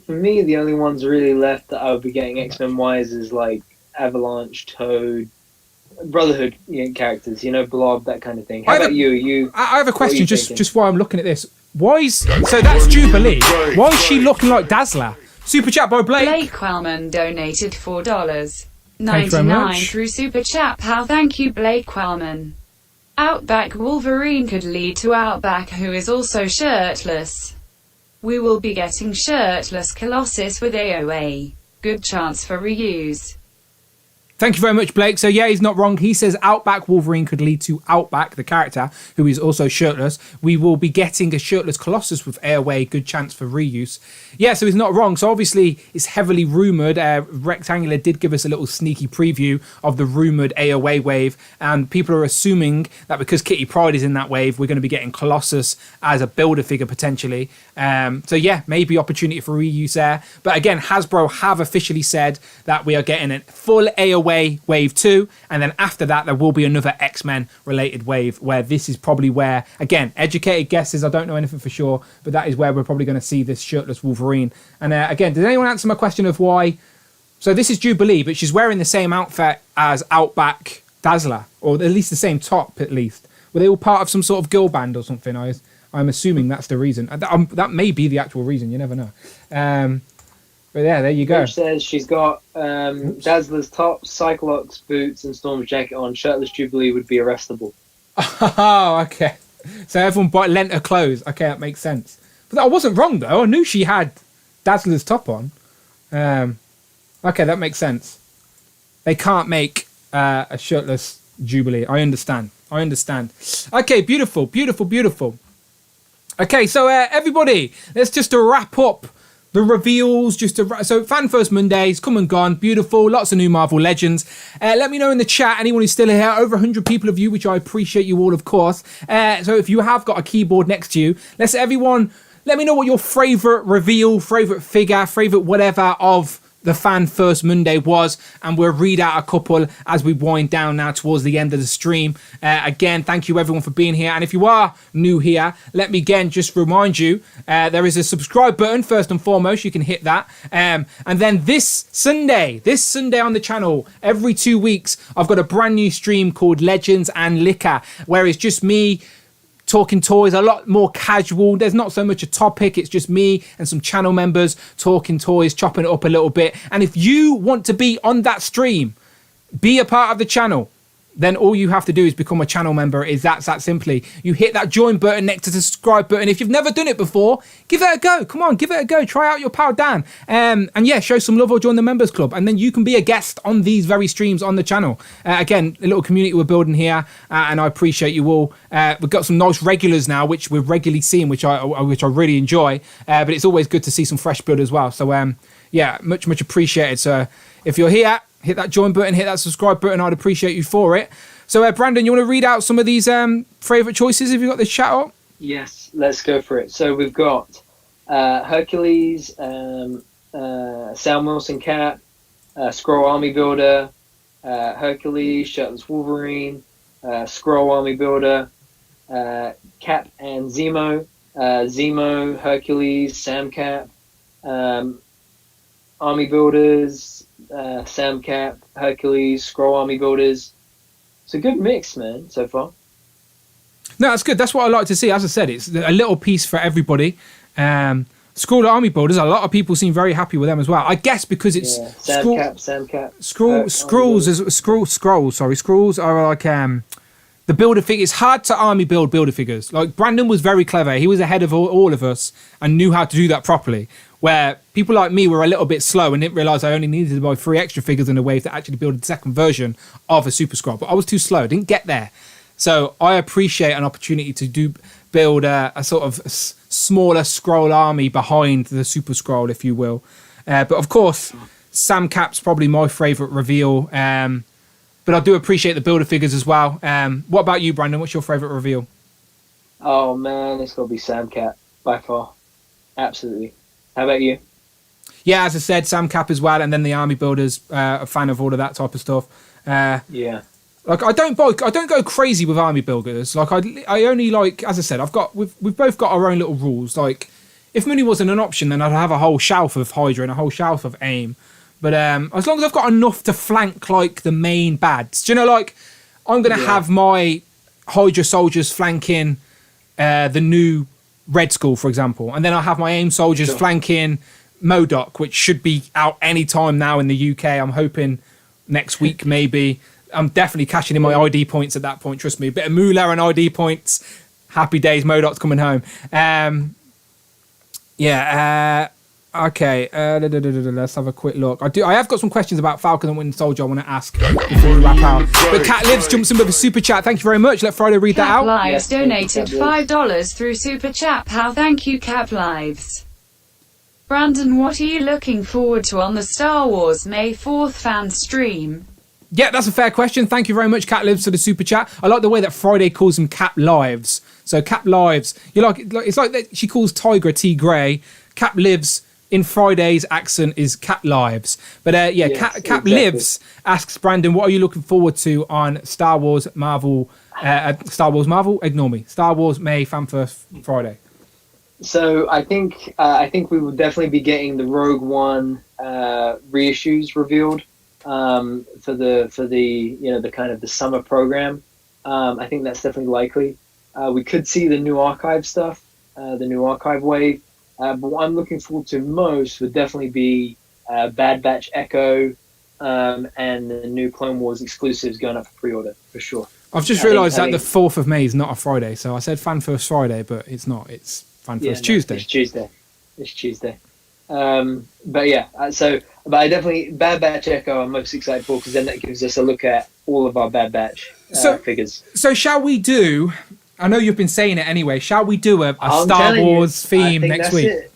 for me the only ones really left that I would be getting X-Men wise is like Avalanche, Toad, Brotherhood characters, Blob, that kind of thing. How about you?
I have a question just while I'm looking at this. So that's Jubilee. Why is she looking like Dazzler? Super chat by Blake.
Blake Quellman donated $4.99 through Super Chat. Pal, thank you, Blake Quellman. Outback Wolverine could lead to Outback, who is also shirtless. We will be getting shirtless Colossus with AOA. Good chance for reuse.
Thank you very much, Blake. So yeah, he's not wrong. He says Outback Wolverine could lead to Outback, the character, who is also shirtless. We will be getting a shirtless Colossus with AOA. Good chance for reuse. Yeah, so he's not wrong. So obviously it's heavily rumoured. Rectangular did give us a little sneaky preview of the rumoured AOA wave. And people are assuming that because Kitty Pryde is in that wave, we're going to be getting Colossus as a builder figure potentially. So yeah, maybe opportunity for reuse there. But again, Hasbro have officially said that we are getting a full AOA away wave 2, and then after that there will be another X-Men related wave, where this is probably where, again, educated guesses, I don't know anything for sure, but that is where we're probably going to see this shirtless Wolverine. And again, did anyone answer my question of why? So this is Jubilee, but she's wearing the same outfit as Outback Dazzler, or at least the same top at least. Were they all part of some sort of girl band or something? I'm assuming that's the reason. That may be the actual reason. You never know. But yeah, there you go.
Which says she's got Dazzler's top, Cyclops boots, and Storm's jacket on. Shirtless Jubilee would be arrestable.
Oh, okay. So everyone lent her clothes. Okay, that makes sense. But I wasn't wrong though. I knew she had Dazzler's top on. Okay, that makes sense. They can't make a shirtless Jubilee. I understand. Okay, beautiful. Okay, so everybody, let's just wrap up the reveals. So Fan First Mondays, come and gone, beautiful, lots of new Marvel Legends. Let me know in the chat, anyone who's still here, over 100 people of you, which I appreciate you all, of course. So if you have got a keyboard next to you, let me know what your favourite reveal, favourite figure, favourite whatever of the Fan First Monday was, and we'll read out a couple as we wind down now towards the end of the stream. Again, thank you everyone for being here, and if you are new here, let me again just remind you, there is a subscribe button first and foremost. You can hit that, and then this Sunday on the channel, every 2 weeks, I've got a brand new stream called Legends and Liquor, where it's just me talking toys, a lot more casual. There's not so much a topic. It's just me and some channel members talking toys, chopping it up a little bit. And if you want to be on that stream, be a part of the channel, then all you have to do is become a channel member. That simply. You hit that join button next to the subscribe button. If you've never done it before, give it a go. Come on, give it a go. Try out your pal Dan. And yeah, show some love or join the members club. And then you can be a guest on these very streams on the channel. Again, a little community we're building here, and I appreciate you all. We've got some nice regulars now, which we're regularly seeing, which I really enjoy. But it's always good to see some fresh blood as well. So yeah, much appreciated. So if you're here, hit that join button, hit that subscribe button. I'd appreciate you for it. So, Brandon, you want to read out some of these favourite choices? Have you got this chat up?
Yes, let's go for it. So we've got Hercules, Sam Wilson Cap, Skrull Army Builder, Hercules, Shirtless Wolverine, Skrull Army Builder, Cap and Zemo, Zemo, Hercules, Sam Cap, Army Builders, Sam Cap, Hercules, Skrull Army Builders. It's a good mix, man, so far.
No, that's good. That's what I like to see. As I said, it's a little piece for everybody. Skrull Army Builders, a lot of people seem very happy with them as well. I guess because it's
Sam Cap.
Skrulls are like the builder figure. It's hard to army builder figures. Like Brandon was very clever. He was ahead of all of us and knew how to do that properly. Where people like me were a little bit slow and didn't realise I only needed to buy 3 extra figures in a wave to actually build the second version of a Super Skrull. But I was too slow, didn't get there. So I appreciate an opportunity to build a sort of smaller Skrull army behind the Super Skrull, if you will. But of course, Sam Cap's probably my favourite reveal. But I do appreciate the builder figures as well. What about you, Brandon? What's your favourite reveal?
Oh man, it's got to be Sam Cap by far. Absolutely. How about you?
Yeah, as I said, Sam Cap as well, and then the Army Builders. A fan of all of that type of stuff.
Yeah.
Like I don't go crazy with Army Builders. Like I only like, as I said, we've both got our own little rules. Like if money wasn't an option, then I'd have a whole shelf of Hydra and a whole shelf of AIM. But as long as I've got enough to flank like the main bads, do you know, like I'm gonna have my Hydra soldiers flanking the new Red Skull, for example, and then I'll have my AIM soldiers flanking MODOK, which should be out any time now in the UK. I'm hoping next week, maybe. I'm definitely cashing in my ID points at that point. Trust me, a bit of moolah and ID points. Happy days. MODOK's coming home. Okay. Let's have a quick look. I have got some questions about Falcon and Winter Soldier I want to ask before we wrap out. But Cat Lives jumps in with a super chat. Thank you very much. Let Friday read that out.
Cap Lives donated $5 through super chat. Pal, thank you, Cap Lives. Brandon, what are you looking forward to on the Star Wars May 4th fan stream?
Yeah, that's a fair question. Thank you very much, Cat Lives, for the super chat. I like the way that Friday calls them Cap Lives. So Cap Lives, it's like that she calls Tigra T Grey. Cap Lives in Friday's accent is Cat Lives. But Cat
exactly.
Lives asks Brandon, what are you looking forward to on Star Wars Marvel? Ignore me. Star Wars May Fan First Friday.
So I think we will definitely be getting the Rogue One reissues revealed for the the kind of the summer program. I think that's definitely likely. We could see the new archive stuff, the new archive wave. But what I'm looking forward to most would definitely be Bad Batch Echo and the new Clone Wars exclusives going up for pre-order for sure.
I've just realised that the 4th of May is not a Friday, so I said Fan First Friday, but it's not. It's Fan First Tuesday.
It's Tuesday. But I definitely Bad Batch Echo I'm most excited for because then that gives us a look at all of our Bad Batch figures.
So shall we do? I know you've been saying it anyway. Shall we do a Star Wars theme next week?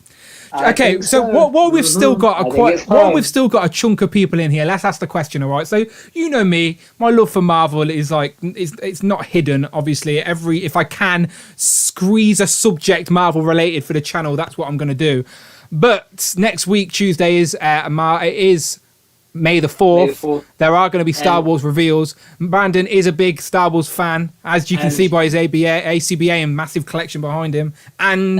Okay, so what we've still got a chunk of people in here. Let's ask the question, all right? So you know me, my love for Marvel is it's not hidden. Obviously, if I can squeeze a subject Marvel related for the channel, that's what I'm going to do. But next week, Tuesday is May the 4th. There are going to be Star Wars reveals. Brandon is a big Star Wars fan, as you can see by his ACBA and massive collection behind him. And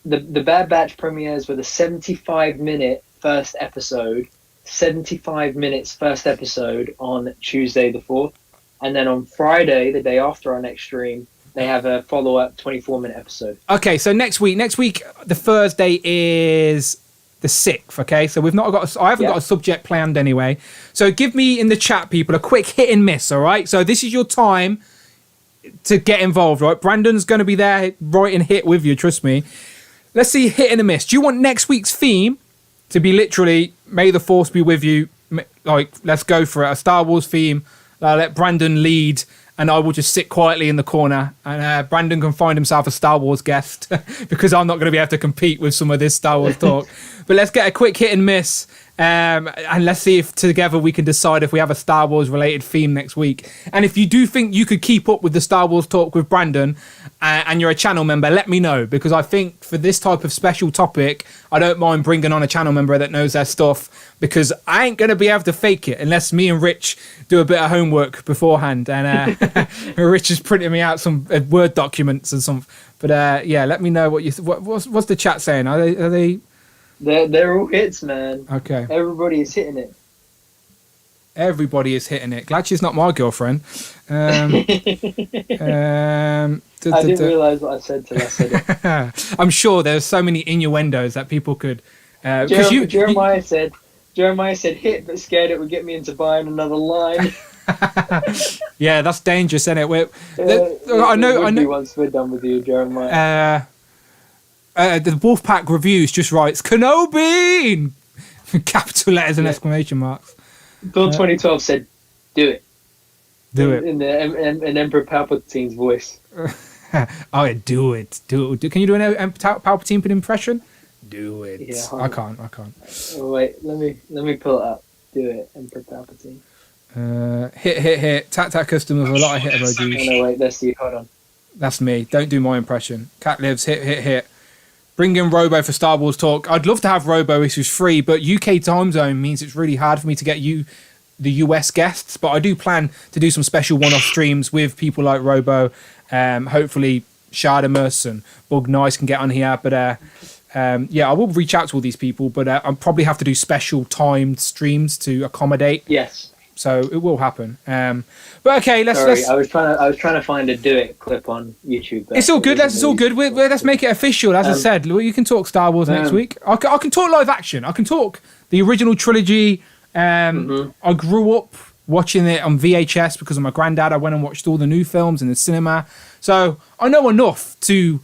the Bad Batch premieres with a 75-minute first episode. 75 minutes first episode on Tuesday the 4th. And then on Friday, the day after our next stream, they have a follow-up 24-minute episode. Okay, so next week, the Thursday is the 6th, okay? So I haven't got a subject planned anyway. So give me in the chat, people, a quick hit and miss, all right? So this is your time to get involved, right? Brandon's going to be there writing hit with you, trust me. Let's see hit and a miss. Do you want next week's theme to be literally May the Force be with you? Let's go for it. A Star Wars theme. Let Brandon lead, and I will just sit quietly in the corner, and Brandon can find himself a Star Wars guest because I'm not going to be able to compete with some of this Star Wars talk. But let's get a quick hit and miss, and let's see if together we can decide if we have a Star Wars related theme next week. And if you do think you could keep up with the Star Wars talk with Brandon and you're a channel member, let me know, because I think for this type of special topic, I don't mind bringing on a channel member that knows their stuff, because I ain't going to be able to fake it unless me and Rich do a bit of homework beforehand. And Rich is printing me out some Word documents and some. But let me know what's the chat saying? Are they? They're all hits, man.
Okay.
Everybody is hitting it.
Everybody is hitting it. Glad she's not my girlfriend. I
didn't realise what I said till I said it.
I'm sure there's so many innuendos that people could.
Jeremiah said hit, but scared it would get me into buying another line.
Yeah, that's dangerous, isn't it?
I know. Once we're done with you, Jeremiah.
The Wolfpack Reviews just writes Kenobi! Capital letters and exclamation marks.
Bill 2012 said, "Do it."
Do it.
In Emperor Palpatine's voice.
Oh, yeah, do it. Can you do an Palpatine impression? Do it.
Yeah,
I can't.
Oh, wait, let me pull it up. Do it, Emperor Palpatine.
Hit. Tat custom with a lot of hit emojis.
Oh, no, wait, that's you. Hold on.
That's me. Don't do my impression. Cat lives. Hit. Bring in Robo for Star Wars talk. I'd love to have Robo if he's free, but UK time zone means it's really hard for me to get the US guests. But I do plan to do some special one-off streams with people like Robo. Hopefully Shardamus and Bug Nice can get on here. But I will reach out to all these people, but I'll probably have to do special timed streams to accommodate.
Yes.
So it will happen. But okay, let's.
I was trying to find a do it clip on YouTube.
It's all good. It's all good. Let's make it official. As I said, you can talk Star Wars next week. I can talk live action. I can talk the original trilogy. I grew up watching it on VHS because of my granddad. I went and watched all the new films in the cinema, so I know enough to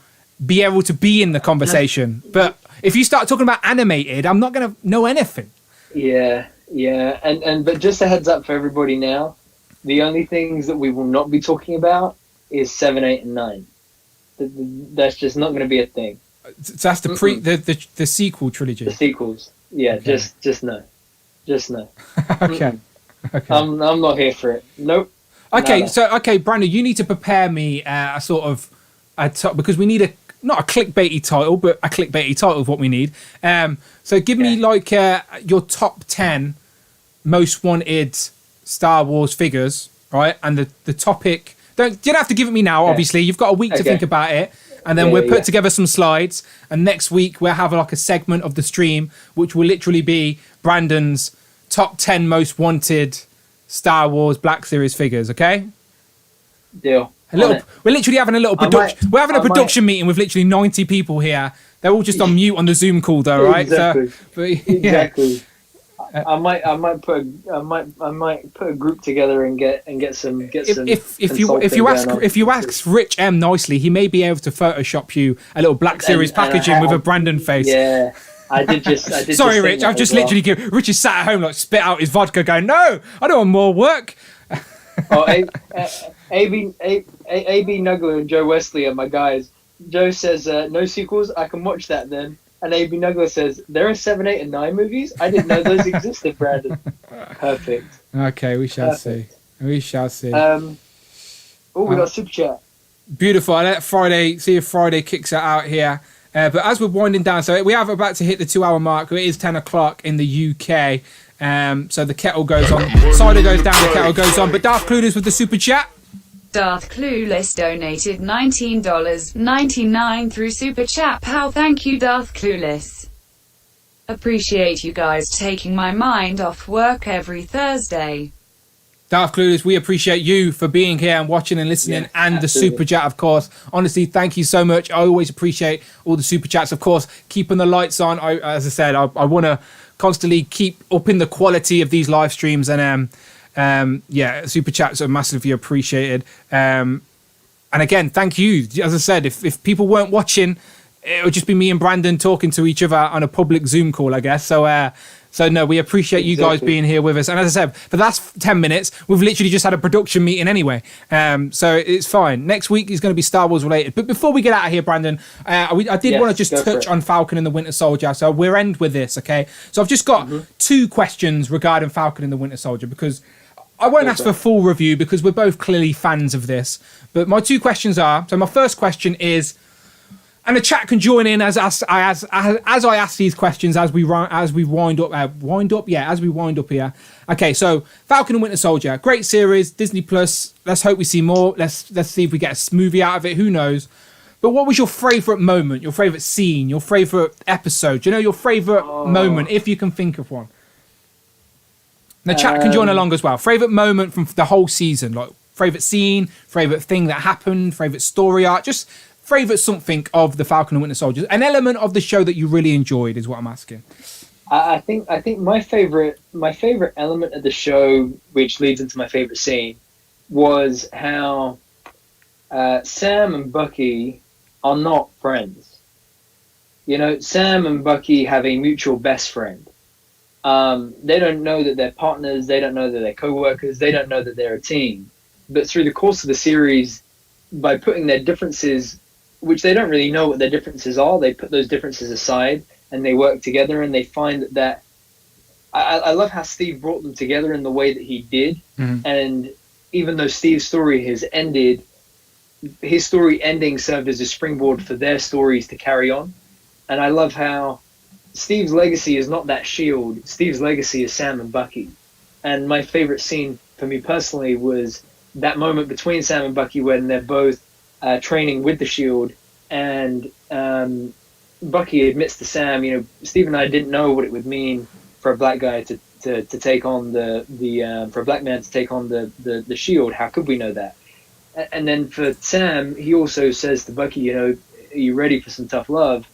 be able to be in the conversation. But if you start talking about animated, I'm not going to know anything.
Yeah, but just a heads up for everybody now. The only things that we will not be talking about is 7, 8, and 9. That's just not going to be a thing.
So that's the sequel trilogy.
The sequels, yeah. Okay. Just no.
Okay.
I'm not here for it. Nope.
Okay, Brandon, you need to prepare me a sort of because we need not a clickbaity title, but a clickbaity title is what we need. So give me like your top 10 most wanted Star Wars figures, right? And the topic. You don't have to give it me now. Obviously, you've got a week to think about it, and then we'll put together some slides. And next week we'll have like a segment of the stream, which will literally be Brandon's top 10 most wanted Star Wars Black Series figures. Okay.
Deal.
We're literally having a little production. We're having a production meeting with literally 90 people here. They're all just on mute on the Zoom call, though, right?
Exactly.
So, but,
Exactly. I might put a group together and get some. If you ask Rich M nicely, he may be able to Photoshop you a little Black Series packaging with a Brandon face. Yeah. I did.
Sorry, Rich. I've just literally Rich is sat at home like spit out his vodka, going, "No, I don't want more work."
Oh, AB Nuggler and Joe Wesley are my guys. Joe says no sequels. I can watch that then. And AB Nuggler says there are 7, 8, and 9 movies. I didn't know those existed, Brandon. Perfect.
Okay, we shall see. We shall see.
We got super chat.
Beautiful. I let Friday see if Friday kicks it out here. But as we're winding down, so we have about to hit the 2 hour mark. It is 10 o'clock in the UK. So the kettle goes on. Cider goes down, the kettle goes on. But Darth Clueless with the super chat.
Darth Clueless donated $19.99 through Super Chat. Pal, thank you, Darth Clueless. Appreciate you guys taking my mind off work every Thursday.
Darth Clueless, we appreciate you for being here and watching and listening, and absolutely. The super chat, of course. Honestly, thank you so much. I always appreciate all the super chats, of course. Keeping the lights on. As I said, I want to constantly keep upping the quality of these live streams, and super chats are massively appreciated. And again, thank you. As I said, if people weren't watching, it would just be me and Brandon talking to each other on a public Zoom call, I guess. So no, we appreciate you guys being here with us. And as I said, for the last 10 minutes, we've literally just had a production meeting anyway. So it's fine. Next week is going to be Star Wars related. But before we get out of here, Brandon, I did want to just touch on Falcon and the Winter Soldier. So we'll end with this, okay? So I've just got 2 questions regarding Falcon and the Winter Soldier, because I won't ask for a full review because we're both clearly fans of this. But my 2 questions are, so my first question is, and the chat can join in as I ask these questions as we wind up here. Okay, so Falcon and Winter Soldier, great series, Disney Plus. Let's hope we see more. Let's see if we get a movie out of it. Who knows? But what was your favourite moment, your favourite scene, your favourite episode? Do you know your favourite moment, if you can think of one? The chat can join along as well. Favourite moment from the whole season, like favourite scene, favourite thing that happened, favourite story arc, just favourite something of the Falcon and Winter Soldier. An element of the show that you really enjoyed is what I'm asking.
I think my favourite element of the show, which leads into my favourite scene, was how Sam and Bucky are not friends. You know, Sam and Bucky have a mutual best friend. They don't know that they're partners. They don't know that they're co-workers. They don't know that they're a team. But through the course of the series, by putting their differences, which they don't really know what their differences are, they put those differences aside and they work together, and they find that I love how Steve brought them together in the way that he did. Mm-hmm. And even though Steve's story has ended, his story ending served as a springboard for their stories to carry on. And I love how Steve's legacy is not that shield. Steve's legacy is Sam and Bucky. And my favorite scene for me personally was that moment between Sam and Bucky when they're both training with the shield, and Bucky admits to Sam, you know, Steve and I didn't know what it would mean for a black guy to take on for a black man to take on the shield. How could we know that? And then for Sam, he also says to Bucky, you know, are you ready for some tough love?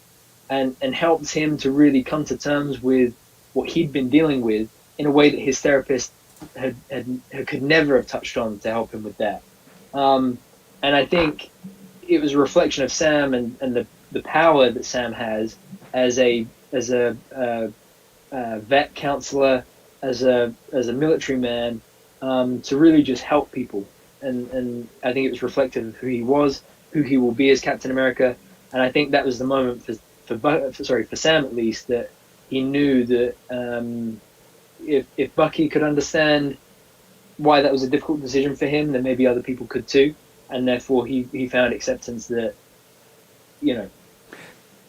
And helps him to really come to terms with what he'd been dealing with in a way that his therapist could never have touched on to help him with that. And I think it was a reflection of Sam and the power that Sam has as a vet counselor, as a military man, to really just help people. And I think it was reflective of who he was, who he will be as Captain America. And I think that was the moment for Sam at least, that he knew that if Bucky could understand why that was a difficult decision for him, then maybe other people could too. And therefore he found acceptance that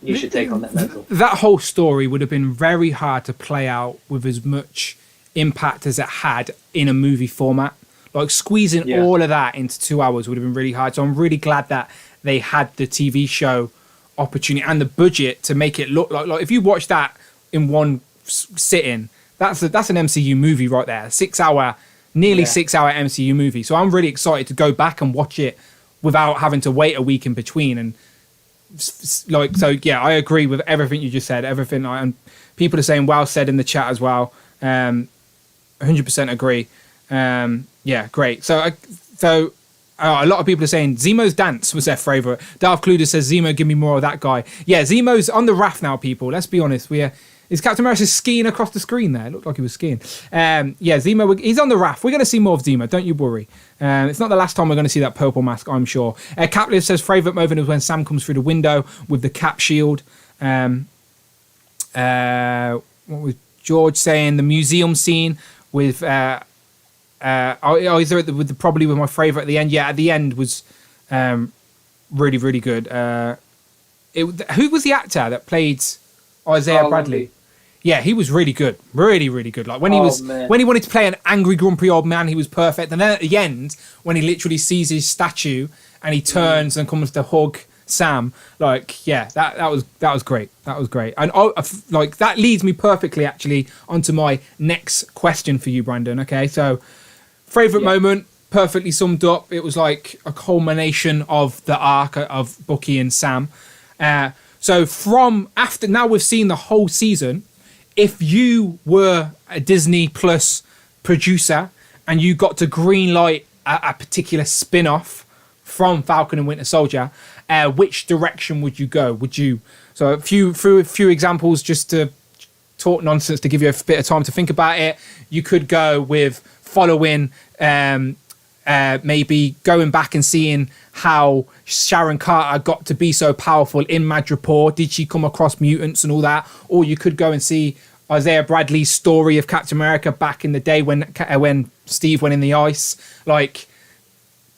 you should take on that mantle.
That whole story would have been very hard to play out with as much impact as it had in a movie format. Like squeezing all of that into 2 hours would have been really hard. So I'm really glad that they had the TV show opportunity and the budget to make it look like if you watch that in one sitting, that's an MCU movie right there. 6 hour, nearly 6 hour MCU movie. So I'm really excited to go back and watch it without having to wait a week in between. And I agree with everything you just said. Everything, and people are saying well said in the chat as well. 100% agree. Great. So a lot of people are saying Zemo's dance was their favourite. Darth Cluder says Zemo, give me more of that guy. Yeah, Zemo's on the raft now, people. Let's be honest. Is Captain America skiing across the screen there? It looked like he was skiing. Zemo, he's on the raft. We're going to see more of Zemo. Don't you worry. It's not the last time we're going to see that purple mask, I'm sure. Capliff says favourite moment was when Sam comes through the window with the cap shield. What was George saying? The museum scene with... probably with my favourite at the end. Yeah, at the end was really, really good. Who was the actor that played Isaiah Bradley?
Lumpy.
Yeah, he was really good. Really, really good. Like when he wanted to play an angry, grumpy old man, he was perfect. And then at the end, when he literally sees his statue and he turns and comes to hug Sam, that was great. That was great. And that leads me perfectly actually onto my next question for you, Brandon. Okay, so favorite moment, perfectly summed up. It was like a culmination of the arc of Bucky and Sam. So from after, now we've seen the whole season. If you were a Disney Plus producer and you got to greenlight a particular spin-off from Falcon and Winter Soldier, which direction would you go? So a few examples just to talk nonsense to give you a bit of time to think about it. You could go with following, maybe going back and seeing how Sharon Carter got to be so powerful in Madripoor. Did she come across mutants and all that? Or you could go and see Isaiah Bradley's story of Captain America back in the day when Steve went in the ice. Like,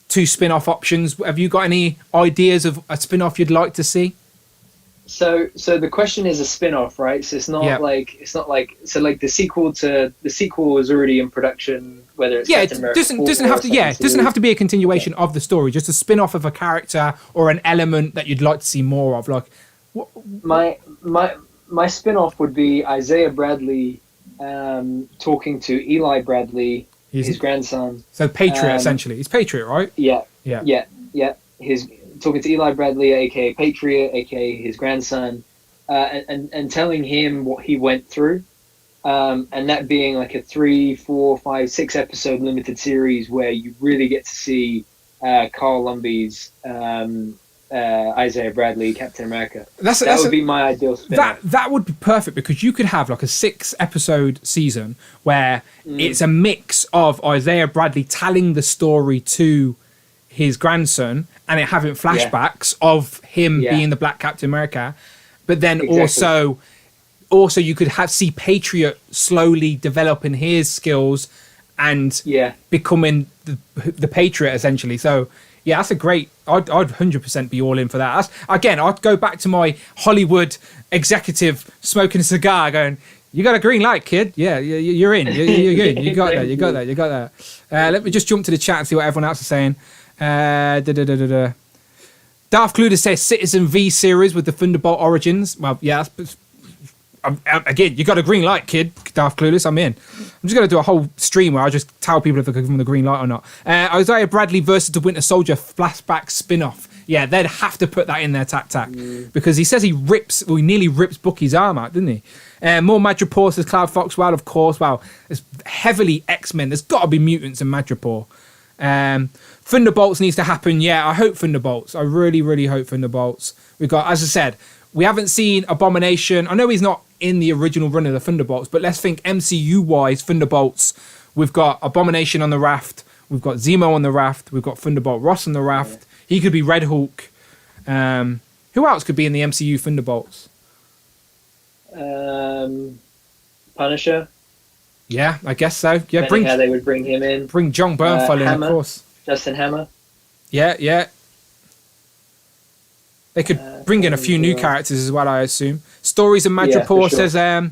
two spin-off options. Have you got any ideas of a spin-off you'd like to see?
So the question is a spin-off, right? So it's not like the sequel is already in production, whether it's Captain America
doesn't have to be a continuation of the story, just a spin-off of a character or an element that you'd like to see more of. Like
my spin-off would be Isaiah Bradley talking to Eli Bradley, his grandson.
So Patriot, essentially. He's Patriot, right?
Yeah. His talking to Eli Bradley, aka Patriot, aka his grandson, and telling him what he went through, and that being like a 3, 4, 5, 6 episode limited series where you really get to see Carl Lumbly's Isaiah Bradley, Captain America. That would be my ideal spin.
That would be perfect, because you could have like a 6 episode season where it's a mix of Isaiah Bradley telling the story to his grandson and it having flashbacks of him being the Black Captain America, but then also you could see Patriot slowly developing his skills and becoming the Patriot essentially. So yeah, that's a great. I'd 100% be all in for that. I'd go back to my Hollywood executive smoking a cigar, going, "You got a green light, kid. Yeah, you're in. You're good. You got that. Let me just jump to the chat and see what everyone else is saying. Darth Cluder says Citizen V series with the Thunderbolt origins. Well, yeah, again, you got a green light, kid. Darth Clueless, I'm in. I'm just going to do a whole stream where I just tell people if they give them the green light or not. Isaiah Bradley versus the Winter Soldier flashback spin-off. Yeah, they'd have to put that in their tac, because he says he nearly rips Bucky's arm out, didn't he? More Madripoor, says Cloud Fox. Well, of course. Well, it's heavily X-Men. There's got to be mutants in Madripoor. Thunderbolts needs to happen. Yeah, I hope Thunderbolts. I really, really hope Thunderbolts. We've got, as I said, we haven't seen Abomination. I know he's not in the original run of the Thunderbolts, but let's think MCU-wise Thunderbolts. We've got Abomination on the raft. We've got Zemo on the raft. We've got Thunderbolt Ross on the raft. He could be Red Hulk. Who else could be in the MCU Thunderbolts?
Punisher.
Yeah, I guess so. Yeah,
bring how they would bring him in.
Bring John Bernthal in, of course.
Justin Hammer.
Yeah. They could bring in a few new characters as well, I assume. Stories and Match Report says the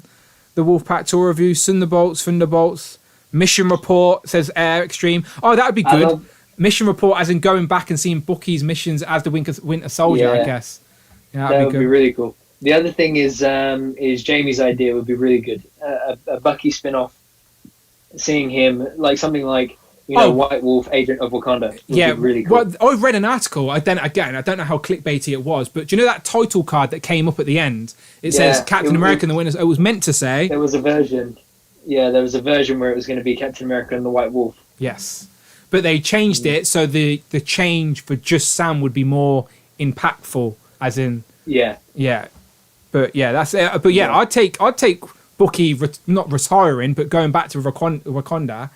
Wolfpack Tour Review, Thunderbolts. Mission Report says Air Extreme. Oh, that would be good. Mission Report as in going back and seeing Bucky's missions as the Winter Soldier, I guess. Yeah,
that would be really cool. The other thing is Jamie's idea would be really good. A Bucky spin-off, seeing him like something like White Wolf, Agent of Wakanda. Would be really cool.
Well, I've read an article. I don't know how clickbaity it was, but do you know that title card that came up at the end? It says Captain America and the Winter. It was meant to say.
There was a version. Yeah, there was a version where it was going to be Captain America and the White Wolf.
Yes, but they changed it so the change for just Sam would be more impactful, as in. Yeah. But that's it. But I'd take Bucky not retiring, but going back to Wakanda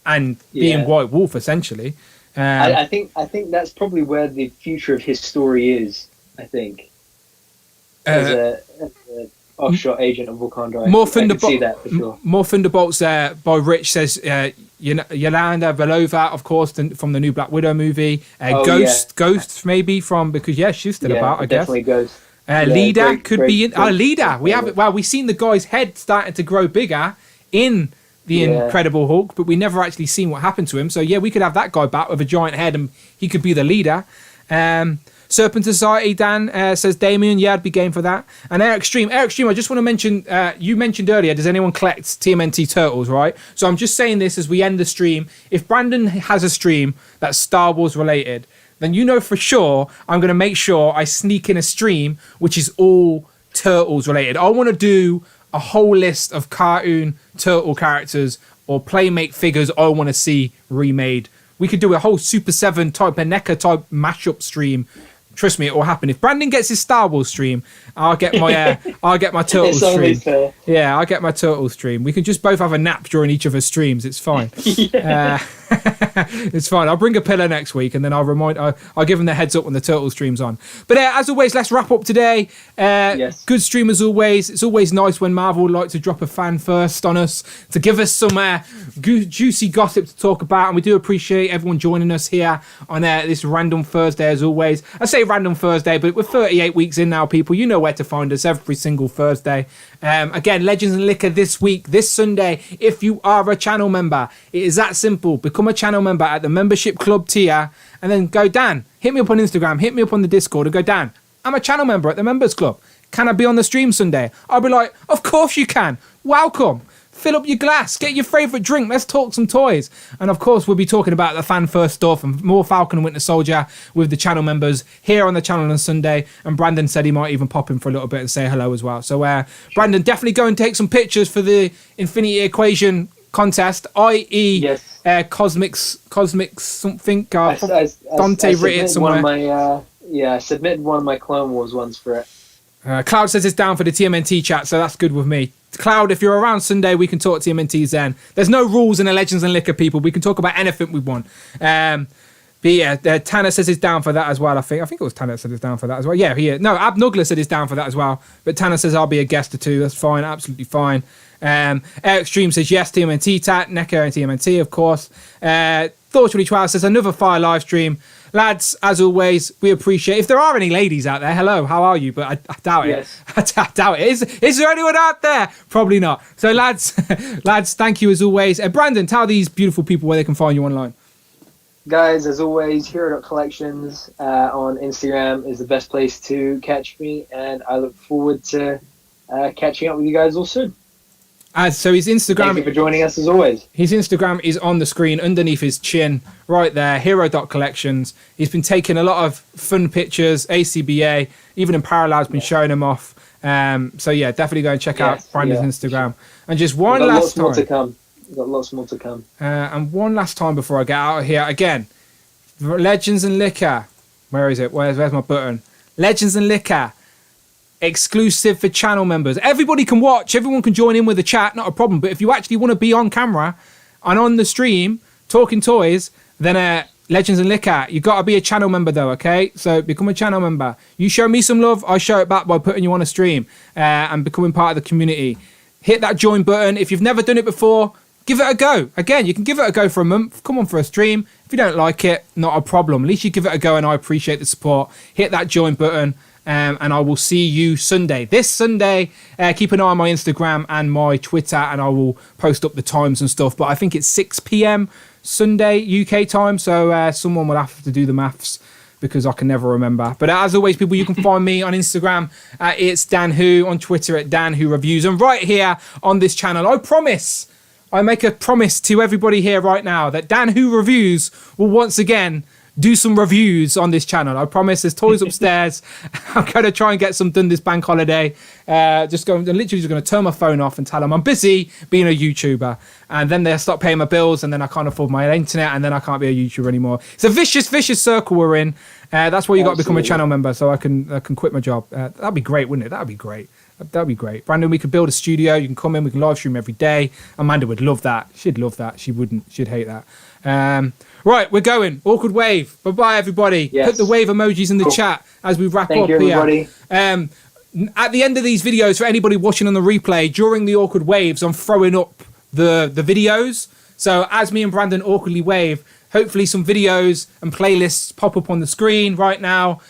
and being White Wolf essentially.
I think that's probably where the future of his story is. I think as a offshot agent of Wakanda. I can see that for sure.
More Thunderbolts there by Rich says Yolanda Belova, of course, from the new Black Widow movie. Ghost maybe from because she's still about. I guess
definitely Ghost.
Leader could be in. Leader. We've seen the guy's head starting to grow bigger in the Incredible Hulk, but we never actually seen what happened to him. So we could have that guy back with a giant head, and he could be the leader. Serpent Society, Dan says Damien. I'd be game for that. And Air Extreme, I just want to mention. You mentioned earlier, does anyone collect TMNT Turtles? Right. So I'm just saying this as we end the stream. If Brandon has a stream that's Star Wars related, then for sure I'm going to make sure I sneak in a stream which is all Turtles related. I want to do a whole list of cartoon Turtle characters or Playmate figures I want to see remade. We could do a whole Super 7 type NECA type mashup stream. Trust me, it will happen. If Brandon gets his Star Wars stream, I'll get my Turtles stream.
Fair.
Yeah, I'll get my Turtles stream. We can just both have a nap during each of our streams. It's fine. It's fine. I'll bring a pillow next week, and then I'll give them the heads up when the Turtle stream's on. But as always, let's wrap up today. Good stream as always. It's always nice when Marvel like to drop a fan first on us to give us some juicy gossip to talk about, and we do appreciate everyone joining us here on this random Thursday as always. I say random Thursday, but we're 38 weeks in now, people. You know where to find us every single Thursday. Again, Legends and Liquor this week, this Sunday. If you are a channel member, it is that simple. Become a channel member at the membership club tier, and then go, Dan, hit me up on Instagram, hit me up on the Discord, and go, Dan, I'm a channel member at the members club. Can I be on the stream Sunday? I'll be like, of course you can. Welcome. Fill up your glass, get your favourite drink, let's talk some toys. And of course, we'll be talking about the fan first stuff and more Falcon and Winter Soldier with the channel members here on the channel on Sunday. And Brandon said he might even pop in for a little bit and say hello as well. So Brandon, definitely go and take some pictures for the Infinity Equation contest, i.e. Cosmic something. Dante written it somewhere.
I submitted one of my Clone Wars ones for it.
Cloud says it's down for the TMNT chat, so that's good with me. Cloud, if you're around Sunday, we can talk TMNTs then. There's no rules in the Legends and Liquor, people. We can talk about anything we want. But Tanner says he's down for that as well, I think. I think it was Tanner that said he's down for that as well. Yeah, he is. No, Abnugler said he's down for that as well. But Tanner says I'll be a guest or two. That's fine, absolutely fine. Eric Stream says yes, TMNT tat. NECA and TMNT, of course. Thought2012 says another fire live stream. Lads, as always, we appreciate. If there are any ladies out there, hello, how are you? But I doubt it.
Yes.
I doubt it. Is there anyone out there? Probably not. So, lads, thank you as always. Brandon, tell these beautiful people where they can find you online.
Guys, as always, Hero.collections on Instagram is the best place to catch me, and I look forward to catching up with you guys all soon.
So his Instagram.
Thank you for joining us as always.
His Instagram is on the screen underneath his chin, right there. Hero.collections. He's been taking a lot of fun pictures. ACBA, even in parallel, has been showing them off. So yeah, definitely go and check out Brandon's Instagram. And just one last time.
We've got lots more to come.
And one last time before I get out of here again. Legends and Liquor. Where is it? Where's my button? Legends and Liquor. Exclusive for channel members. Everybody can watch. Everyone can join in with the chat. Not a problem. But if you actually want to be on camera and on the stream talking toys, then Legends and Liquor, you got to be a channel member though, okay? So become a channel member. You show me some love, I show it back by putting you on a stream and becoming part of the community. Hit that join button. If you've never done it before, give it a go. Again, you can give it a go for a month. Come on for a stream. If you don't like it, not a problem. At least you give it a go, and I appreciate the support. Hit that join button, And I will see you Sunday. This Sunday, keep an eye on my Instagram and my Twitter, and I will post up the times and stuff. But I think it's 6 p.m. Sunday UK time, so someone will have to do the maths because I can never remember. But as always, people, you can find me on Instagram at It's Dan Who, on Twitter at Dan Who Reviews, and right here on this channel, I make a promise to everybody here right now that Dan Who Reviews will once again do some reviews on this channel. I promise. There's toys upstairs. I'm going to try and get some done this bank holiday. Literally just going to turn my phone off and tell them I'm busy being a YouTuber. And then they'll stop paying my bills, and then I can't afford my internet, and then I can't be a YouTuber anymore. It's a vicious circle we're in. That's why you got to become a channel member so I can quit my job. That'd be great, wouldn't it? That'd be great. That'd be great. Brandon, we could build a studio. You can come in. We can live stream every day. Amanda would love that. She'd love that. She wouldn't. She'd hate that. Right, we're going. Awkward wave. Bye-bye, everybody.
Yes.
Put the wave emojis in the chat as we wrap
Thank
up
you, everybody.
here. At the end of these videos, for anybody watching on the replay, during the awkward waves, I'm throwing up the videos. So as me and Brandon awkwardly wave, hopefully some videos and playlists pop up on the screen right now.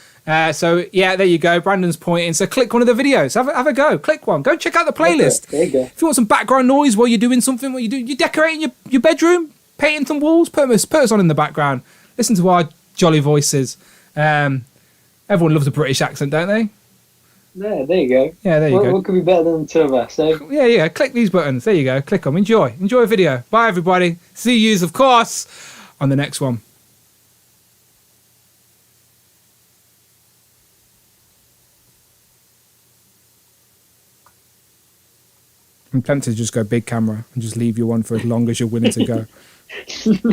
So yeah, there you go. Brandon's pointing. So click one of the videos. Have a go. Click one. Go check out the playlist.
There you go.
If you want some background noise while you're doing something, what you're decorating your bedroom, painting some walls, put us on in the background. Listen to our jolly voices. Everyone loves a British accent, don't they?
Yeah, there you go.
Yeah, there you go.
What could be better than the two of us? Eh?
Yeah. Click these buttons. There you go. Click them. Enjoy a video. Bye, everybody. See yous, of course, on the next one. I'm tempted to just go big camera and just leave you on for as long as you're willing to go.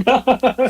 No.